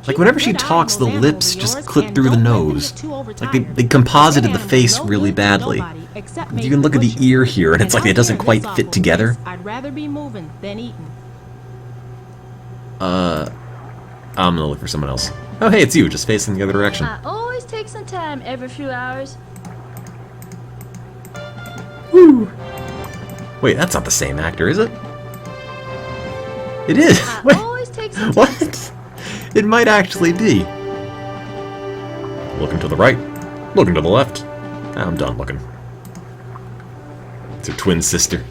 [SPEAKER 1] Like whenever she talks, the lips just clip through the nose. Like they composited the face really badly. You can look at the ear here, and it's like it doesn't quite fit together.
[SPEAKER 7] I'd rather be moving than eating.
[SPEAKER 1] I'm gonna look for someone else. Oh, hey, it's you, just facing the other direction.
[SPEAKER 2] I always take some time every few hours.
[SPEAKER 1] Woo! Wait, that's not the same actor, is it? It is. Wait,
[SPEAKER 2] Always take some
[SPEAKER 1] what? It might actually be. Looking to the right, looking to the left. I'm done looking. It's her twin sister.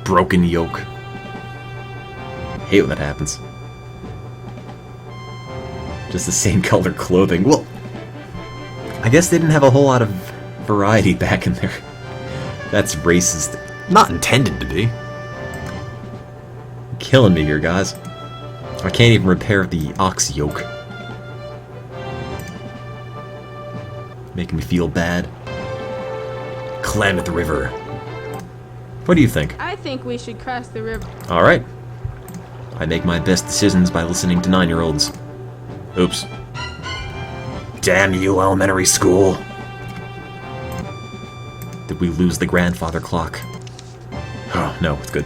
[SPEAKER 1] Broken yoke. Hate when that happens. Just the same color clothing. Well, I guess they didn't have a whole lot of variety back in there. That's racist. Not intended to be. You're killing me here, guys. I can't even repair the ox yoke. Making me feel bad. Klamath River. What do you think?
[SPEAKER 7] I think we should cross the river.
[SPEAKER 1] Alright. I make my best decisions by listening to 9-year-olds. Oops. Damn you, elementary school. Did we lose the grandfather clock? Oh, no, it's good.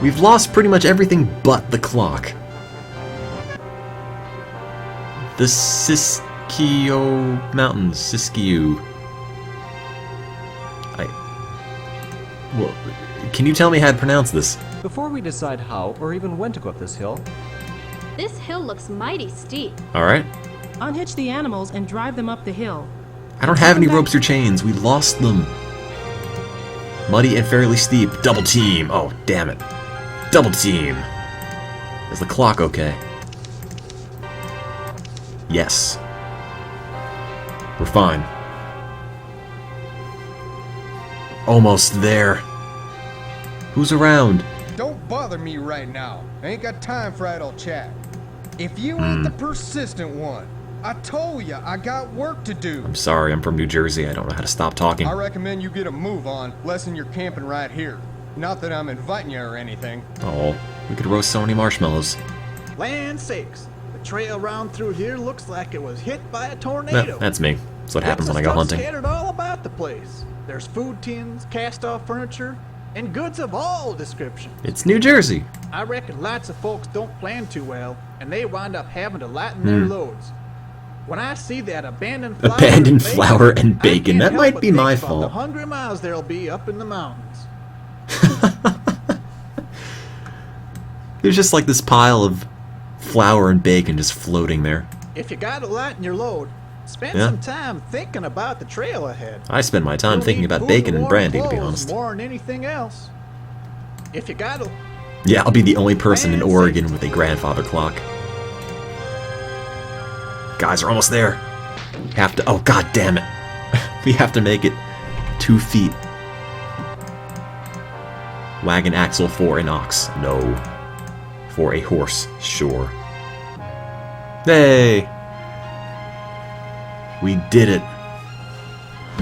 [SPEAKER 1] We've lost pretty much everything but the clock. The Siskiyou Mountains. Siskiyou. Well, can you tell me how to pronounce this?
[SPEAKER 8] Before we decide how or even when to go up this hill.
[SPEAKER 2] This hill looks mighty steep.
[SPEAKER 1] Alright.
[SPEAKER 7] Unhitch the animals and drive them up the hill.
[SPEAKER 1] I don't have any ropes or chains. We lost them. Muddy and fairly steep. Double team. Oh, damn it. Double team. Is the clock okay? Yes. We're fine. Almost there. Who's around?
[SPEAKER 15] Don't bother me right now. I ain't got time for idle chat. If you ain't the persistent one, I told ya I got work to do.
[SPEAKER 1] I'm sorry, I'm from New Jersey. I don't know how to stop talking.
[SPEAKER 15] I recommend you get a move on, lessen your camping right here. Not that I'm inviting you or anything.
[SPEAKER 1] Oh, we could roast so many marshmallows.
[SPEAKER 19] Land sakes, the trail round through here looks like it was hit by a tornado.
[SPEAKER 1] No, that's me. That's what happens when I go hunting.
[SPEAKER 19] Scattered all about the place. There's food tins, cast-off furniture, and goods of all descriptions.
[SPEAKER 1] It's New Jersey.
[SPEAKER 19] I reckon lots of folks don't plan too well, and they wind up having to lighten their loads. When I see that abandoned flour
[SPEAKER 1] and bacon, that might be my fault.
[SPEAKER 19] The hungry miles there'll be up in the mountains.
[SPEAKER 1] There's just like this pile of flour and bacon just floating there.
[SPEAKER 19] If you gotta lighten your load, spend some time thinking about the trail ahead.
[SPEAKER 1] I spend my time thinking about bacon and brandy, to be honest.
[SPEAKER 19] More than anything else. If you gotta...
[SPEAKER 1] Yeah, I'll be the only person in Oregon with a grandfather clock. Guys, we're almost there. We have to... Oh, god damn it. We have to make it 2 feet. Wagon axle for an ox. No. For a horse. Sure. Hey! We did it.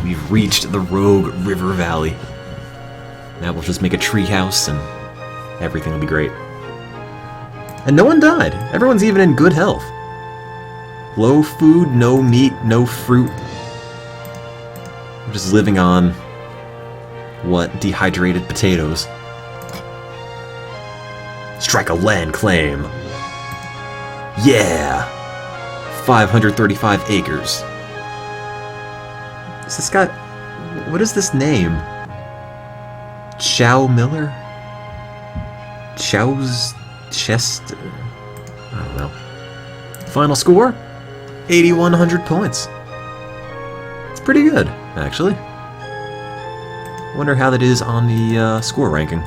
[SPEAKER 1] We've reached the Rogue River Valley. Now we'll just make a tree house and everything will be great. And no one died. Everyone's even in good health. Low food, no meat, no fruit. We're just living on, what, dehydrated potatoes. Strike a land claim. Yeah! 535 acres. Is this guy... What is this name? Chow Miller? Chow's... Chest... I don't know. Final score? 8,100 points. It's pretty good, actually. Wonder how that is on the score ranking.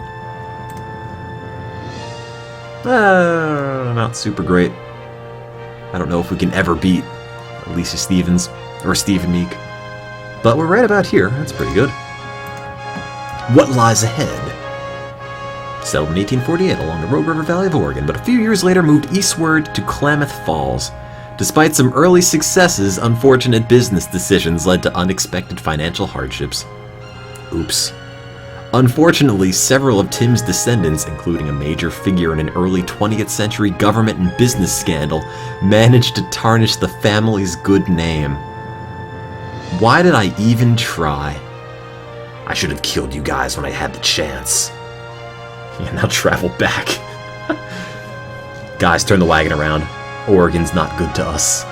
[SPEAKER 1] Not super great. I don't know if we can ever beat Alicia Stevens or Stephen Meek. But we're right about here. That's pretty good. What lies ahead? Settled in 1848 along the Rogue River Valley of Oregon, but a few years later moved eastward to Klamath Falls. Despite some early successes, unfortunate business decisions led to unexpected financial hardships. Oops. Unfortunately, several of Tim's descendants, including a major figure in an early 20th century government and business scandal, managed to tarnish the family's good name. Why did I even try? I should have killed you guys when I had the chance. Yeah, now travel back. Guys, turn the wagon around. Oregon's not good to us.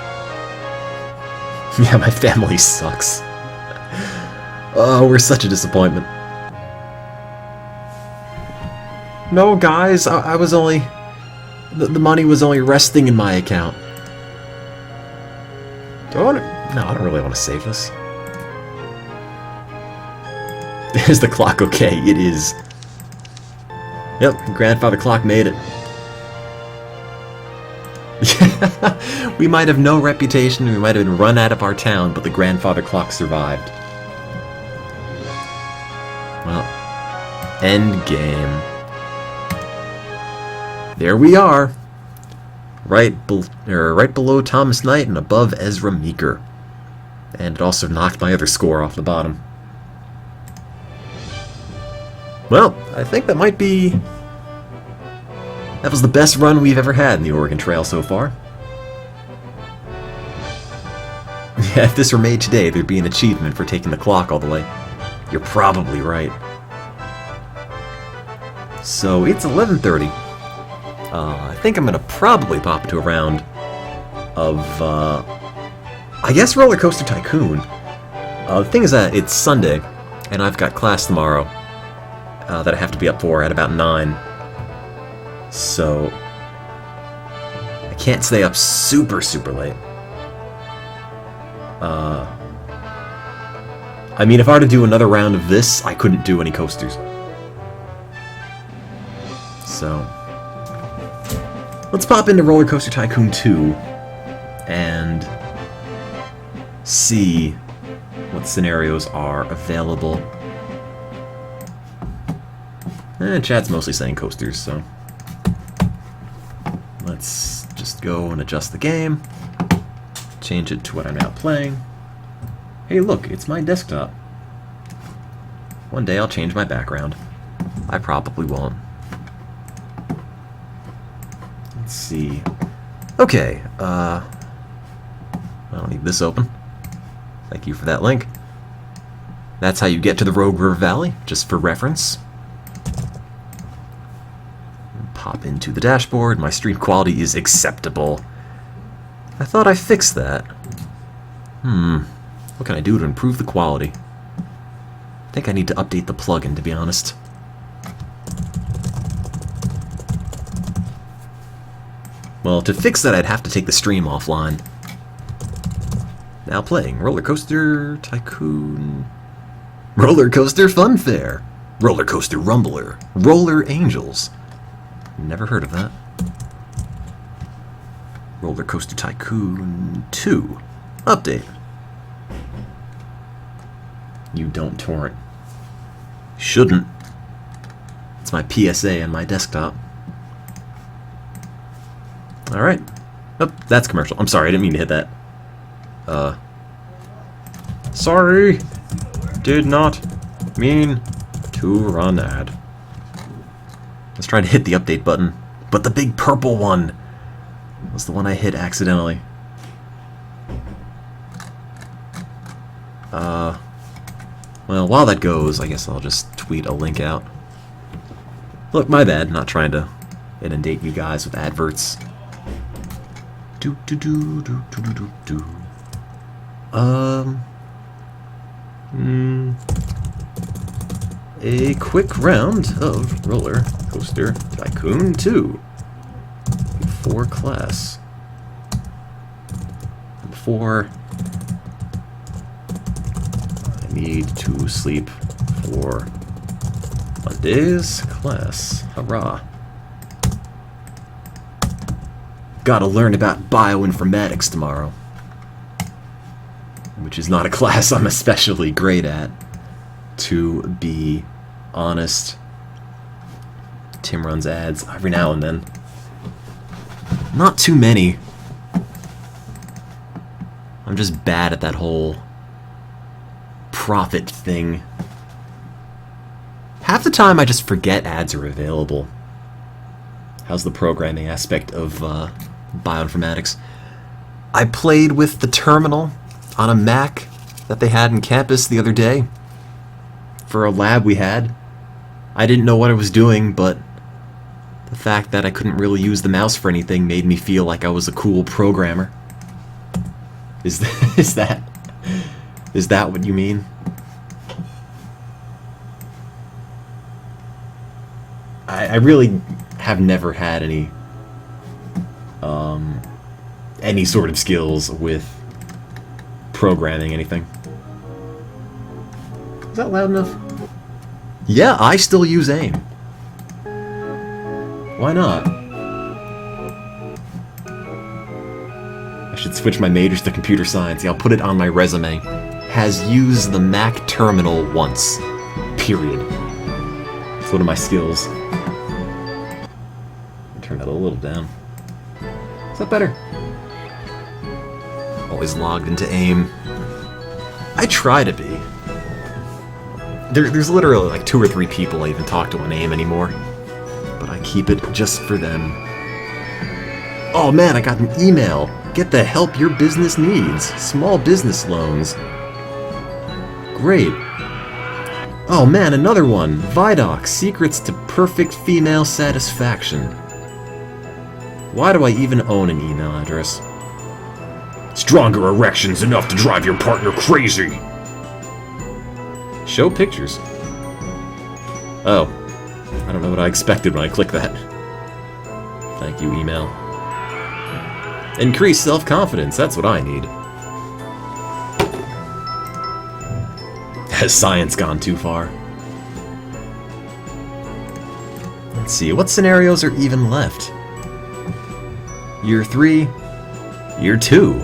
[SPEAKER 1] Yeah, my family sucks. Oh, we're such a disappointment. No, guys, I was only... The money was only resting in my account. Do I want to... No, I don't really want to save this. Is the clock okay? It is. Yep, grandfather clock made it. We might have no reputation, we might have been run out of our town, but the grandfather clock survived. Well, end game. There we are. Right below Thomas Knight and above Ezra Meeker. And it also knocked my other score off the bottom. Well, I think that might be... That was the best run we've ever had in the Oregon Trail so far. Yeah, if this were made today, there'd be an achievement for taking the clock all the way. You're probably right. So, it's 11:30. I think I'm gonna probably pop into a round of, I guess Roller Coaster Tycoon. The thing is that it's Sunday, and I've got class tomorrow that I have to be up for at about 9. So, I can't stay up super late. I mean, if I were to do another round of this, I couldn't do any coasters. So, let's pop into Roller Coaster Tycoon 2 and see what scenarios are available. Chat's mostly saying coasters, so let's just go and adjust the game. Change it to what I'm now playing. Hey look, it's my desktop. One day I'll change my background. I probably won't. Let's see. Okay, I'll leave this open. Thank you for that link. That's how you get to the Rogue River Valley, just for reference. Pop into the dashboard. My stream quality is acceptable. I thought I fixed that. What can I do to improve the quality? I think I need to update the plugin, to be honest. Well, to fix that, I'd have to take the stream offline. Now playing Roller Coaster Tycoon. Roller Coaster Funfair. Roller Coaster Rumbler. Roller Angels. Never heard of that. Roller Coaster Tycoon 2. Update. You don't torrent. Shouldn't. It's my PSA on my desktop. Alright. Oh, that's commercial. I'm sorry, I didn't mean to hit that. Sorry. Did not mean to run ad. I was trying to hit the update button, but the big purple one was the one I hit accidentally. Well, while that goes, I guess I'll just tweet a link out. Look, my bad, not trying to inundate you guys with adverts. A quick round of Roller Coaster Tycoon 2 before class. Before I need to sleep for Monday's class. Hurrah. Gotta learn about bioinformatics tomorrow, which is not a class I'm especially great at, to be honest. Tim runs ads every now and then. Not too many. I'm just bad at that whole profit thing. Half the time I just forget ads are available. How's the programming aspect of bioinformatics? I played with the terminal on a Mac that they had in campus the other day for a lab we had. I didn't know what I was doing, but the fact that I couldn't really use the mouse for anything made me feel like I was a cool programmer. Is that what you mean? I really have never had any sort of skills with programming anything. Is that loud enough? Yeah, I still use AIM. Why not? should switch my majors to computer science. Yeah, I'll put it on my resume. Has used the Mac terminal once. Period. It's one of my skills. Turn that a little down. Is that better? Always logged into AIM. I try to be. There's literally like 2 or 3 people I even talk to on AIM anymore. But I keep it just for them. Oh man, I got an email. Get the help your business needs. Small business loans. Great. Oh man, another one. Vidoc, secrets to perfect female satisfaction. Why do I even own an email address?
[SPEAKER 12] Stronger erections enough to drive your partner crazy.
[SPEAKER 1] Show pictures. Oh. I don't know what I expected when I clicked that. Thank you, email. Increase self-confidence, that's what I need. Has science gone too far? Let's see, what scenarios are even left? Year 3, Year 2.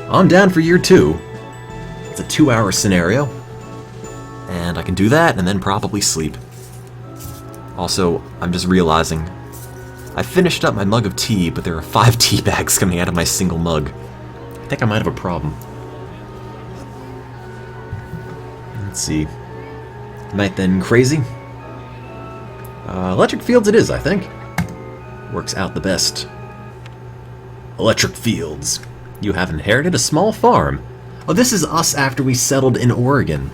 [SPEAKER 1] I'm down for Year 2. It's a 2-hour scenario. And I can do that and then probably sleep. Also, I'm just realizing I finished up my mug of tea, but there are 5 tea bags coming out of my single mug. I think I might have a problem. Let's see. Night then crazy. Electric fields it is, I think. Works out the best. Electric fields. You have inherited a small farm. Oh, this is us after we settled in Oregon.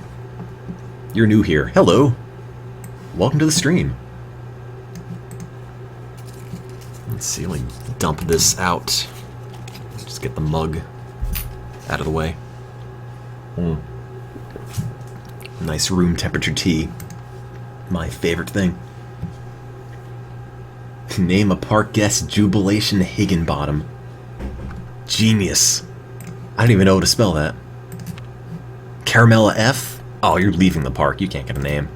[SPEAKER 1] You're new here. Hello. Welcome to the stream. Let's see, let me dump this out. Just get the mug out of the way. Nice room temperature tea. My favorite thing. Name a park guest Jubilation Higginbottom. Genius. I don't even know how to spell that. Caramella F? Oh, you're leaving the park. You can't get a name.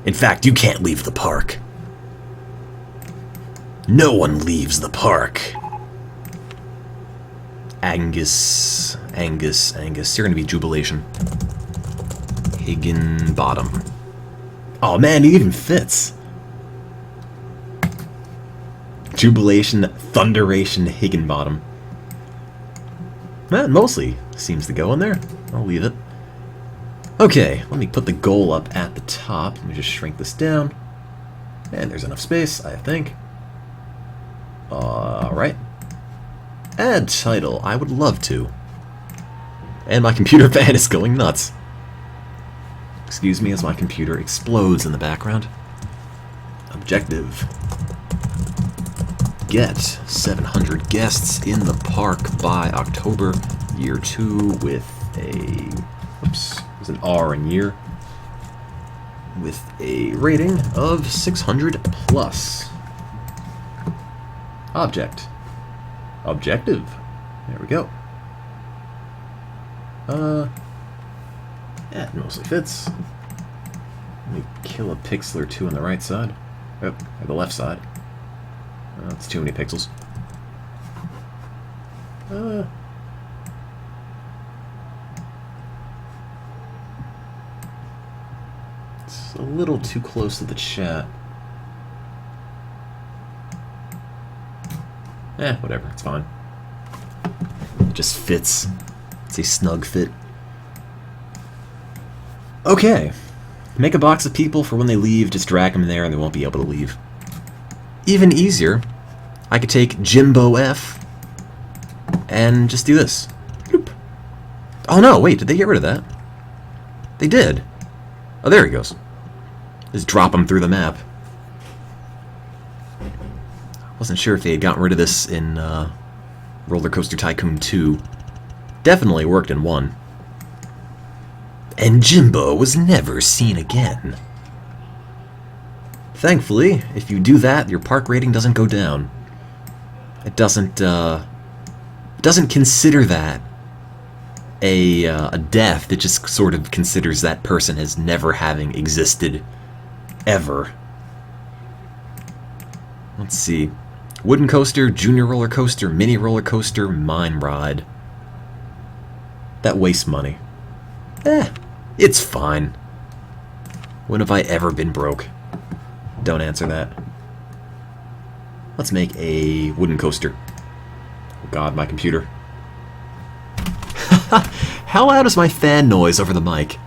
[SPEAKER 1] In fact, you can't leave the park. No one leaves the park. Angus. You're gonna be Jubilation. Higginbottom. Oh man, it even fits. Jubilation, Thunderation, Higginbottom. That mostly seems to go in there. I'll leave it. Okay, let me put the goal up at the top. Let me just shrink this down. And there's enough space, I think. Alright. Add title. I would love to. And my computer fan is going nuts. Excuse me as my computer explodes in the background. Objective. Get 700 guests in the park by October, Year 2 with a... Oops, there's an R in year. With a rating of 600 plus. Object. Objective. There we go. Yeah, it mostly fits. Let me kill a pixel or 2 on the right side. Oh, or the left side. That's too many pixels. It's a little too close to the chat. Whatever, it's fine. It just fits. It's a snug fit. Okay. Make a box of people for when they leave, just drag them in there and they won't be able to leave. Even easier, I could take Jimbo F and just do this. Bloop. Oh no, wait, did they get rid of that? They did. Oh, there he goes. Just drop him through the map. Wasn't sure if they had gotten rid of this in Roller Coaster Tycoon 2. Definitely worked in 1. And Jimbo was never seen again. Thankfully, if you do that, your park rating doesn't go down. It doesn't consider that a death. It just sort of considers that person as never having existed ever. Let's see. Wooden coaster, junior roller coaster, mini roller coaster, mine ride. That wastes money. It's fine. When have I ever been broke? Don't answer that. Let's make a wooden coaster. Oh god, my computer. How loud is my fan noise over the mic?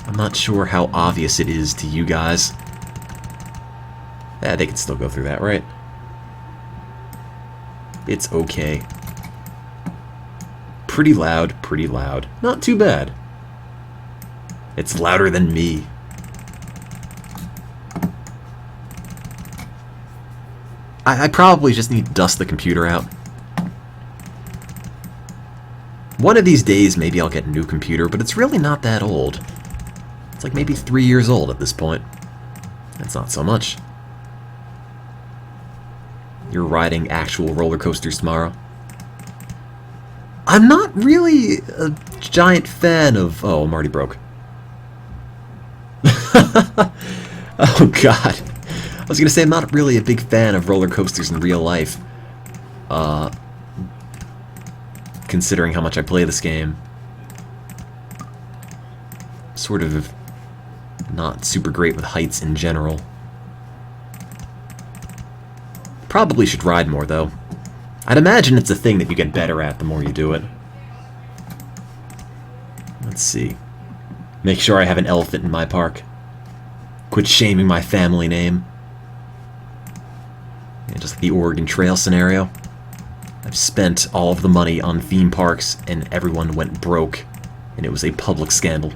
[SPEAKER 1] I'm not sure how obvious it is to you guys. They can still go through that, right? It's okay. Pretty loud, pretty loud. Not too bad. It's louder than me. I probably just need to dust the computer out. One of these days, maybe I'll get a new computer, but it's really not that old. It's like maybe 3 years old at this point. That's not so much. You're riding actual roller coasters tomorrow? I'm not really a giant fan of... Oh, I'm already broke. Oh, God. I was going to say I'm not really a big fan of roller coasters in real life. Considering how much I play this game. Sort of not super great with heights in general. Probably should ride more, though. I'd imagine it's a thing that you get better at the more you do it. Let's see. Make sure I have an elephant in my park. Quit shaming my family name. Yeah, just like the Oregon Trail scenario. I've spent all of the money on theme parks, and everyone went broke, and it was a public scandal.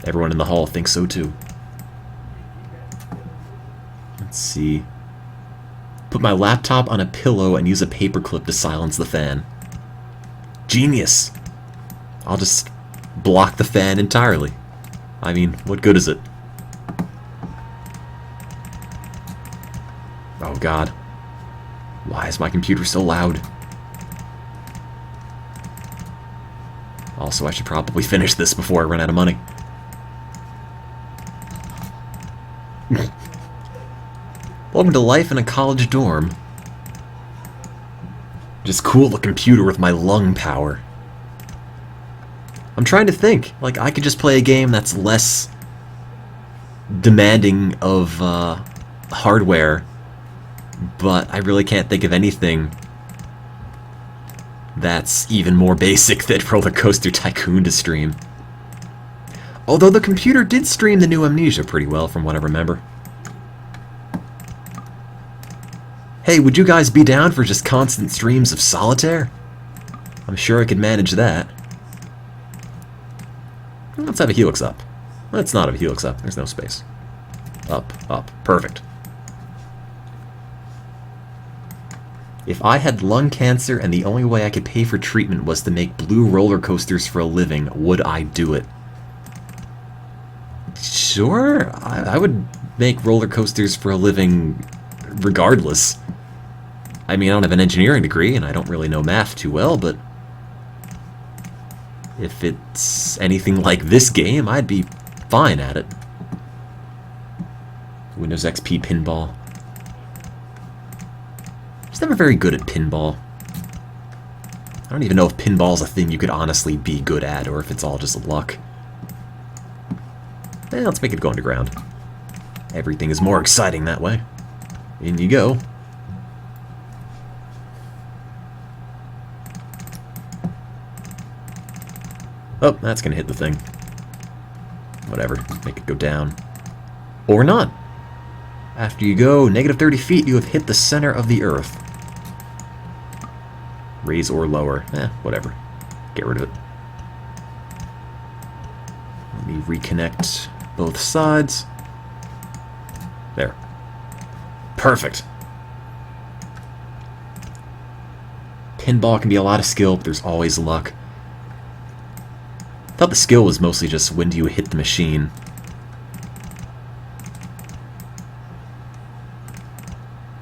[SPEAKER 1] Everyone in the hall thinks so, too. Let's see. Put my laptop on a pillow and use a paperclip to silence the fan. Genius! I'll just block the fan entirely. I mean, what good is it? Oh god. Why is my computer so loud? Also, I should probably finish this before I run out of money. Welcome to life in a college dorm. Just cool the computer with my lung power. I'm trying to think. Like, I could just play a game that's less demanding of hardware, but I really can't think of anything that's even more basic than Roller Coaster Tycoon to stream. Although the computer did stream the new Amnesia pretty well, from what I remember. Hey, would you guys be down for just constant streams of Solitaire? I'm sure I could manage that. Let's have a helix up. Let's not have a helix up. There's no space. Up, up. Perfect. If I had lung cancer and the only way I could pay for treatment was to make blue roller coasters for a living, would I do it? Sure, I would make roller coasters for a living regardless. I mean, I don't have an engineering degree, and I don't really know math too well, but if it's anything like this game, I'd be fine at it. Windows XP pinball. I was never very good at pinball. I don't even know if pinball's a thing you could honestly be good at, or if it's all just luck. Let's make it go underground. Everything is more exciting that way. In you go. Oh, that's gonna hit the thing. Whatever, make it go down. Or not. After you go negative 30 feet, you have hit the center of the Earth. Raise or lower. Whatever. Get rid of it. Let me reconnect both sides. There. Perfect. Pinball can be a lot of skill, but there's always luck. I thought the skill was mostly just when do you hit the machine.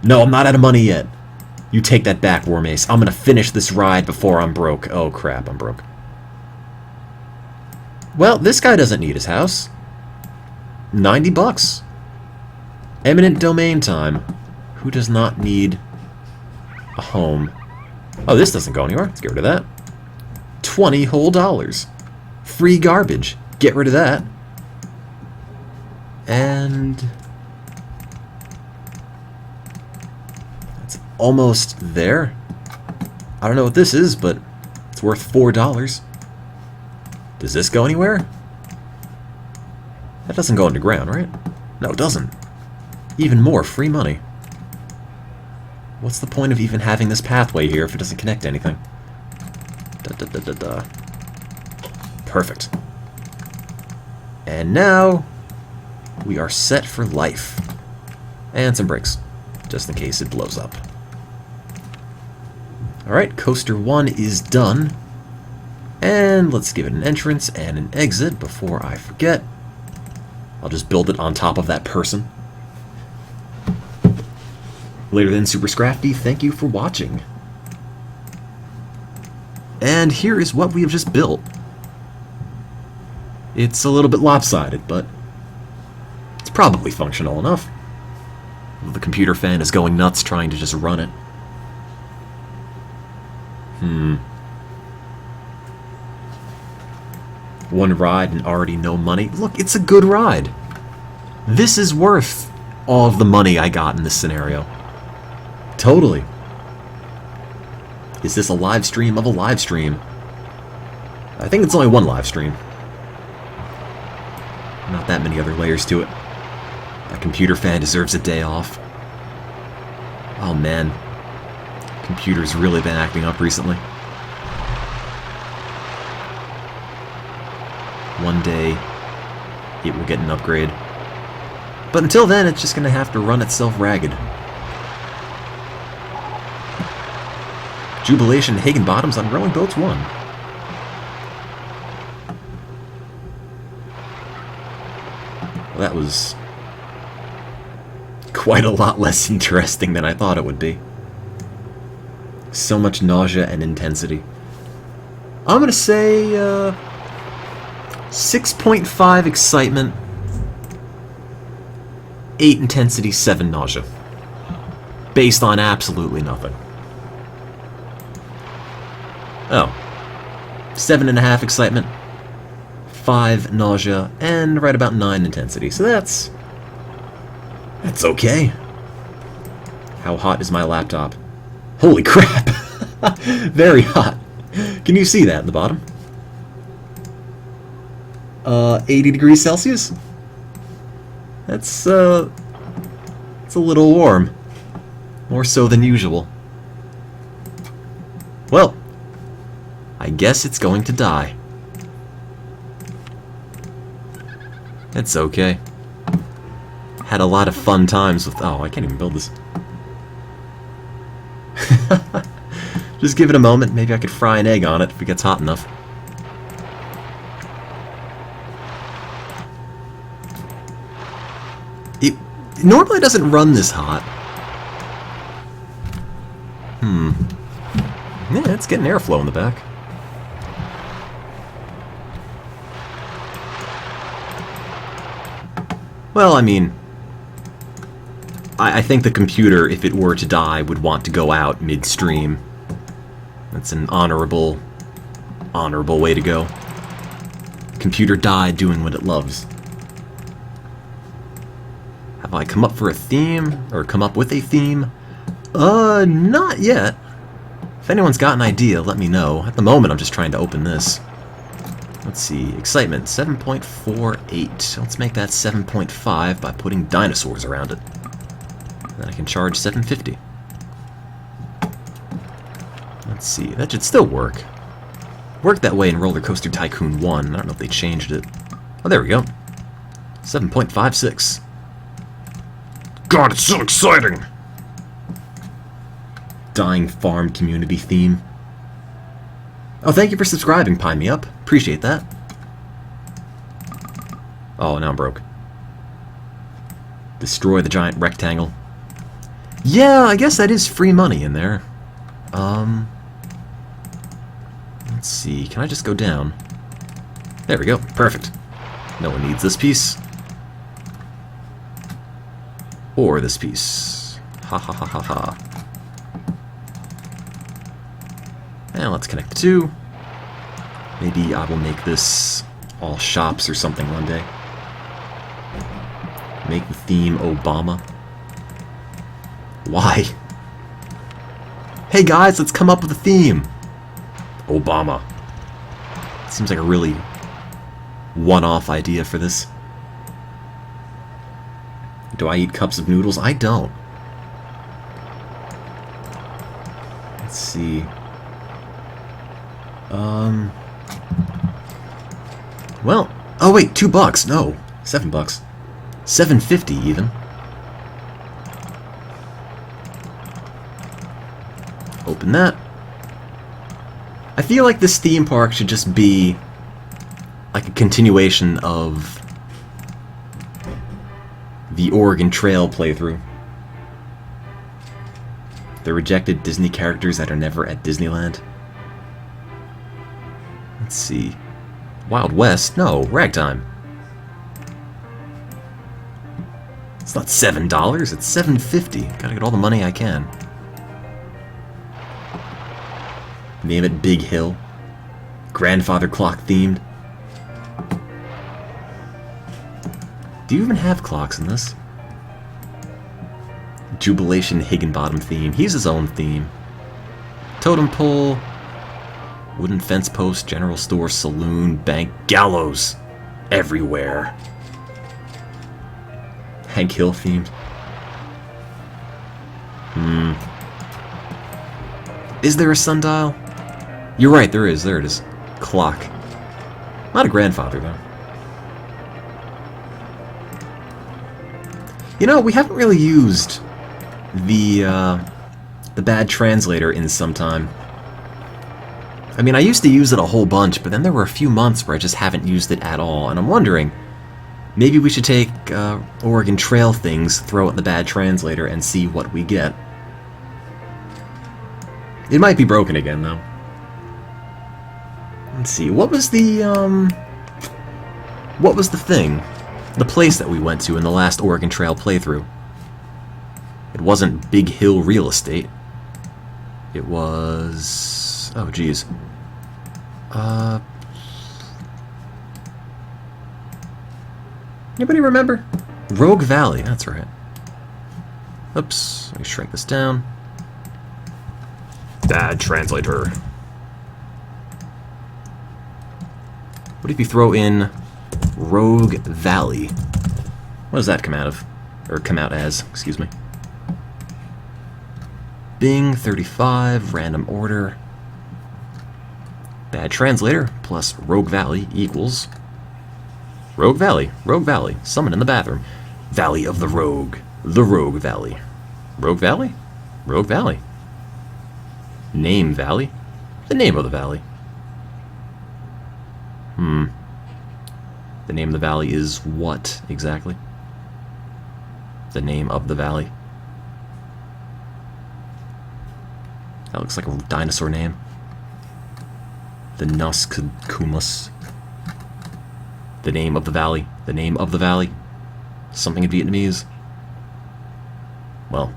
[SPEAKER 1] No, I'm not out of money yet. You take that back, Warmace. I'm gonna finish this ride before I'm broke. Oh crap, I'm broke. Well, this guy doesn't need his house. $90. Eminent domain time. Who does not need a home? Oh, this doesn't go anywhere. Let's get rid of that. 20 whole dollars. Free garbage. Get rid of that. And that's almost there. I don't know what this is, but it's worth $4. Does this go anywhere? That doesn't go underground, right? No, it doesn't. Even more free money. What's the point of even having this pathway here if it doesn't connect to anything? Perfect. And now we are set for life. And some brakes, just in case it blows up. Alright, coaster 1 is done. And let's give it an entrance and an exit before I forget. I'll just build it on top of that person. Later then, Super Scrafty, thank you for watching. And here is what we have just built. It's a little bit lopsided, but it's probably functional enough. The computer fan is going nuts trying to just run it. One ride and already no money. Look, it's a good ride. This is worth all of the money I got in this scenario. Totally. Is this a live stream of a live stream? I think it's only one live stream. Not that many other layers to it. That computer fan deserves a day off. Oh man. Computer's really been acting up recently. One day, it will get an upgrade. But until then, it's just going to have to run itself ragged. Jubilation Hagen-Bottoms on Rowing Boats 1. Well, that was quite a lot less interesting than I thought it would be. So much nausea and intensity. I'm going to say 6.5 excitement, 8 intensity, 7 nausea. Based on absolutely nothing. Oh. 7.5 excitement, 5 nausea, and right about 9 intensity. So that's okay. How hot is my laptop? Holy crap! Very hot. Can you see that in the bottom? 80 degrees Celsius? It's a little warm. More so than usual. Well, I guess it's going to die. It's okay. Had a lot of fun times with... Oh, I can't even build this. Just give it a moment. Maybe I could fry an egg on it if it gets hot enough. It normally doesn't run this hot. Yeah, it's getting airflow in the back. Well, I mean, I think the computer, if it were to die, would want to go out midstream. That's an honorable way to go. Computer died doing what it loves. Have I come up for a theme? Or come up with a theme? Not yet. If anyone's got an idea, let me know. At the moment, I'm just trying to open this. Let's see. Excitement, 7.48. Let's make that 7.5 by putting dinosaurs around it. Then I can charge 750. Let's see. That should still work. Worked that way in Roller Coaster Tycoon 1. I don't know if they changed it. Oh, there we go. 7.56. God, it's so exciting! Dying farm community theme. Oh, thank you for subscribing, Pine Me Up. Appreciate that. Oh, now I'm broke. Destroy the giant rectangle. Yeah, I guess that is free money in there. Let's see. Can I just go down? There we go. Perfect. No one needs this piece. or this piece. Ha ha ha ha ha. And let's connect the two. Maybe I will make this all shops or something one day. Make the theme Obama. Why? Hey guys, let's come up with a theme. Obama. Seems like a really one-off idea for this. Do I eat cups of noodles? I don't. Let's see. Well, oh wait, $2. No, $7. $7.50 even. Open that. I feel like this theme park should just be like a continuation of the Oregon Trail playthrough. The rejected Disney characters that are never at Disneyland. Let's see. Wild West? No, Ragtime. It's not $7, it's $7.50. Gotta get all the money I can. Name it Big Hill. Grandfather clock themed. Do you even have clocks in this? Jubilation Higginbottom theme. He's his own theme. Totem pole. Wooden fence post, general store, saloon, bank, gallows. Everywhere. Hank Hill themed. Is there a sundial? You're right, there is. There it is. Clock. Not a grandfather, though. You know, we haven't really used the bad translator in some time. I mean, I used to use it a whole bunch, but then there were a few months where I just haven't used it at all, and I'm wondering, maybe we should take Oregon Trail things, throw it in the bad translator, and see what we get. It might be broken again, though. Let's see, what was the thing? The place that we went to in the last Oregon Trail playthrough. It wasn't Big Hill Real Estate. It was... oh, geez. Anybody remember? Rogue Valley, that's right. Oops, let me shrink this down. Bad translator. What if you throw in Rogue Valley? What does that come out of? Or come out as, excuse me. Bing 35, random order. Bad translator plus Rogue Valley equals Rogue Valley. Rogue Valley. Summon in the bathroom. Valley of the Rogue. The Rogue Valley. Rogue Valley? Rogue Valley. Name Valley? The name of the valley. The name of the valley is what, exactly? The name of the valley. That looks like a dinosaur name. The Nuskumus. The name of the valley. The name of the valley. Something in Vietnamese. Well.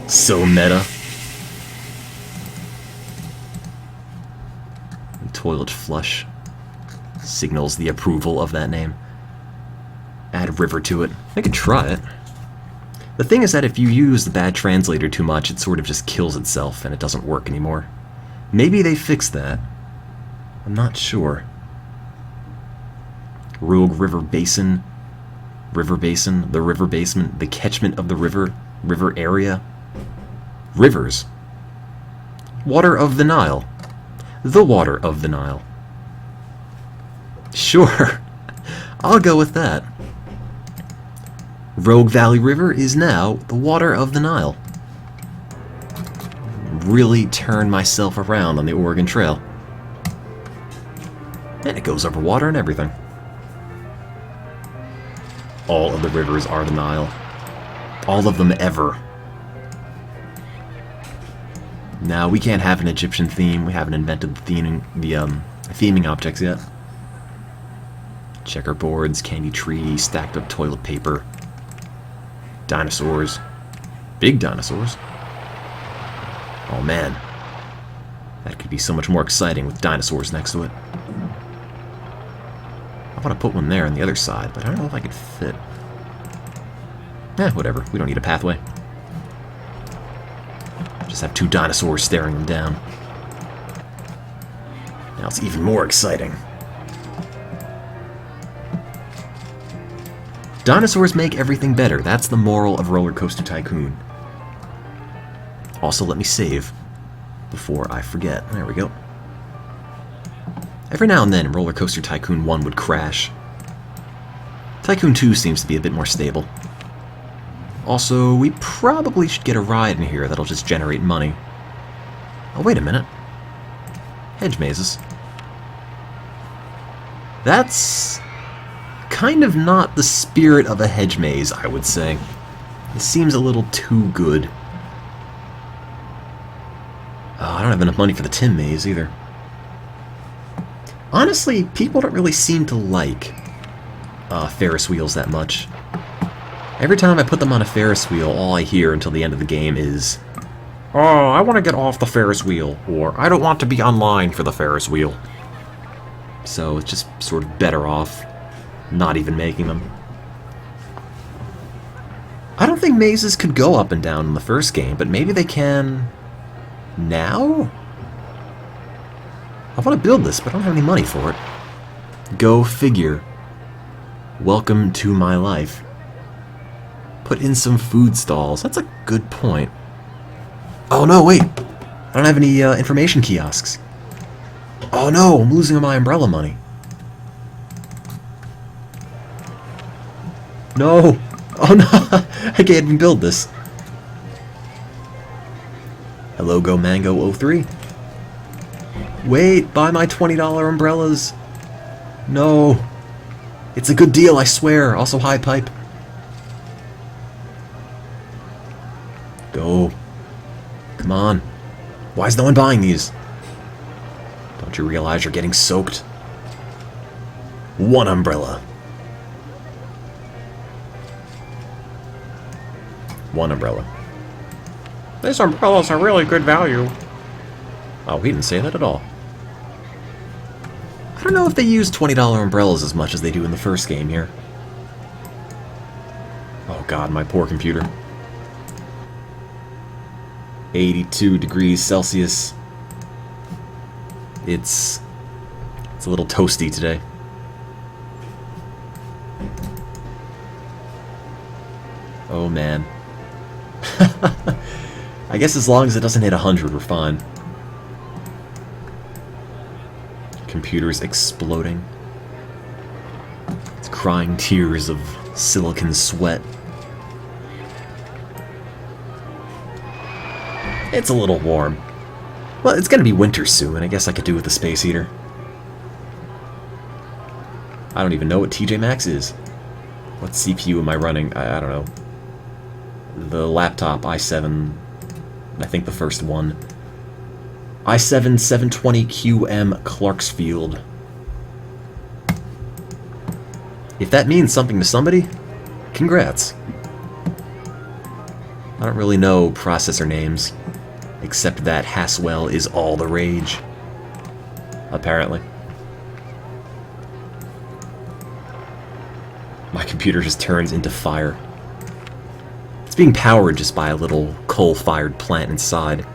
[SPEAKER 1] So meta. Toilet flush. Signals the approval of that name. Add river to it. I could try it. The thing is that if you use the bad translator too much, it sort of just kills itself and it doesn't work anymore. Maybe they fixed that. I'm not sure. Rogue River Basin. River Basin. The river basement. The catchment of the river. River area. Rivers. Water of the Nile. The water of the Nile. Sure. I'll go with that. Rogue Valley River is now the water of the Nile. Really turn myself around on the Oregon Trail. And it goes over water and everything. All of the rivers are the Nile. All of them ever. Now, we can't have an Egyptian theme. We haven't invented the theming objects yet. Checkerboards, candy tree, stacked up toilet paper. Dinosaurs. Big dinosaurs. Oh man. That could be so much more exciting with dinosaurs next to it. I want to put one there on the other side, but I don't know if I could fit. Whatever. We don't need a pathway. Just have two dinosaurs staring them down. Now it's even more exciting. Dinosaurs make everything better. That's the moral of Roller Coaster Tycoon. Also, let me save before I forget. There we go. Every now and then, Roller Coaster Tycoon 1 would crash. Tycoon 2 seems to be a bit more stable. Also, we probably should get a ride in here that'll just generate money. Oh, wait a minute. Hedge mazes. That's kind of not the spirit of a hedge maze, I would say. It seems a little too good. I don't have enough money for the Tim maze either. Honestly, people don't really seem to like Ferris wheels that much. Every time I put them on a Ferris wheel, all I hear until the end of the game is, "Oh, I want to get off the Ferris wheel," or "I don't want to be online for the Ferris wheel." So it's just sort of better off not even making them. I don't think mazes could go up and down in the first game, but maybe they can now? I want to build this, but I don't have any money for it. Go figure. Welcome to my life. Put in some food stalls. That's a good point. Oh no, wait. I don't have any information kiosks. Oh no, I'm losing my umbrella money. No! Oh no! I can't even build this. Hello, Go Mango 03. Wait, buy my $20 umbrellas. No. It's a good deal, I swear. Also, high pipe. Go. Come on. Why is no one buying these? Don't you realize you're getting soaked? One umbrella. One umbrella. These umbrellas are really good value. Oh, he didn't say that at all. I don't know if they use $20 umbrellas as much as they do in the first game here. Oh god, my poor computer. 82 degrees Celsius. It's a little toasty today. Oh man. I guess as long as it doesn't hit 100, we're fine. Computer's exploding. It's crying tears of silicon sweat. It's a little warm. Well, it's gonna be winter soon. I guess I could do with the space heater. I don't even know what TJ Maxx is. What CPU am I running? I don't know. The laptop, i7, I think the first one. i7 720QM Clarksfield. If that means something to somebody, congrats. I don't really know processor names, except that Haswell is all the rage. Apparently. My computer just turns into fire. It's being powered just by a little coal-fired plant inside.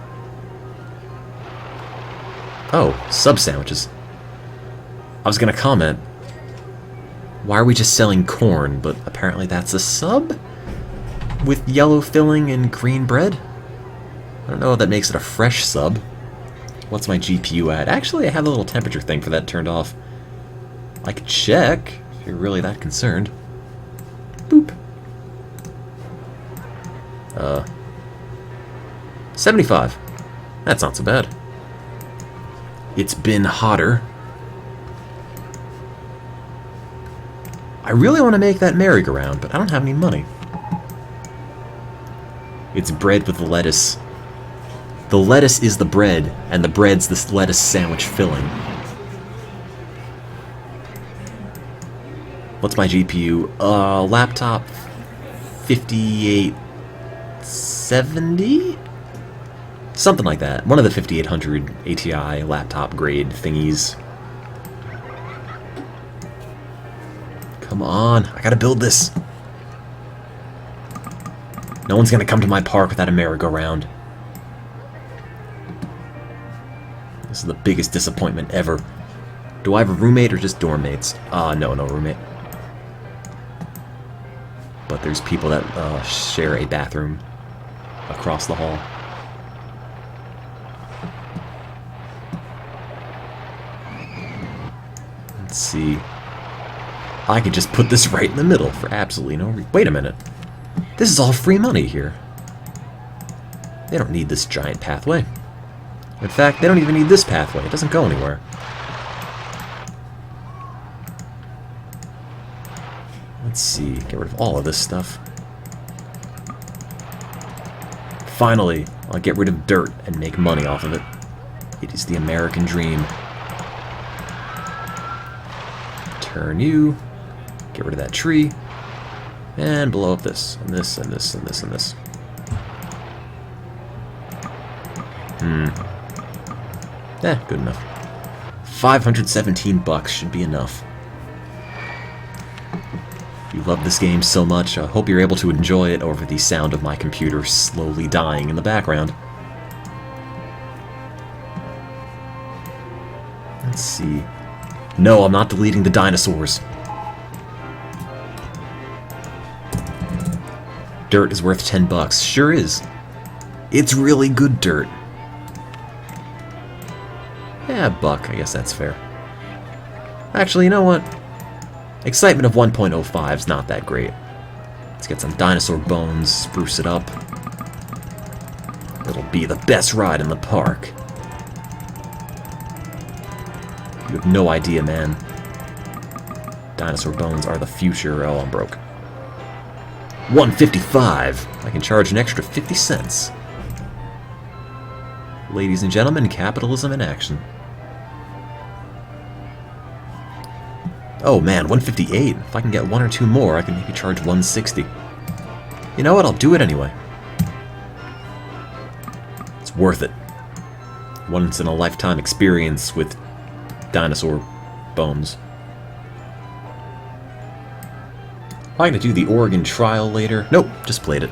[SPEAKER 1] Oh, sub sandwiches. I was gonna comment, why are we just selling corn? But apparently that's a sub? With yellow filling and green bread? I don't know if that makes it a fresh sub. What's my GPU at? Actually, I have a little temperature thing for that turned off. I could check, if you're really that concerned. Boop. 75. That's not so bad. It's been hotter. I really want to make that merry-go-round, but I don't have any money. It's bread with lettuce. The lettuce is the bread, and the bread's this lettuce sandwich filling. What's my GPU? Laptop 5870? Something like that. One of the 5800 ATI laptop grade thingies. Come on, I gotta build this. No one's gonna come to my park without a merry-go-round. This is the biggest disappointment ever. Do I have a roommate or just dorm mates? No roommate. But there's people that share a bathroom across the hall. Let's see. I could just put this right in the middle for absolutely no reason. Wait a minute. This is all free money here. They don't need this giant pathway. In fact, they don't even need this pathway. It doesn't go anywhere. Let's see. Get rid of all of this stuff. Finally, I'll get rid of dirt and make money off of it. It is the American dream. Turn you. Get rid of that tree. And blow up this, and this, and this, and this, and this. Good enough. 517 bucks should be enough. If you love this game so much, I hope you're able to enjoy it over the sound of my computer slowly dying in the background. Let's see. No, I'm not deleting the dinosaurs. Dirt is worth 10 bucks. Sure is. It's really good dirt. Yeah, $1. I guess that's fair. Actually, you know what? Excitement of 1.05 is not that great. Let's get some dinosaur bones, spruce it up. It'll be the best ride in the park. You have no idea, man. Dinosaur bones are the future. Oh, I'm broke. $1.55. I can charge an extra 50 cents. Ladies and gentlemen, capitalism in action. Oh man, 158. If I can get one or two more, I can maybe charge 160. You know what? I'll do it anyway. It's worth it. Once in a lifetime experience with dinosaur bones. Am I gonna do the Oregon trial later? Nope, just played it.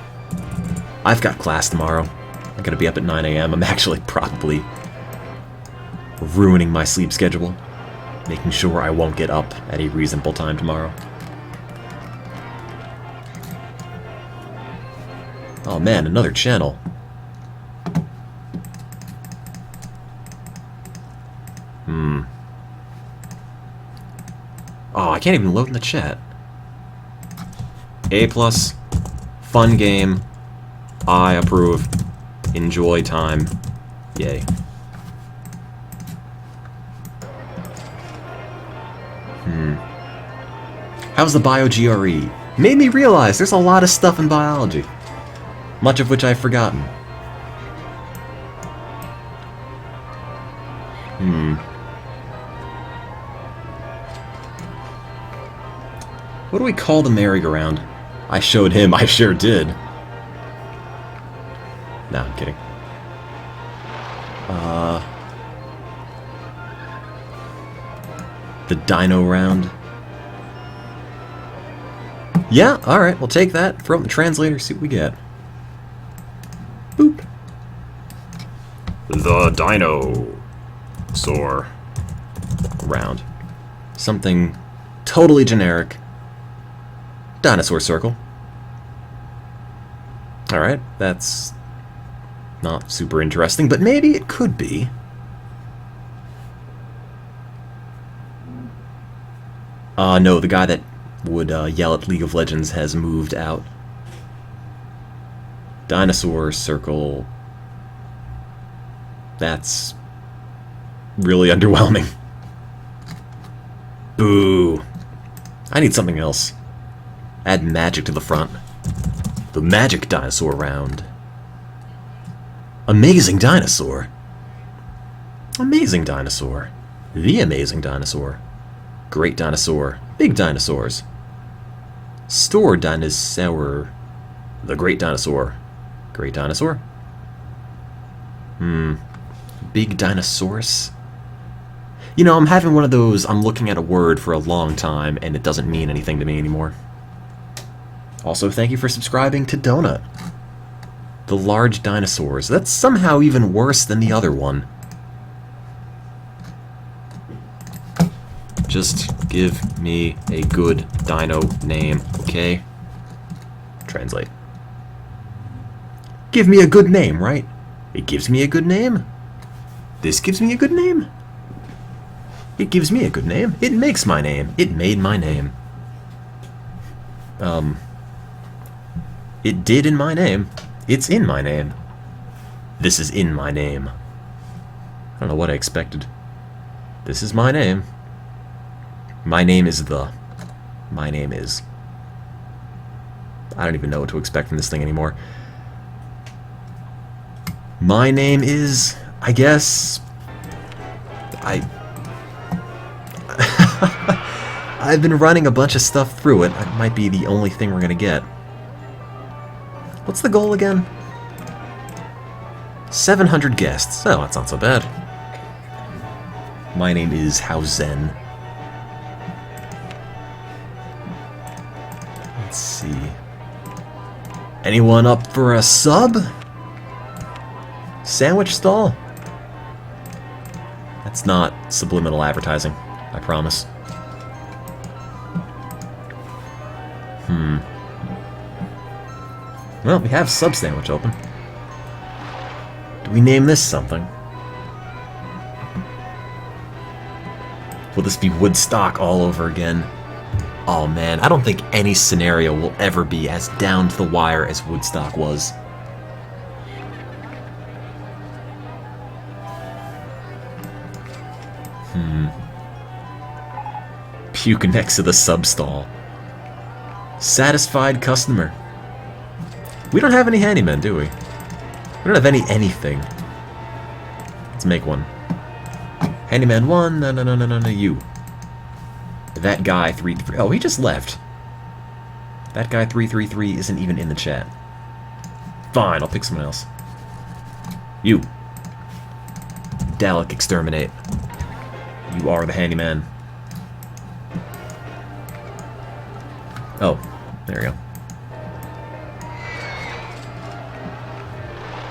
[SPEAKER 1] I've got class tomorrow. I'm gonna be up at 9 a.m. I'm actually probably ruining my sleep schedule, making sure I won't get up at a reasonable time tomorrow. Oh man, another channel. Oh, I can't even load in the chat. A+, fun game, I approve, enjoy time, yay. How's the bio-GRE? Made me realize there's a lot of stuff in biology, much of which I've forgotten. What do we call the merry-go-round? I showed him, I sure did. Nah, I'm kidding. The dino round. Yeah, alright, we'll take that. Throw it in the translator, see what we get. Boop. The dinosaur round. Something totally generic. Dinosaur circle. Alright, that's not super interesting, but maybe it could be. No, the guy that would yell at League of Legends has moved out. Dinosaur circle. That's really underwhelming. Boo. I need something else. Add magic to the front. The magic dinosaur round. Amazing dinosaur. Amazing dinosaur. The amazing dinosaur. Great dinosaur. Big dinosaurs. Store dinosaur. The Great Dinosaur. Great Dinosaur? Big Dinosaurus? You know, I'm having one of those, I'm looking at a word for a long time and it doesn't mean anything to me anymore. Also, thank you for subscribing to Donut. The large dinosaurs. That's somehow even worse than the other one. Just give me a good dino name, okay? Translate. Give me a good name, right? It gives me a good name? This gives me a good name? It gives me a good name. It makes my name. It made my name. It did in my name. It's in my name. This is in my name. I don't know what I expected. This is my name. My name is the. My name is. I don't even know what to expect from this thing anymore. My name is, I guess, I've been running a bunch of stuff through it. It might be the only thing we're gonna get. What's the goal again? 700 guests. Oh, that's not so bad. My name is Hausen. Let's see. Anyone up for a sub? Sandwich stall? That's not subliminal advertising, I promise. Well, we have sub sandwich open. Do we name this something? Will this be Woodstock all over again? Oh man, I don't think any scenario will ever be as down to the wire as Woodstock was. Puke next to the sub stall. Satisfied customer. We don't have any handymen, do we? We don't have anything. Let's make one. Handyman 1, no, you. That guy 333. Oh, he just left. That guy 333 isn't even in the chat. Fine, I'll pick someone else. You. Dalek, exterminate. You are the handyman. Oh, there we go.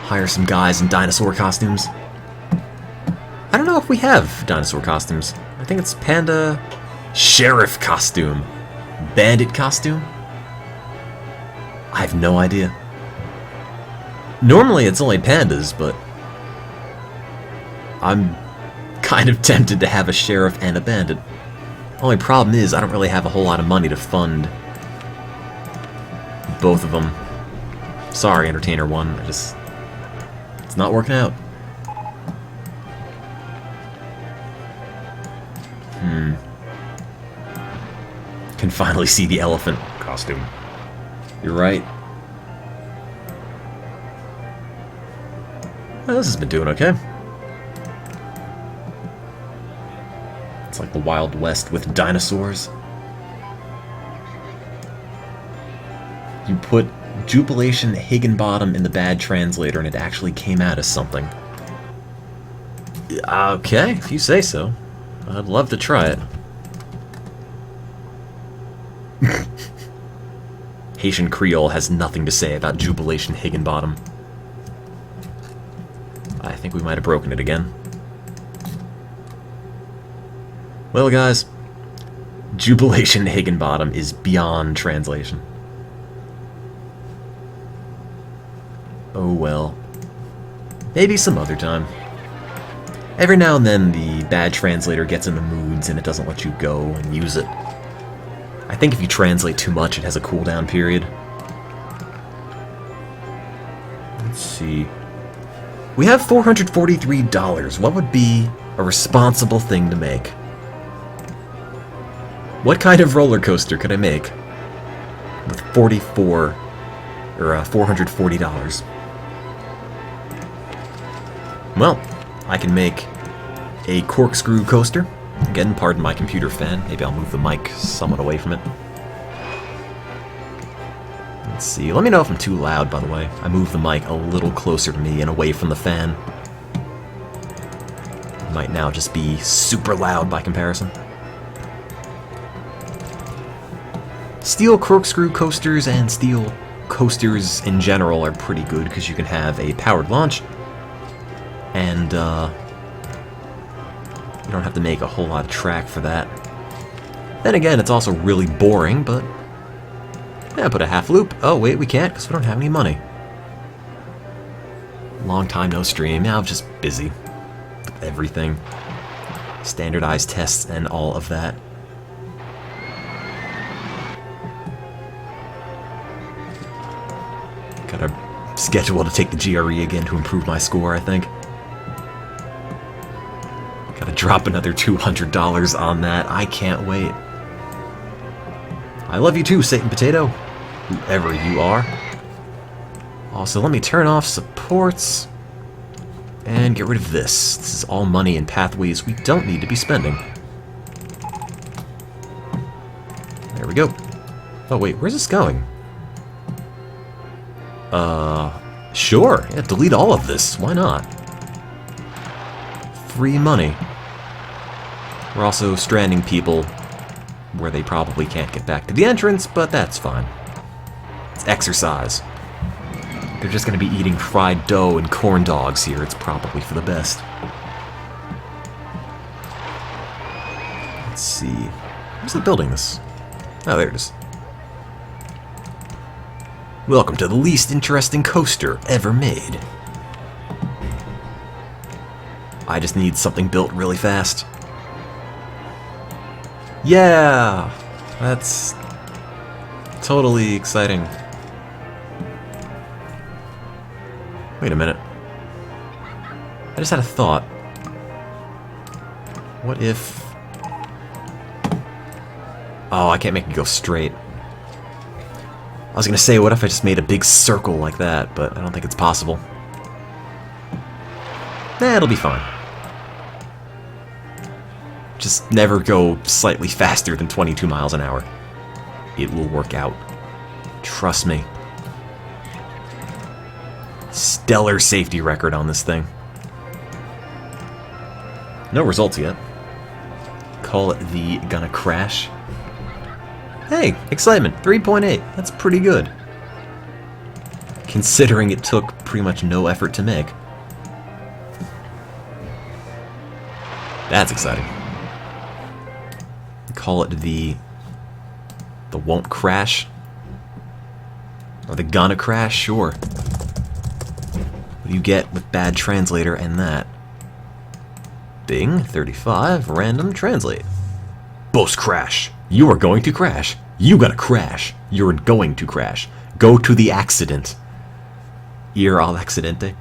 [SPEAKER 1] Hire some guys in dinosaur costumes. I don't know if we have dinosaur costumes. I think it's panda... Sheriff costume. Bandit costume? I have no idea. Normally it's only pandas, but... I'm kind of tempted to have a sheriff and a bandit. Only problem is, I don't really have a whole lot of money to fund both of them. Sorry, Entertainer 1. It's not working out. Can finally see the elephant costume. You're right. Well, this has been doing okay. It's like the Wild West with dinosaurs. You put Jubilation Higginbottom in the bad translator and it actually came out as something. Okay, if you say so. I'd love to try it. Haitian Creole has nothing to say about Jubilation Higginbottom. I think we might have broken it again. Well, guys, Jubilation Higginbottom is beyond translation. Oh well. Maybe some other time. Every now and then the bad translator gets in the moods and it doesn't let you go and use it. I think if you translate too much, it has a cooldown period. Let's see. We have $443. What would be a responsible thing to make? What kind of roller coaster could I make with $440? Well, I can make a corkscrew coaster. Again, pardon my computer fan. Maybe I'll move the mic somewhat away from it. Let's see. Let me know if I'm too loud, by the way. I moved the mic a little closer to me and away from the fan. It might now just be super loud by comparison. Steel corkscrew coasters and steel coasters in general are pretty good because you can have a powered launch, and you don't have to make a whole lot of track for that. Then again, it's also really boring, but yeah, put a half loop. Oh wait, we can't because we don't have any money. Long time no stream. Now I'm just busy with everything. Standardized tests and all of that. Got a schedule to take the GRE again to improve my score, I think. Gotta drop another $200 on that. I can't wait. I love you too, Satan Potato, whoever you are. Also, let me turn off supports and get rid of this. This is all money and pathways we don't need to be spending. There we go. Oh wait, where's this going? Sure. Yeah, delete all of this. Why not? Free money. We're also stranding people where they probably can't get back to the entrance, but that's fine. It's exercise. They're just going to be eating fried dough and corn dogs here. It's probably for the best. Let's see. Who's the building this? Oh, there it is. Welcome to the least interesting coaster ever made. I just need something built really fast. Yeah! That's totally exciting. Wait a minute. I just had a thought. What if... Oh, I can't make it go straight. I was gonna say, what if I just made a big circle like that, but I don't think it's possible. Nah, it'll be fine. Just never go slightly faster than 22 miles an hour. It will work out. Trust me. Stellar safety record on this thing. No results yet. Call it the Gonna Crash. Hey, excitement, 3.8. That's pretty good. Considering it took pretty much no effort to make. That's exciting. Call it the Won't Crash. Or the Gonna Crash, sure. What do you get with bad translator and that? Bing, 35, random translate. Both crash. You are going to crash. You gotta crash. You're going to crash. Go to the accident. Ir al accidente.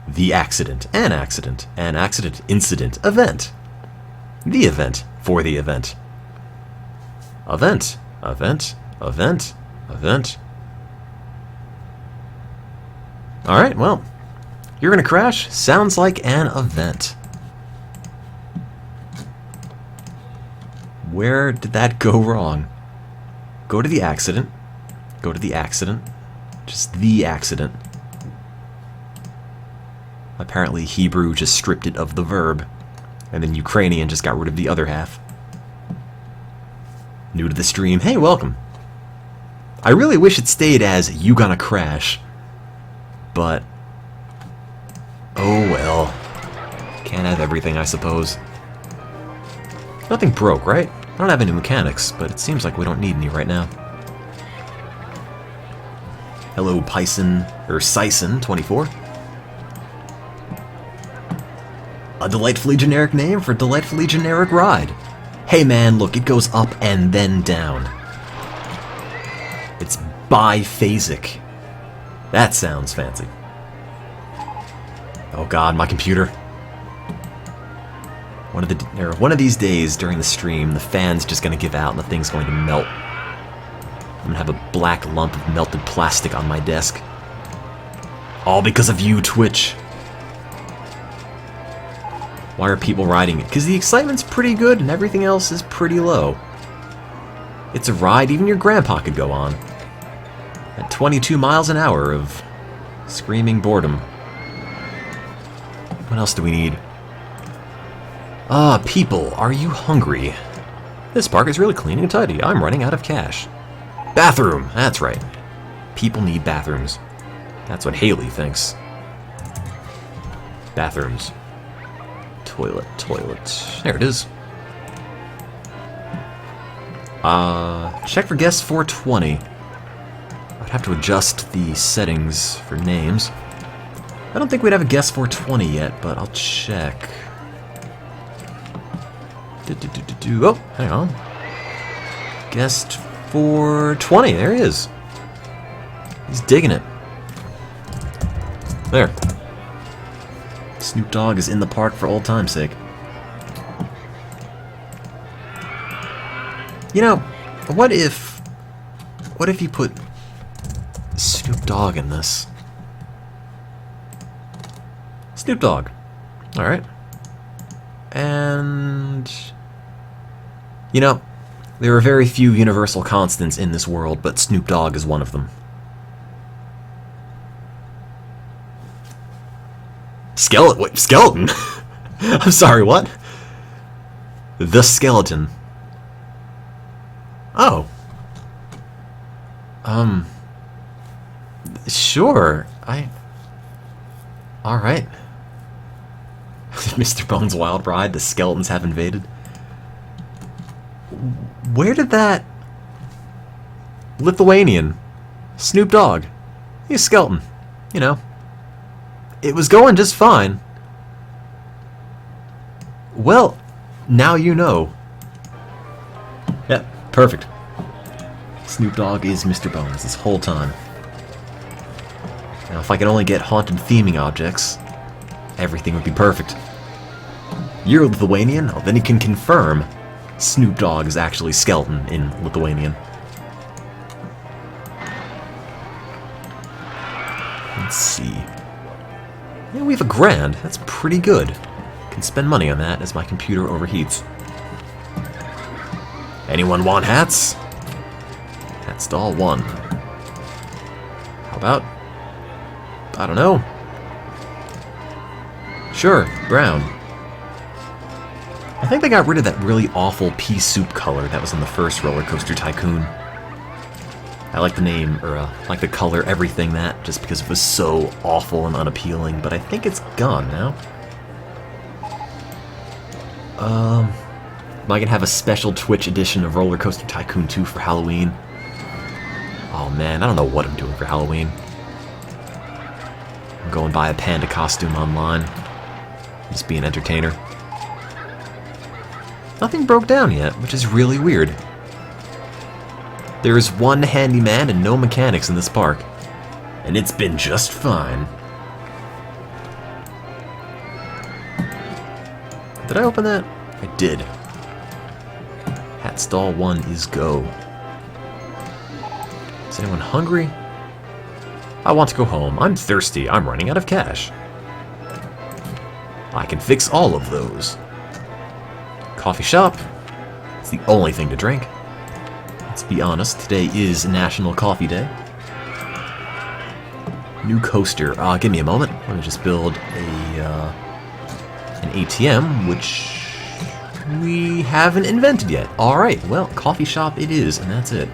[SPEAKER 1] The accident. An accident. An accident. Incident. Event. The event. For the event. Event. Event. Event. Event. Alright, well. You're gonna crash. Sounds like an event. Where did that go wrong? Go to the accident. Go to the accident. Just the accident. Apparently Hebrew just stripped it of the verb. And then Ukrainian just got rid of the other half. New to the stream. Hey, welcome. I really wish it stayed as you gonna crash. But... oh well. Can't have everything, I suppose. Nothing broke, right? I don't have any mechanics, but it seems like we don't need any right now. Hello, Pyson, or Sison24. A delightfully generic name for a delightfully generic ride. Hey man, look, it goes up and then down. It's biphasic. That sounds fancy. Oh god, my computer. One of these days during the stream, the fan's just gonna give out and the thing's going to melt. I'm gonna have a black lump of melted plastic on my desk. All because of you, Twitch. Why are people riding it? Because the excitement's pretty good and everything else is pretty low. It's a ride even your grandpa could go on. At 22 miles an hour of screaming boredom. What else do we need? People, are you hungry? This park is really clean and tidy. I'm running out of cash. Bathroom! That's right. People need bathrooms. That's what Haley thinks. Bathrooms. Toilet, toilet. There it is. Check for guest 420. I'd have to adjust the settings for names. I don't think we'd have a guest 420 yet, but I'll check. Oh, hang on. Guest 420, there he is. He's digging it. There. Snoop Dogg is in the park for old time's sake. You know, what if you put Snoop Dogg in this? Snoop Dogg. Alright. And... you know, there are very few universal constants in this world, but Snoop Dogg is one of them. Skeleton? Wait, skeleton? I'm sorry, what? The skeleton. Oh. Sure. Alright. Mr. Bones' Wild Ride, the skeletons have invaded. Where did that... Lithuanian. Snoop Dogg. He's a skeleton. You know. It was going just fine. Well, now you know. Yep, perfect. Snoop Dogg is Mr. Bones this whole time. Now, if I could only get haunted theming objects, everything would be perfect. You're Lithuanian? Oh, then you can confirm Snoop Dogg is actually skeleton in Lithuanian. Let's see. Yeah, we have a grand. That's pretty good. Can spend money on that as my computer overheats. Anyone want hats? Hat stall 1. How about... I don't know. Sure, brown. I think they got rid of that really awful pea soup color that was in the first Roller Coaster Tycoon. I like the name, or like the color, everything that, just because it was so awful and unappealing, but I think it's gone now. Am I gonna have a special Twitch edition of Roller Coaster Tycoon 2 for Halloween? Oh man, I don't know what I'm doing for Halloween. I'm going buy a panda costume online. Just be an entertainer. Nothing broke down yet, which is really weird. There is one handyman and no mechanics in this park. And it's been just fine. Did I open that? I did. Hat stall 1 is go. Is anyone hungry? I want to go home. I'm thirsty. I'm running out of cash. I can fix all of those. Coffee shop. It's the only thing to drink. Let's be honest, today is National Coffee Day. New coaster. Give me a moment. Let me just build an ATM, which we haven't invented yet. Alright, well, coffee shop it is, and that's it.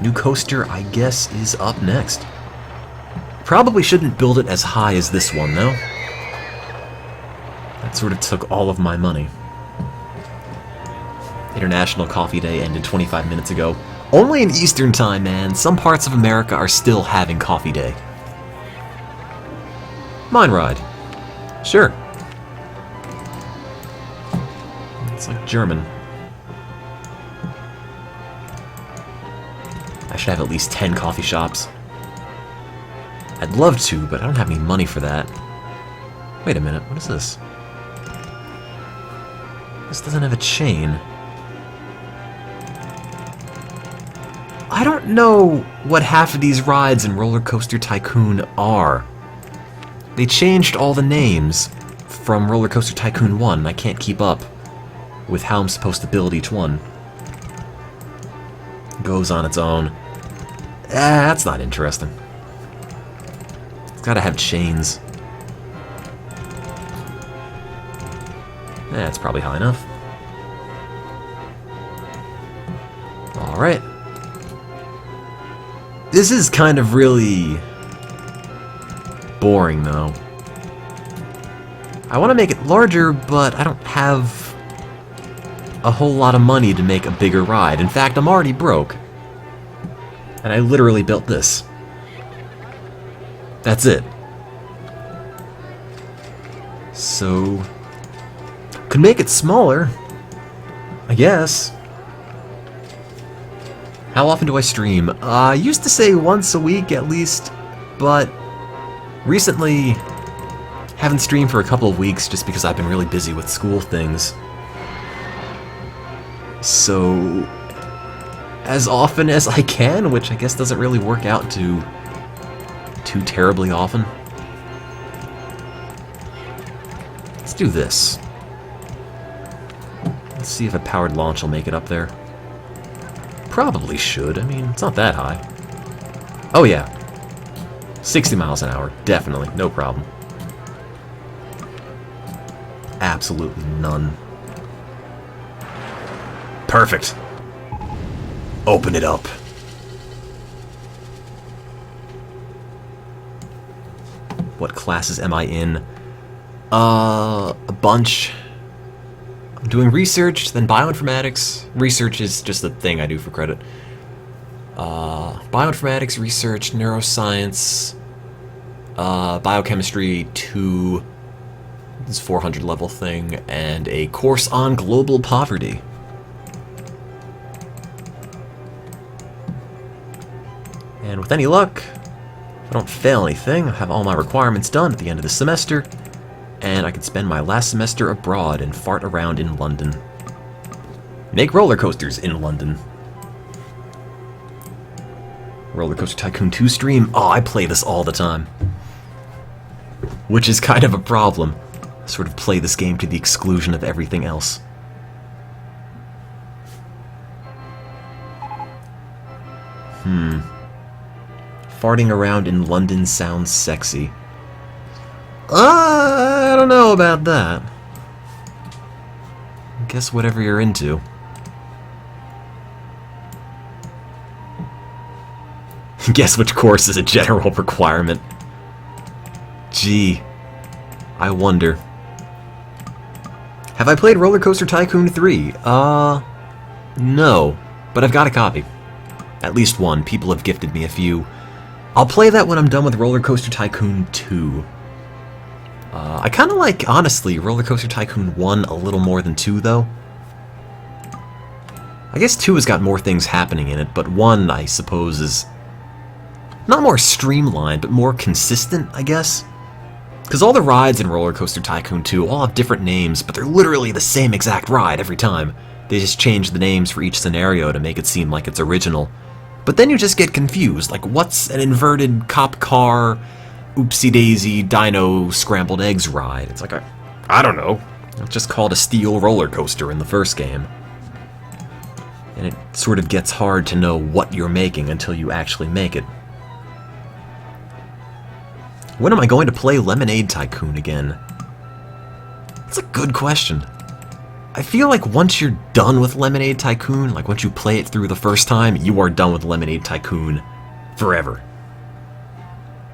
[SPEAKER 1] New coaster, I guess, is up next. Probably shouldn't build it as high as this one, though. That sort of took all of my money. International Coffee Day ended 25 minutes ago. Only in Eastern Time, man. Some parts of America are still having Coffee Day. Mine ride. Sure. It's like German. I should have at least 10 coffee shops. I'd love to, but I don't have any money for that. Wait a minute, what is this? This doesn't have a chain. I don't know what half of these rides in Roller Coaster Tycoon are. They changed all the names from Roller Coaster Tycoon 1, and I can't keep up. with how I'm supposed to build each one. Goes on its own. That's not interesting. It's gotta have chains. That's probably high enough. Alright. This is kind of really boring, though. I want to make it larger, but I don't have a whole lot of money to make a bigger ride. In fact, I'm already broke. And I literally built this. That's it. So, could make it smaller, I guess. How often do I stream? I used to say once a week at least, but recently haven't streamed for a couple of weeks just because I've been really busy with school things. So, as often as I can, which I guess doesn't really work out to too terribly often. Let's do this. Let's see if a powered launch will make it up there. Probably should. I mean, it's not that high. Oh yeah. 60 miles an hour. Definitely. No problem. Absolutely none. Perfect. Open it up. What classes am I in? A bunch. I'm doing research, then bioinformatics. Research is just a thing I do for credit. Bioinformatics, research, neuroscience, biochemistry 2, this 400 level thing, and a course on global poverty. And with any luck, if I don't fail anything, I'll have all my requirements done at the end of the semester, and I can spend my last semester abroad and fart around in London. Make roller coasters in London. Roller Coaster Tycoon 2 stream? Oh, I play this all the time. Which is kind of a problem. I sort of play this game to the exclusion of everything else. Farting around in London sounds sexy. I don't know about that. Guess whatever you're into. Guess which course is a general requirement. Gee, I wonder. Have I played Roller Coaster Tycoon 3? No, but I've got a copy. At least one. People have gifted me a few. I'll play that when I'm done with Roller Coaster Tycoon 2. I kind of like, honestly, Roller Coaster Tycoon 1 a little more than 2, though. I guess 2 has got more things happening in it, but 1, I suppose, is not more streamlined, but more consistent, I guess. Because all the rides in Roller Coaster Tycoon 2 all have different names, but they're literally the same exact ride every time. They just change the names for each scenario to make it seem like it's original. But then you just get confused, like what's an inverted cop car, oopsie-daisy, dino, scrambled eggs ride? It's like, I don't know. It's just called a steel roller coaster in the first game. And it sort of gets hard to know what you're making until you actually make it. When am I going to play Lemonade Tycoon again? That's a good question. I feel like once you're done with Lemonade Tycoon, like once you play it through the first time, you are done with Lemonade Tycoon forever.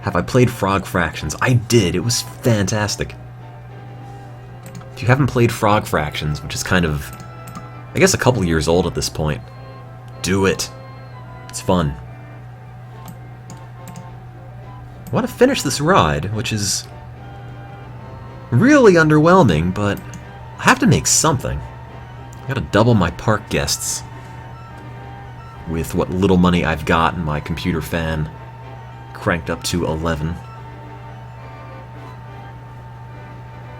[SPEAKER 1] Have I played Frog Fractions? I did. It was fantastic. If you haven't played Frog Fractions, which is kind of, I guess, a couple years old at this point, do it. It's fun. I want to finish this ride, which is really underwhelming, but I have to make something. I gotta double my park guests with what little money I've got in my computer fan cranked up to 11.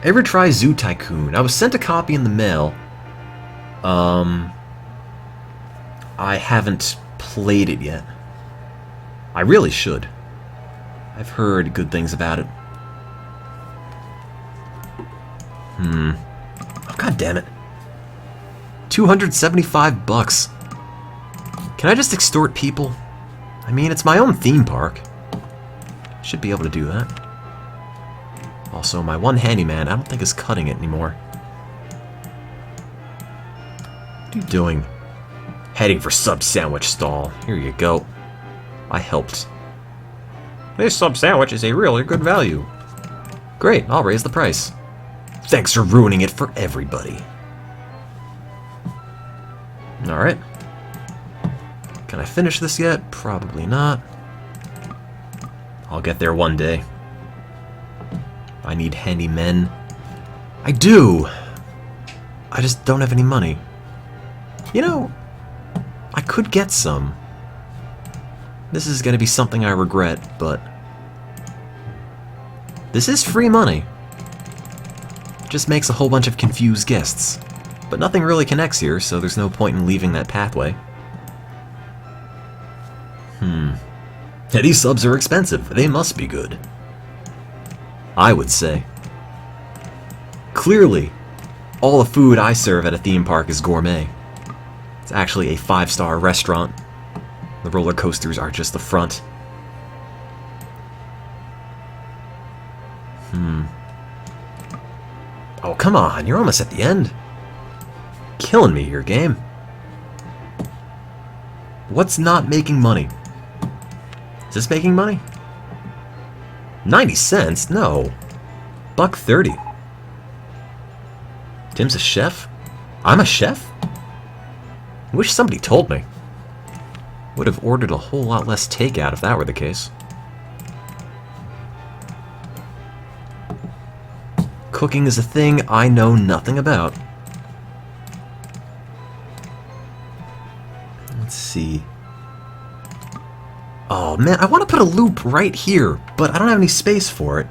[SPEAKER 1] Ever try Zoo Tycoon? I was sent a copy in the mail. I haven't played it yet. I really should. I've heard good things about it. Oh, God damn it. $275. Can I just extort people? I mean, it's my own theme park. Should be able to do that. Also, my one handyman, I don't think is cutting it anymore. What are you doing? Heading for sub sandwich stall. Here you go. I helped. This sub sandwich is a really good value. Great, I'll raise the price. Thanks for ruining it for everybody. Alright. Can I finish this yet? Probably not. I'll get there one day. I need handymen. I do! I just don't have any money. You know, I could get some. This is gonna be something I regret, but... this is free money. It just makes a whole bunch of confused guests. But nothing really connects here, so there's no point in leaving that pathway. Yeah, these subs are expensive. They must be good. I would say. Clearly, all the food I serve at a theme park is gourmet. It's actually a 5-star restaurant. The roller coasters are just the front. Oh, come on, you're almost at the end. Killing me here, game. What's not making money? Is this making money? 90 cents? No. $1.30. Tim's a chef? I'm a chef? I wish somebody told me. Would have ordered a whole lot less takeout if that were the case. Cooking is a thing I know nothing about. Let's see. Oh man, I want to put a loop right here, but I don't have any space for it.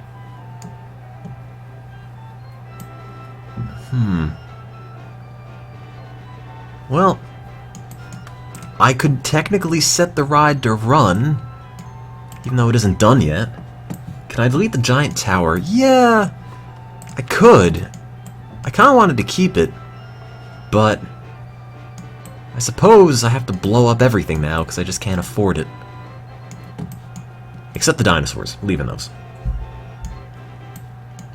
[SPEAKER 1] Well, I could technically set the ride to run, even though it isn't done yet. Can I delete the giant tower? Yeah, I could. I kind of wanted to keep it, but I suppose I have to blow up everything now because I just can't afford it. Except the dinosaurs, leaving those.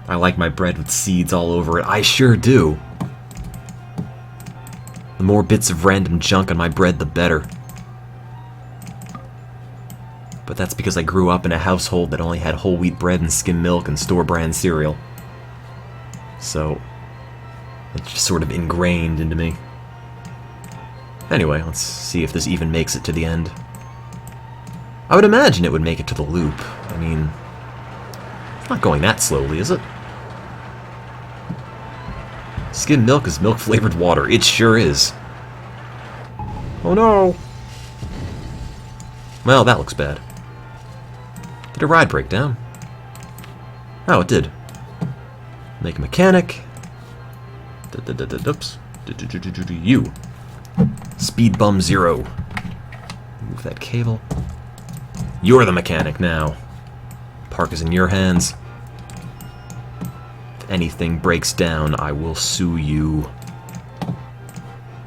[SPEAKER 1] I like my bread with seeds all over it. I sure do. The more bits of random junk on my bread, the better. But that's because I grew up in a household that only had whole wheat bread and skim milk and store-brand cereal. So, it's just sort of ingrained into me. Anyway, let's see if this even makes it to the end. I would imagine it would make it to the loop. I mean, it's not going that slowly, is it? Skim milk is milk-flavored water. It sure is. Oh no! Well, that looks bad. Did a ride break down? Oh, it did. Make a mechanic. Oops. You. Speed bum 0. Move that cable. You're the mechanic now. Park is in your hands. If anything breaks down, I will sue you.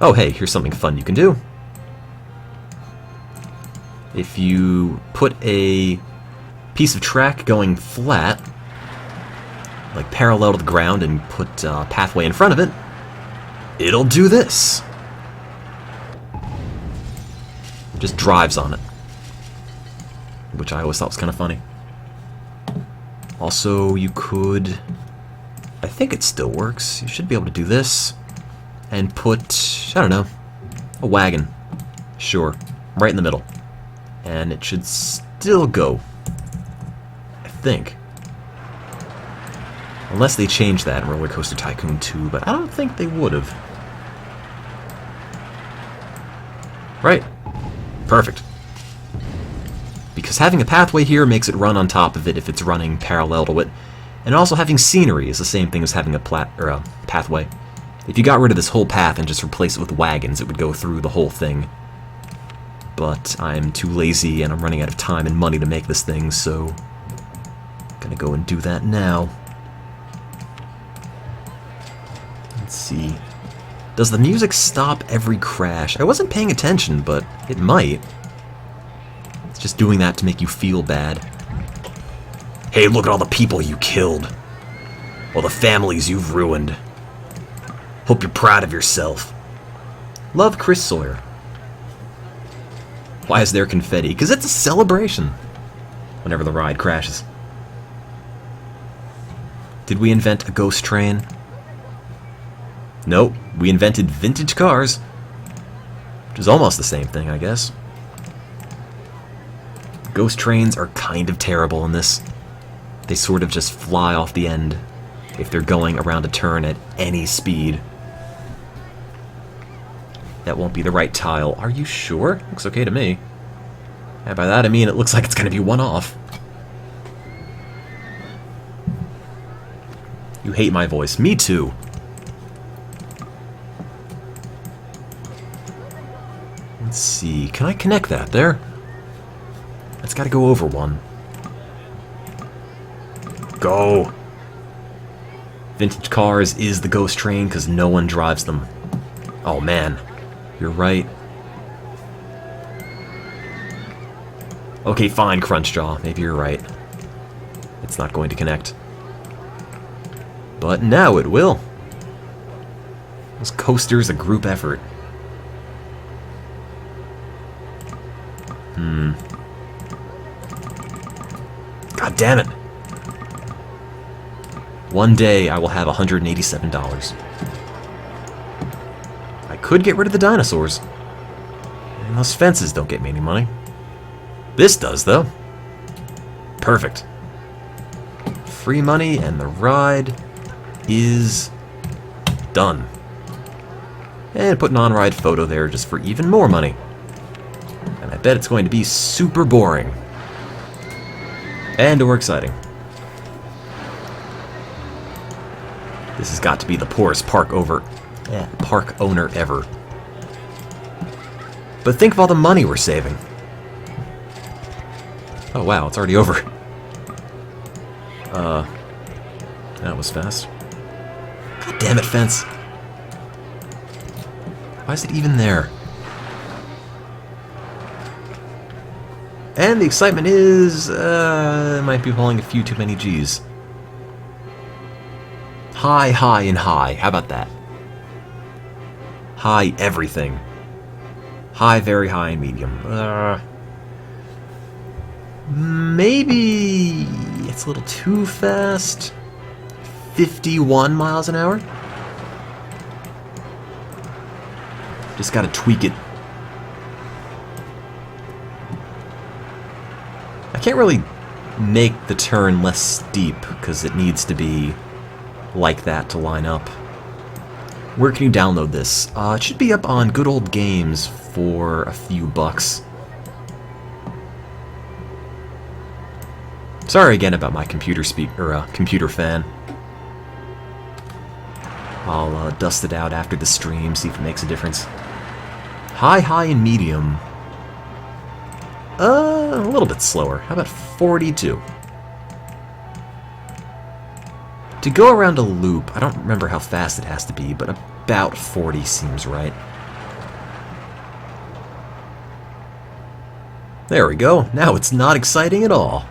[SPEAKER 1] Oh, hey, here's something fun you can do. If you put a piece of track going flat, like parallel to the ground, and put a pathway in front of it, it'll do this. It just drives on it. Which I always thought was kind of funny. Also, you could... I think it still works. You should be able to do this. And put, I don't know, a wagon. Sure. Right in the middle. And it should still go. I think. Unless they changed that in Roller Coaster Tycoon 2, but I don't think they would have. Right. Perfect. Because having a pathway here makes it run on top of it if it's running parallel to it. And also having scenery is the same thing as having a pathway. If you got rid of this whole path and just replaced it with wagons, it would go through the whole thing. But I'm too lazy and I'm running out of time and money to make this thing, so I'm gonna go and do that now. Let's see. Does the music stop every crash? I wasn't paying attention, but it might. It's just doing that to make you feel bad. Hey, look at all the people you killed. All the families you've ruined. Hope you're proud of yourself. Love, Chris Sawyer. Why is there confetti? Because it's a celebration whenever the ride crashes. Did we invent a ghost train? Nope, we invented vintage cars, which is almost the same thing, I guess. Ghost trains are kind of terrible in this. They sort of just fly off the end if they're going around a turn at any speed. That won't be the right tile. Are you sure? Looks okay to me. And by that I mean it looks like it's going to be one off. You hate my voice. Me too. Let's see. Can I connect that there? It's got to go over one. Go! Vintage cars is the ghost train because no one drives them. Oh man. You're right. Okay, fine, Crunchjaw. Maybe you're right. It's not going to connect. But now it will. This coaster's a group effort. God damn it. One day I will have $187. I could get rid of the dinosaurs. And those fences don't get me any money. This does, though. Perfect. Free money, and the ride is done. And put an on-ride photo there just for even more money. And I bet it's going to be super boring. And or exciting. This has got to be the poorest park owner ever. But think of all the money we're saving. Oh wow, it's already over. That was fast. God damn it, fence. Why is it even there? And the excitement is, might be pulling a few too many G's. High, high, and high. How about that? High everything. High, very high, and medium. Maybe it's a little too fast. 51 miles an hour? Just gotta tweak it. I can't really make the turn less steep because it needs to be like that to line up. Where can you download this? It should be up on Good Old Games for a few bucks. Sorry again about my computer computer fan. I'll dust it out after the stream, see if it makes a difference. High, high, and medium. A little bit slower. How about 42? To go around a loop, I don't remember how fast it has to be, but about 40 seems right. There we go. Now it's not exciting at all.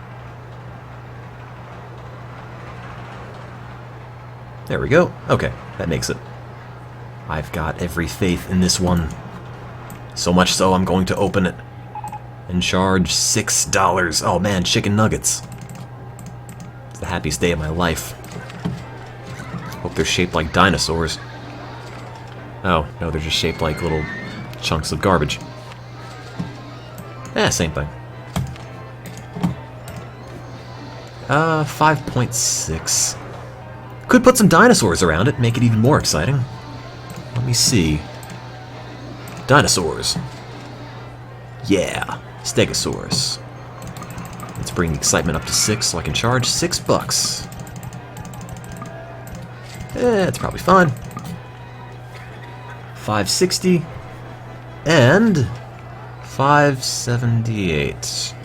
[SPEAKER 1] There we go. Okay, that makes it. I've got every faith in this one. So much so I'm going to open it and charge $6. Oh man, chicken nuggets. It's the happiest day of my life. Hope they're shaped like dinosaurs. Oh, no, they're just shaped like little chunks of garbage. Same thing. 5.6. Could put some dinosaurs around it, make it even more exciting. Let me see. Dinosaurs. Yeah, Stegosaurus. Let's bring the excitement up to 6 so I can charge $6. It's probably fine. 560 and 578.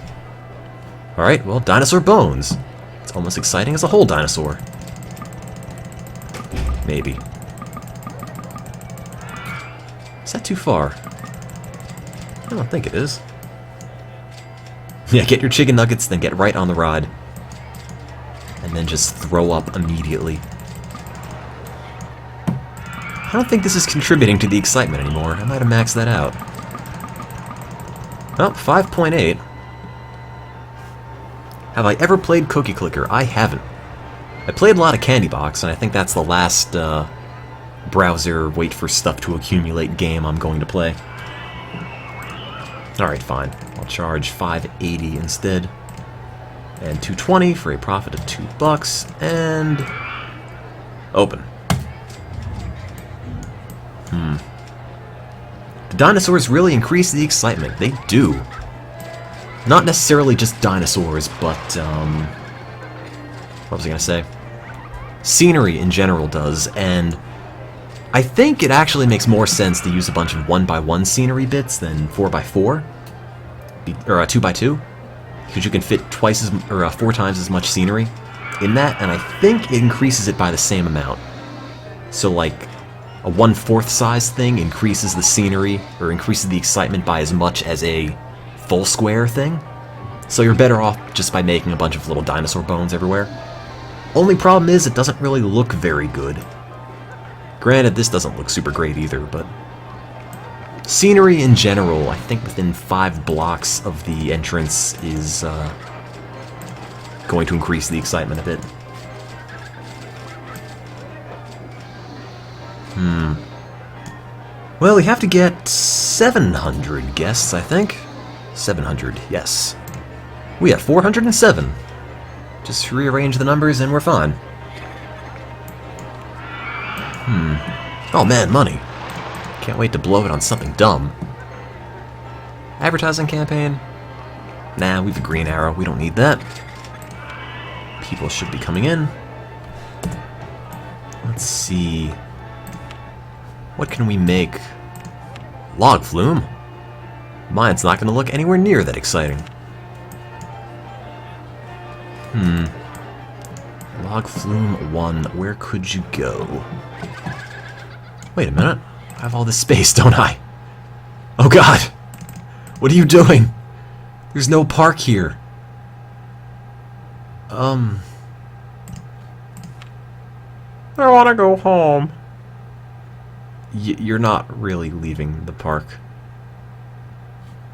[SPEAKER 1] Alright, well, dinosaur bones. It's almost exciting as a whole dinosaur. Maybe. that too far? I don't think it is. Yeah, get your chicken nuggets, then get right on the ride. And then just throw up immediately. I don't think this is contributing to the excitement anymore. I might have maxed that out. Oh, 5.8. Have I ever played Cookie Clicker? I haven't. I played a lot of Candy Box, and I think that's the last browser wait for stuff to accumulate game I'm going to play. Alright, fine. I'll charge $5.80 instead. And $2.20 for a profit of $2. And open. The dinosaurs really increase the excitement. They do. Not necessarily just dinosaurs, but, what was I gonna say? Scenery in general does, and I think it actually makes more sense to use a bunch of 1x1 scenery bits than 4x4, or 2x2, because you can fit twice as, or 4 times as much scenery in that, and I think it increases it by the same amount. So, like, a 1/4 size thing increases the scenery, or increases the excitement by as much as a full square thing. So you're better off just by making a bunch of little dinosaur bones everywhere. Only problem is it doesn't really look very good. Granted, this doesn't look super great either, but scenery in general, I think within 5 blocks of the entrance is going to increase the excitement a bit. Well, we have to get 700 guests, I think. 700, yes. We have 407. Just rearrange the numbers and we're fine. Oh man, money. Can't wait to blow it on something dumb. Advertising campaign? Nah, we have a green arrow. We don't need that. People should be coming in. Let's see. What can we make? Log flume? Mine's not going to look anywhere near that exciting. Log flume 1, where could you go? Wait a minute. I have all this space, don't I? Oh god! What are you doing? There's no park here. I want to go home. You're not really leaving the park.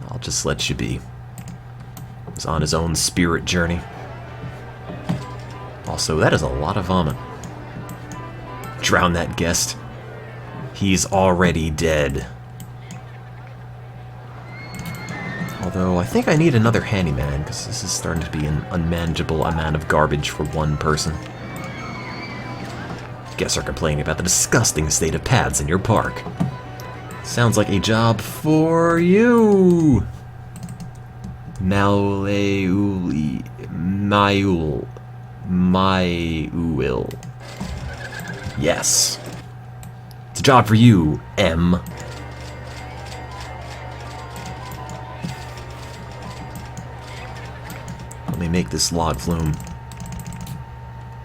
[SPEAKER 1] I'll just let you be. He's on his own spirit journey. Also, that is a lot of vomit. Drown that guest. He's already dead. Although, I think I need another handyman, because this is starting to be an unmanageable amount of garbage for one person. Guests are complaining about the disgusting state of paths in your park. Sounds like a job for you! Myul. Yes. It's a job for you, M. Let me make this log flume.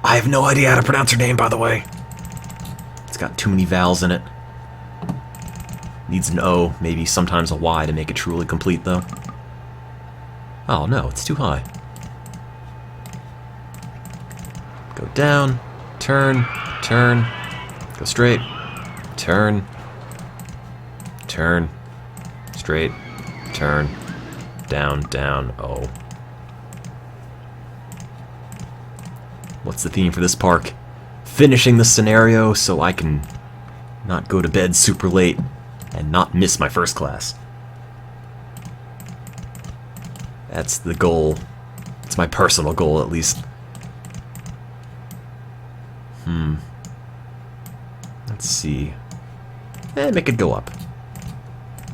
[SPEAKER 1] I have no idea how to pronounce her name, by the way. It's got too many vowels in it. Needs an O, maybe sometimes a Y to make it truly complete, though. Oh no, it's too high. Go down, turn, turn, go straight, turn, turn, straight, turn, down, down, oh. What's the theme for this park? Finishing the scenario so I can not go to bed super late and not miss my first class. That's the goal. It's my personal goal, at least. Let's see. Make it go up.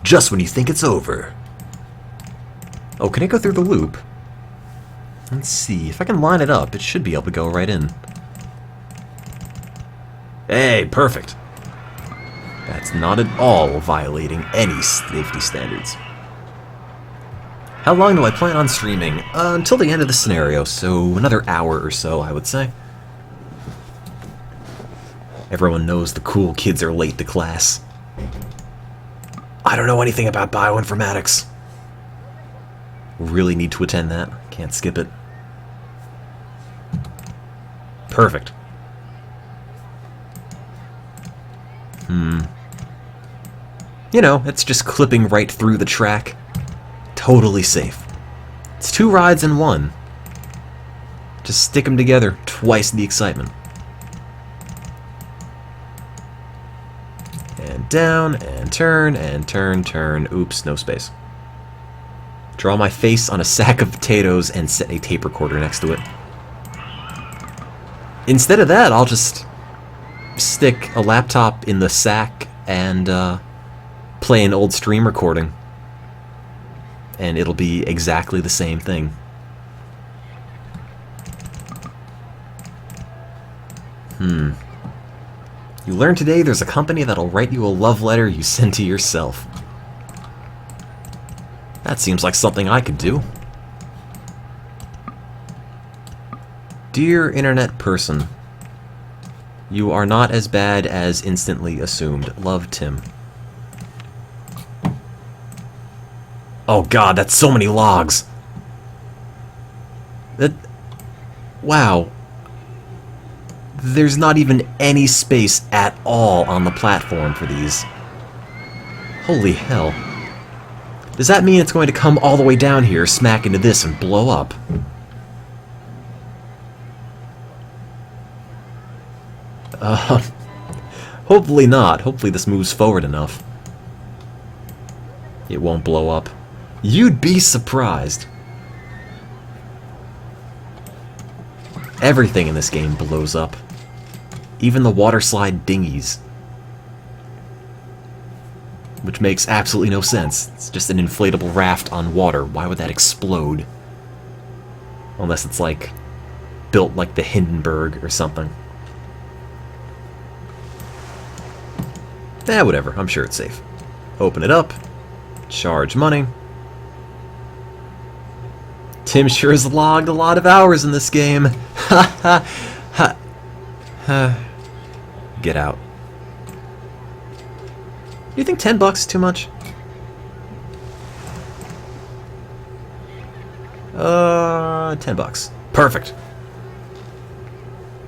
[SPEAKER 1] Just when you think it's over. Oh, can it go through the loop? Let's see. If I can line it up, it should be able to go right in. Hey, perfect. That's not at all violating any safety standards. How long do I plan on streaming? Until the end of the scenario, so another hour or so, I would say. Everyone knows the cool kids are late to class. I don't know anything about bioinformatics. Really need to attend that. Can't skip it. Perfect. You know, it's just clipping right through the track. Totally safe. It's 2 rides in 1. Just stick them together. Twice the excitement. And down, and turn, and turn, turn. Oops, no space. Draw my face on a sack of potatoes and set a tape recorder next to it. Instead of that, I'll just stick a laptop in the sack and play an old stream recording. And it'll be exactly the same thing. You learned today there's a company that'll write you a love letter you send to yourself. That seems like something I could do. Dear internet person, you are not as bad as instantly assumed. Love, Tim. Oh god, that's so many logs. Wow. There's not even any space at all on the platform for these. Holy hell. Does that mean it's going to come all the way down here, smack into this, and blow up? Hopefully not. Hopefully this moves forward enough. It won't blow up. You'd be surprised. Everything in this game blows up. Even the water slide dinghies. Which makes absolutely no sense. It's just an inflatable raft on water. Why would that explode? Unless it's like built like the Hindenburg or something. Whatever. I'm sure it's safe. Open it up. Charge money. Tim sure has logged a lot of hours in this game. Ha ha ha. Get out. Do you think $10 is too much? $10. Perfect.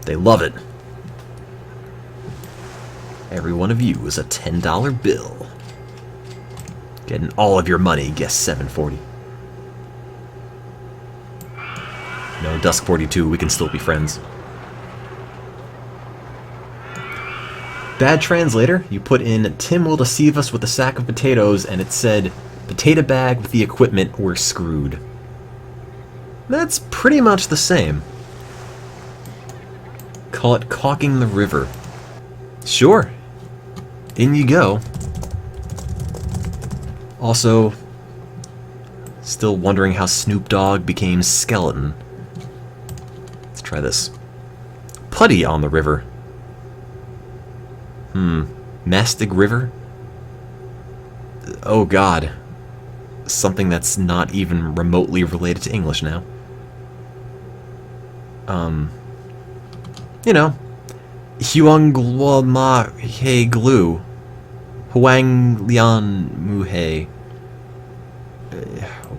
[SPEAKER 1] They love it. Every one of you is a $10 bill. Getting all of your money, guess $7.40. No, Dusk 42, we can still be friends. Bad translator, you put in, Tim will deceive us with a sack of potatoes, and it said, potato bag with the equipment, we're screwed. That's pretty much the same. Call it caulking the river. Sure. In you go. Also, still wondering how Snoop Dogg became Skeleton. Let's try this. Putty on the river. Mastic River? Oh god. Something that's not even remotely related to English now. You know. Huanglua he glue. Huang Lian Muhe.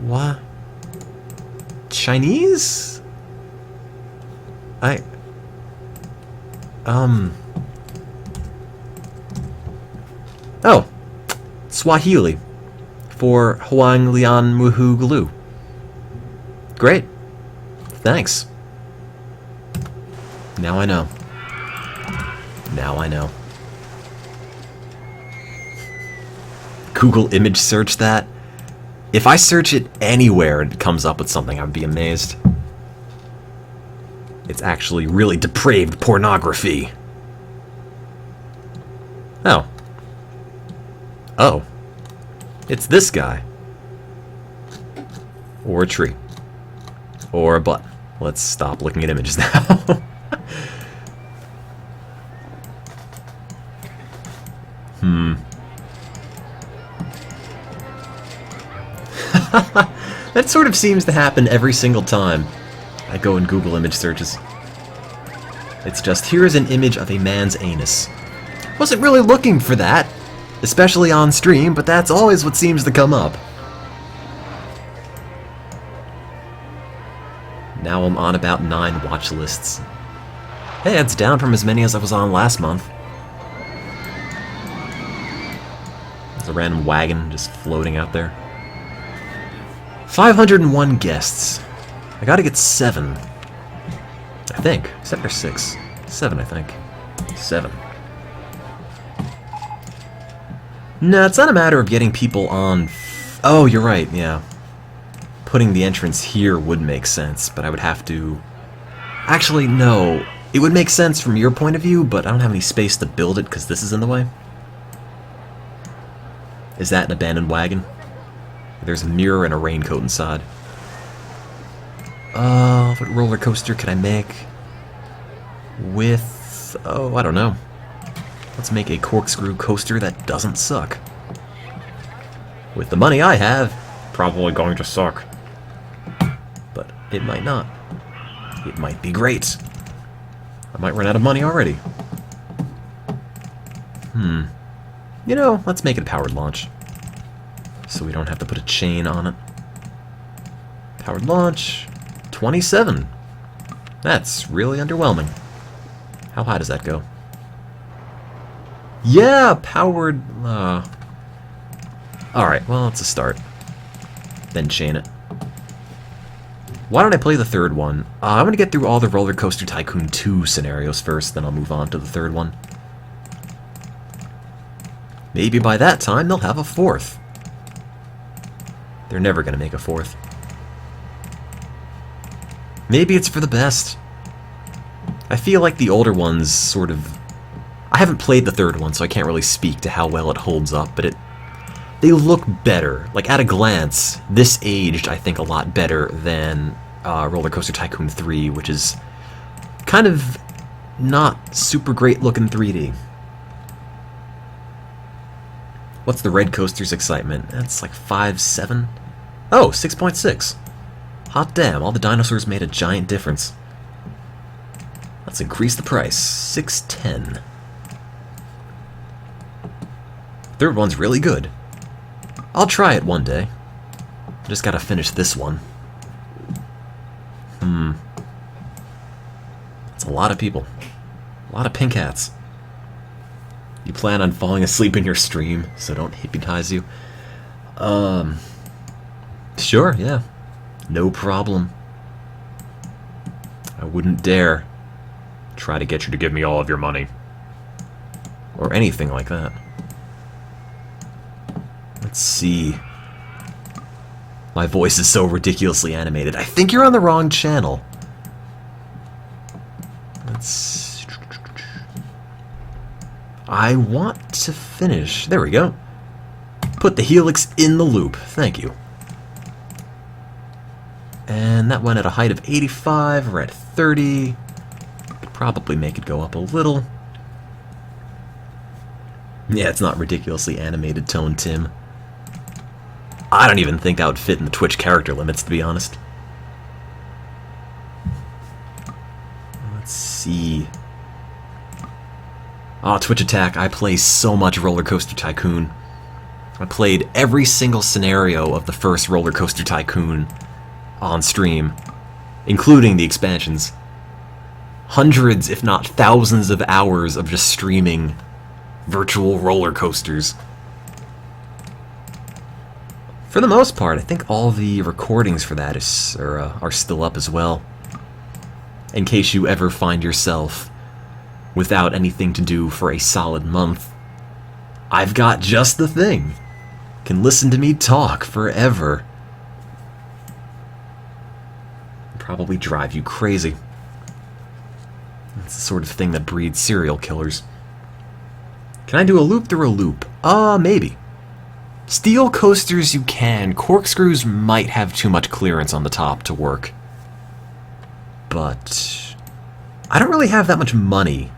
[SPEAKER 1] What? Chinese? Oh. Swahili. For Huang Lian Muhu glue. Great. Thanks. Now I know. Now I know. Google image search that? If I search it anywhere and it comes up with something, I'd be amazed. It's actually really depraved pornography. Oh. Oh. It's this guy. Or a tree. Or a butt. Let's stop looking at images now. That sort of seems to happen every single time I go and Google image searches. It's just, here is an image of a man's anus. Wasn't really looking for that. Especially on stream, but that's always what seems to come up. Now I'm on about 9 watch lists. Hey, it's down from as many as I was on last month. There's a random wagon just floating out there. 501 guests. I gotta get 7. I think. 7 or 6? 7, I think. 7. No, it's not a matter of getting people on... Oh, you're right, yeah. Putting the entrance here would make sense, but I would have to... Actually, no. It would make sense from your point of view, but I don't have any space to build it because this is in the way. Is that an abandoned wagon? There's a mirror and a raincoat inside. What roller coaster could I make? With... oh, I don't know. Let's make a corkscrew coaster that doesn't suck. With the money I have, probably going to suck. But it might not. It might be great. I might run out of money already. You know, let's make it a powered launch. So we don't have to put a chain on it. Powered launch. 27. That's really underwhelming. How high does that go? Yeah, powered... Alright, well, it's a start. Then chain it. Why don't I play the third one? I'm going to get through all the Roller Coaster Tycoon 2 scenarios first, then I'll move on to the third one. Maybe by that time they'll have a 4th. They're never going to make a 4th. Maybe it's for the best. I feel like the older ones sort of... I haven't played the third one, so I can't really speak to how well it holds up, but they look better. Like, at a glance, this aged, I think, a lot better than Roller Coaster Tycoon 3, which is kind of not super great looking 3D. What's the Red Coaster's excitement? That's like 5.7? Oh, 6.6. Hot damn, all the dinosaurs made a giant difference. Let's increase the price. 610. Third one's really good. I'll try it one day. Just gotta finish this one. It's a lot of people. A lot of pink hats. You plan on falling asleep in your stream, so don't hypnotize you. Sure, yeah. No problem. I wouldn't dare try to get you to give me all of your money. Or anything like that. Let's see. My voice is so ridiculously animated. I think you're on the wrong channel. Let's... I want to finish. There we go. Put the helix in the loop. Thank you. And that went at a height of 85. We're at 30. Could probably make it go up a little. Yeah, it's not ridiculously animated tone, Tim. I don't even think that would fit in the Twitch character limits, to be honest. Let's see. Oh, Twitch Attack, I play so much Roller Coaster Tycoon. I played every single scenario of the first Roller Coaster Tycoon on stream, including the expansions. Hundreds, if not thousands of hours of just streaming virtual roller coasters. For the most part, I think all the recordings for that are still up as well. In case you ever find yourself without anything to do for a solid month, I've got just the thing. Can listen to me talk forever. Probably drive you crazy. It's the sort of thing that breeds serial killers. Can I do a loop through a loop? Maybe. Steel coasters you can. Corkscrews might have too much clearance on the top to work. But I don't really have that much money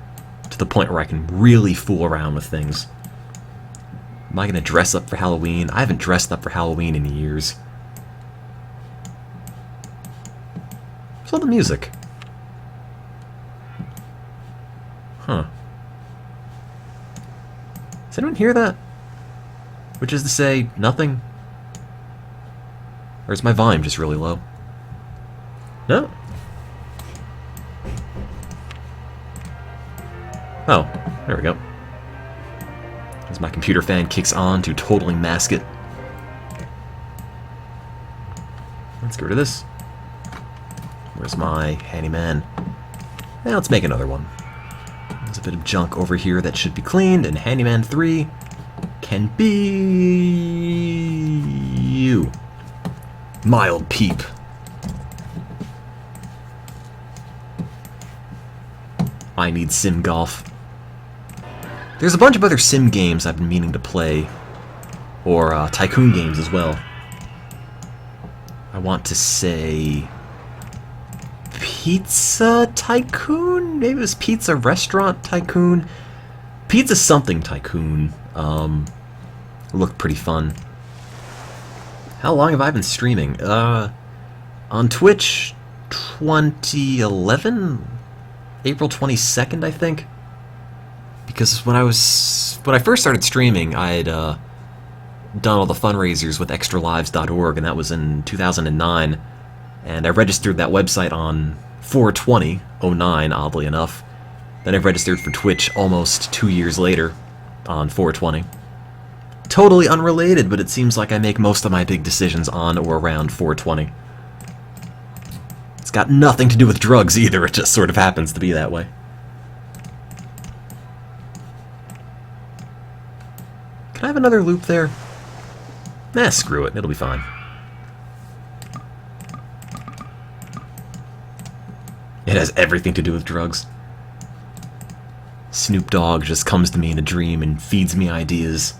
[SPEAKER 1] to the point where I can really fool around with things. Am I going to dress up for Halloween? I haven't dressed up for Halloween in years. What's all the music? Huh. Does anyone hear that? Which is to say, nothing? Or is my volume just really low? No? Oh, there we go. As my computer fan kicks on to totally mask it. Let's get rid of this. Where's my handyman? Yeah, let's make another one. There's a bit of junk over here that should be cleaned, and handyman 3 can be you. Mild peep. I need sim golf. There's a bunch of other sim games I've been meaning to play, or Tycoon games as well. I want to say Pizza Tycoon? Maybe it was Pizza Restaurant Tycoon? Pizza something Tycoon. Looked pretty fun. How long have I been streaming? On Twitch, 2011? April 22nd, I think? Because when I first started streaming, I had done all the fundraisers with extralives.org, and that was in 2009. And I registered that website on 4/20/09, oddly enough. Then I registered for Twitch almost 2 years later on 4/20. Totally unrelated, but it seems like I make most of my big decisions on or around 4/20. It's got nothing to do with drugs either, it just sort of happens to be that way. Can I have another loop there? Nah, screw it, it'll be fine. It has everything to do with drugs. Snoop Dogg just comes to me in a dream and feeds me ideas.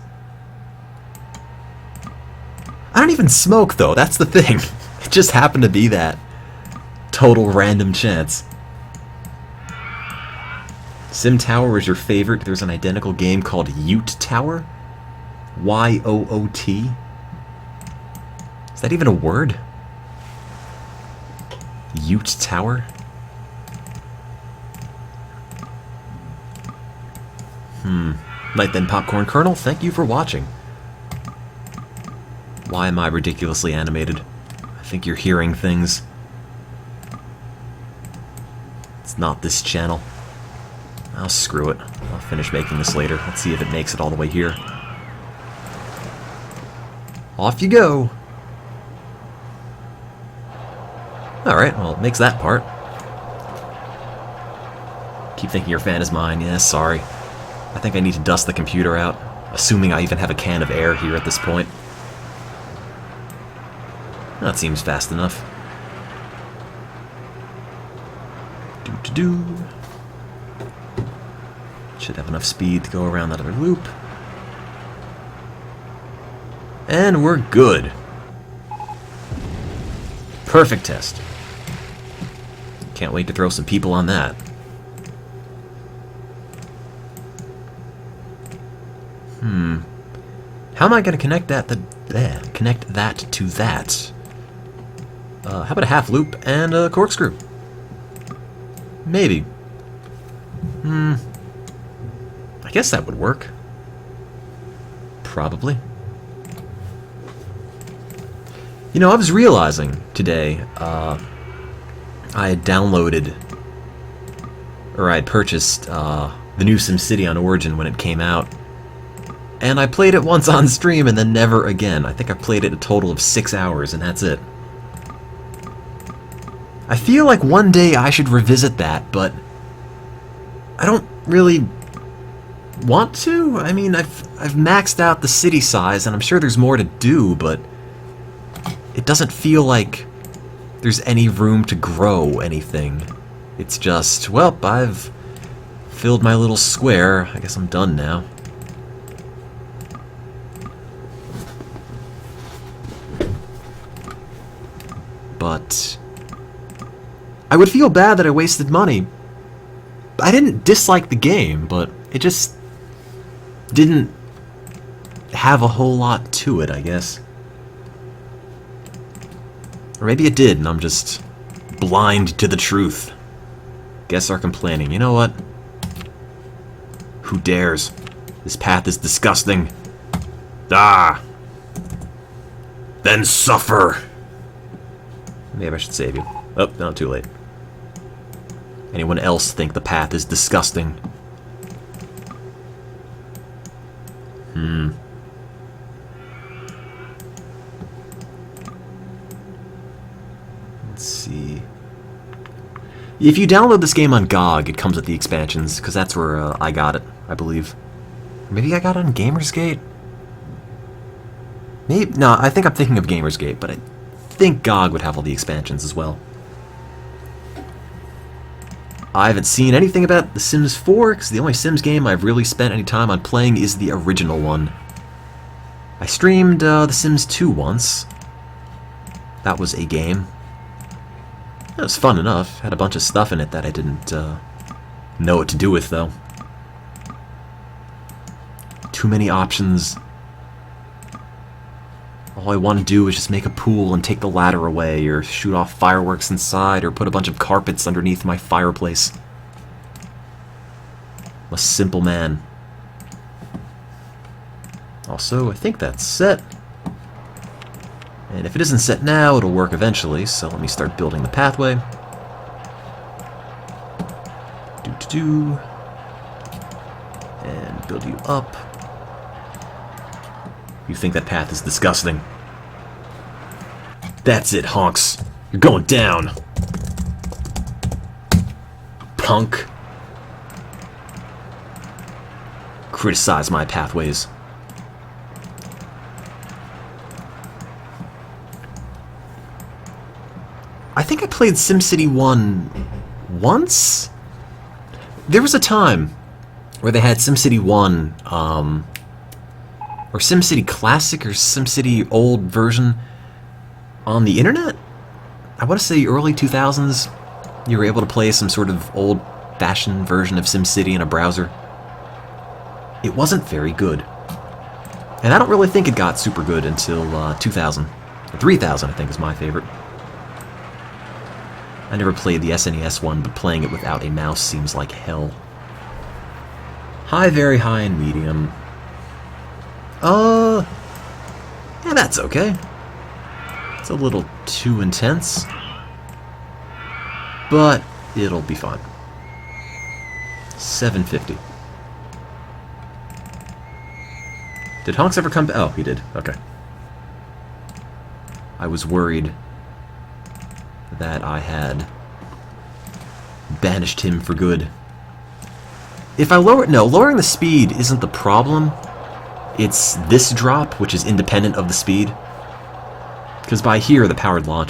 [SPEAKER 1] I don't even smoke, though, that's the thing. It just happened to be that. Total random chance. Sim Tower is your favorite. There's an identical game called Yoot Tower. Y-O-O-T. Is that even a word? Yoot Tower? Night then, Popcorn Kernel, thank you for watching. Why am I ridiculously animated? I think you're hearing things. It's not this channel. Oh, screw it. I'll finish making this later. Let's see if it makes it all the way here. Off you go! Alright, well, it makes that part. Keep thinking your fan is mine. Yeah, sorry. I think I need to dust the computer out, assuming I even have a can of air here at this point. That seems fast enough. Do-do-do. Should have enough speed to go around that other loop. And we're good. Perfect test. Can't wait to throw some people on that. How am I going to connect that to that? How about a half loop and a corkscrew? Maybe. I guess that would work. Probably. You know, I was realizing today, I had downloaded, or I had purchased, the new SimCity on Origin when it came out. And I played it once on stream and then never again. I think I played it a total of 6 hours and that's it. I feel like one day I should revisit that, but I don't really want to. I mean, I've maxed out the city size and I'm sure there's more to do, but it doesn't feel like there's any room to grow anything. It's just, well, I've filled my little square. I guess I'm done now. But I would feel bad that I wasted money. I didn't dislike the game, but it just didn't have a whole lot to it, I guess. Or maybe it did, and I'm just blind to the truth. Guess are complaining. You know what? Who dares? This path is disgusting. Ah! Then suffer! Maybe I should save you. Oh, no, too late. Anyone else think the path is disgusting? Let's see. If you download this game on GOG, it comes with the expansions, because that's where I got it, I believe. Maybe I got it on Gamersgate? Maybe, no, I think I'm thinking of Gamersgate, but I think GOG would have all the expansions as well. I haven't seen anything about The Sims 4, because the only Sims game I've really spent any time on playing is the original one. I streamed The Sims 2 once. That was a game. It was fun enough. Had a bunch of stuff in it that I didn't know what to do with, though. Too many options. All I want to do is just make a pool and take the ladder away, or shoot off fireworks inside, or put a bunch of carpets underneath my fireplace. I'm a simple man. Also, I think that's set. And if it isn't set now, it'll work eventually, so let me start building the pathway. Do-do-do. And build you up. You think that path is disgusting. That's it, honks. You're going down. Punk. Criticize my pathways. I think I played SimCity 1 once? There was a time where they had SimCity 1, or SimCity Classic, or SimCity old version on the internet? I want to say early 2000s. You were able to play some sort of old-fashioned version of SimCity in a browser. It wasn't very good. And I don't really think it got super good until 2000. 3000, I think, is my favorite. I never played the SNES one, but playing it without a mouse seems like hell. High, very high, and medium. Yeah, that's okay. It's a little too intense. But it'll be fine. 750. Did Honks ever come back? Oh, he did. Okay. I was worried that I had banished him for good. If I lower... No, lowering the speed isn't the problem. It's this drop, which is independent of the speed. Because by here, the powered launch is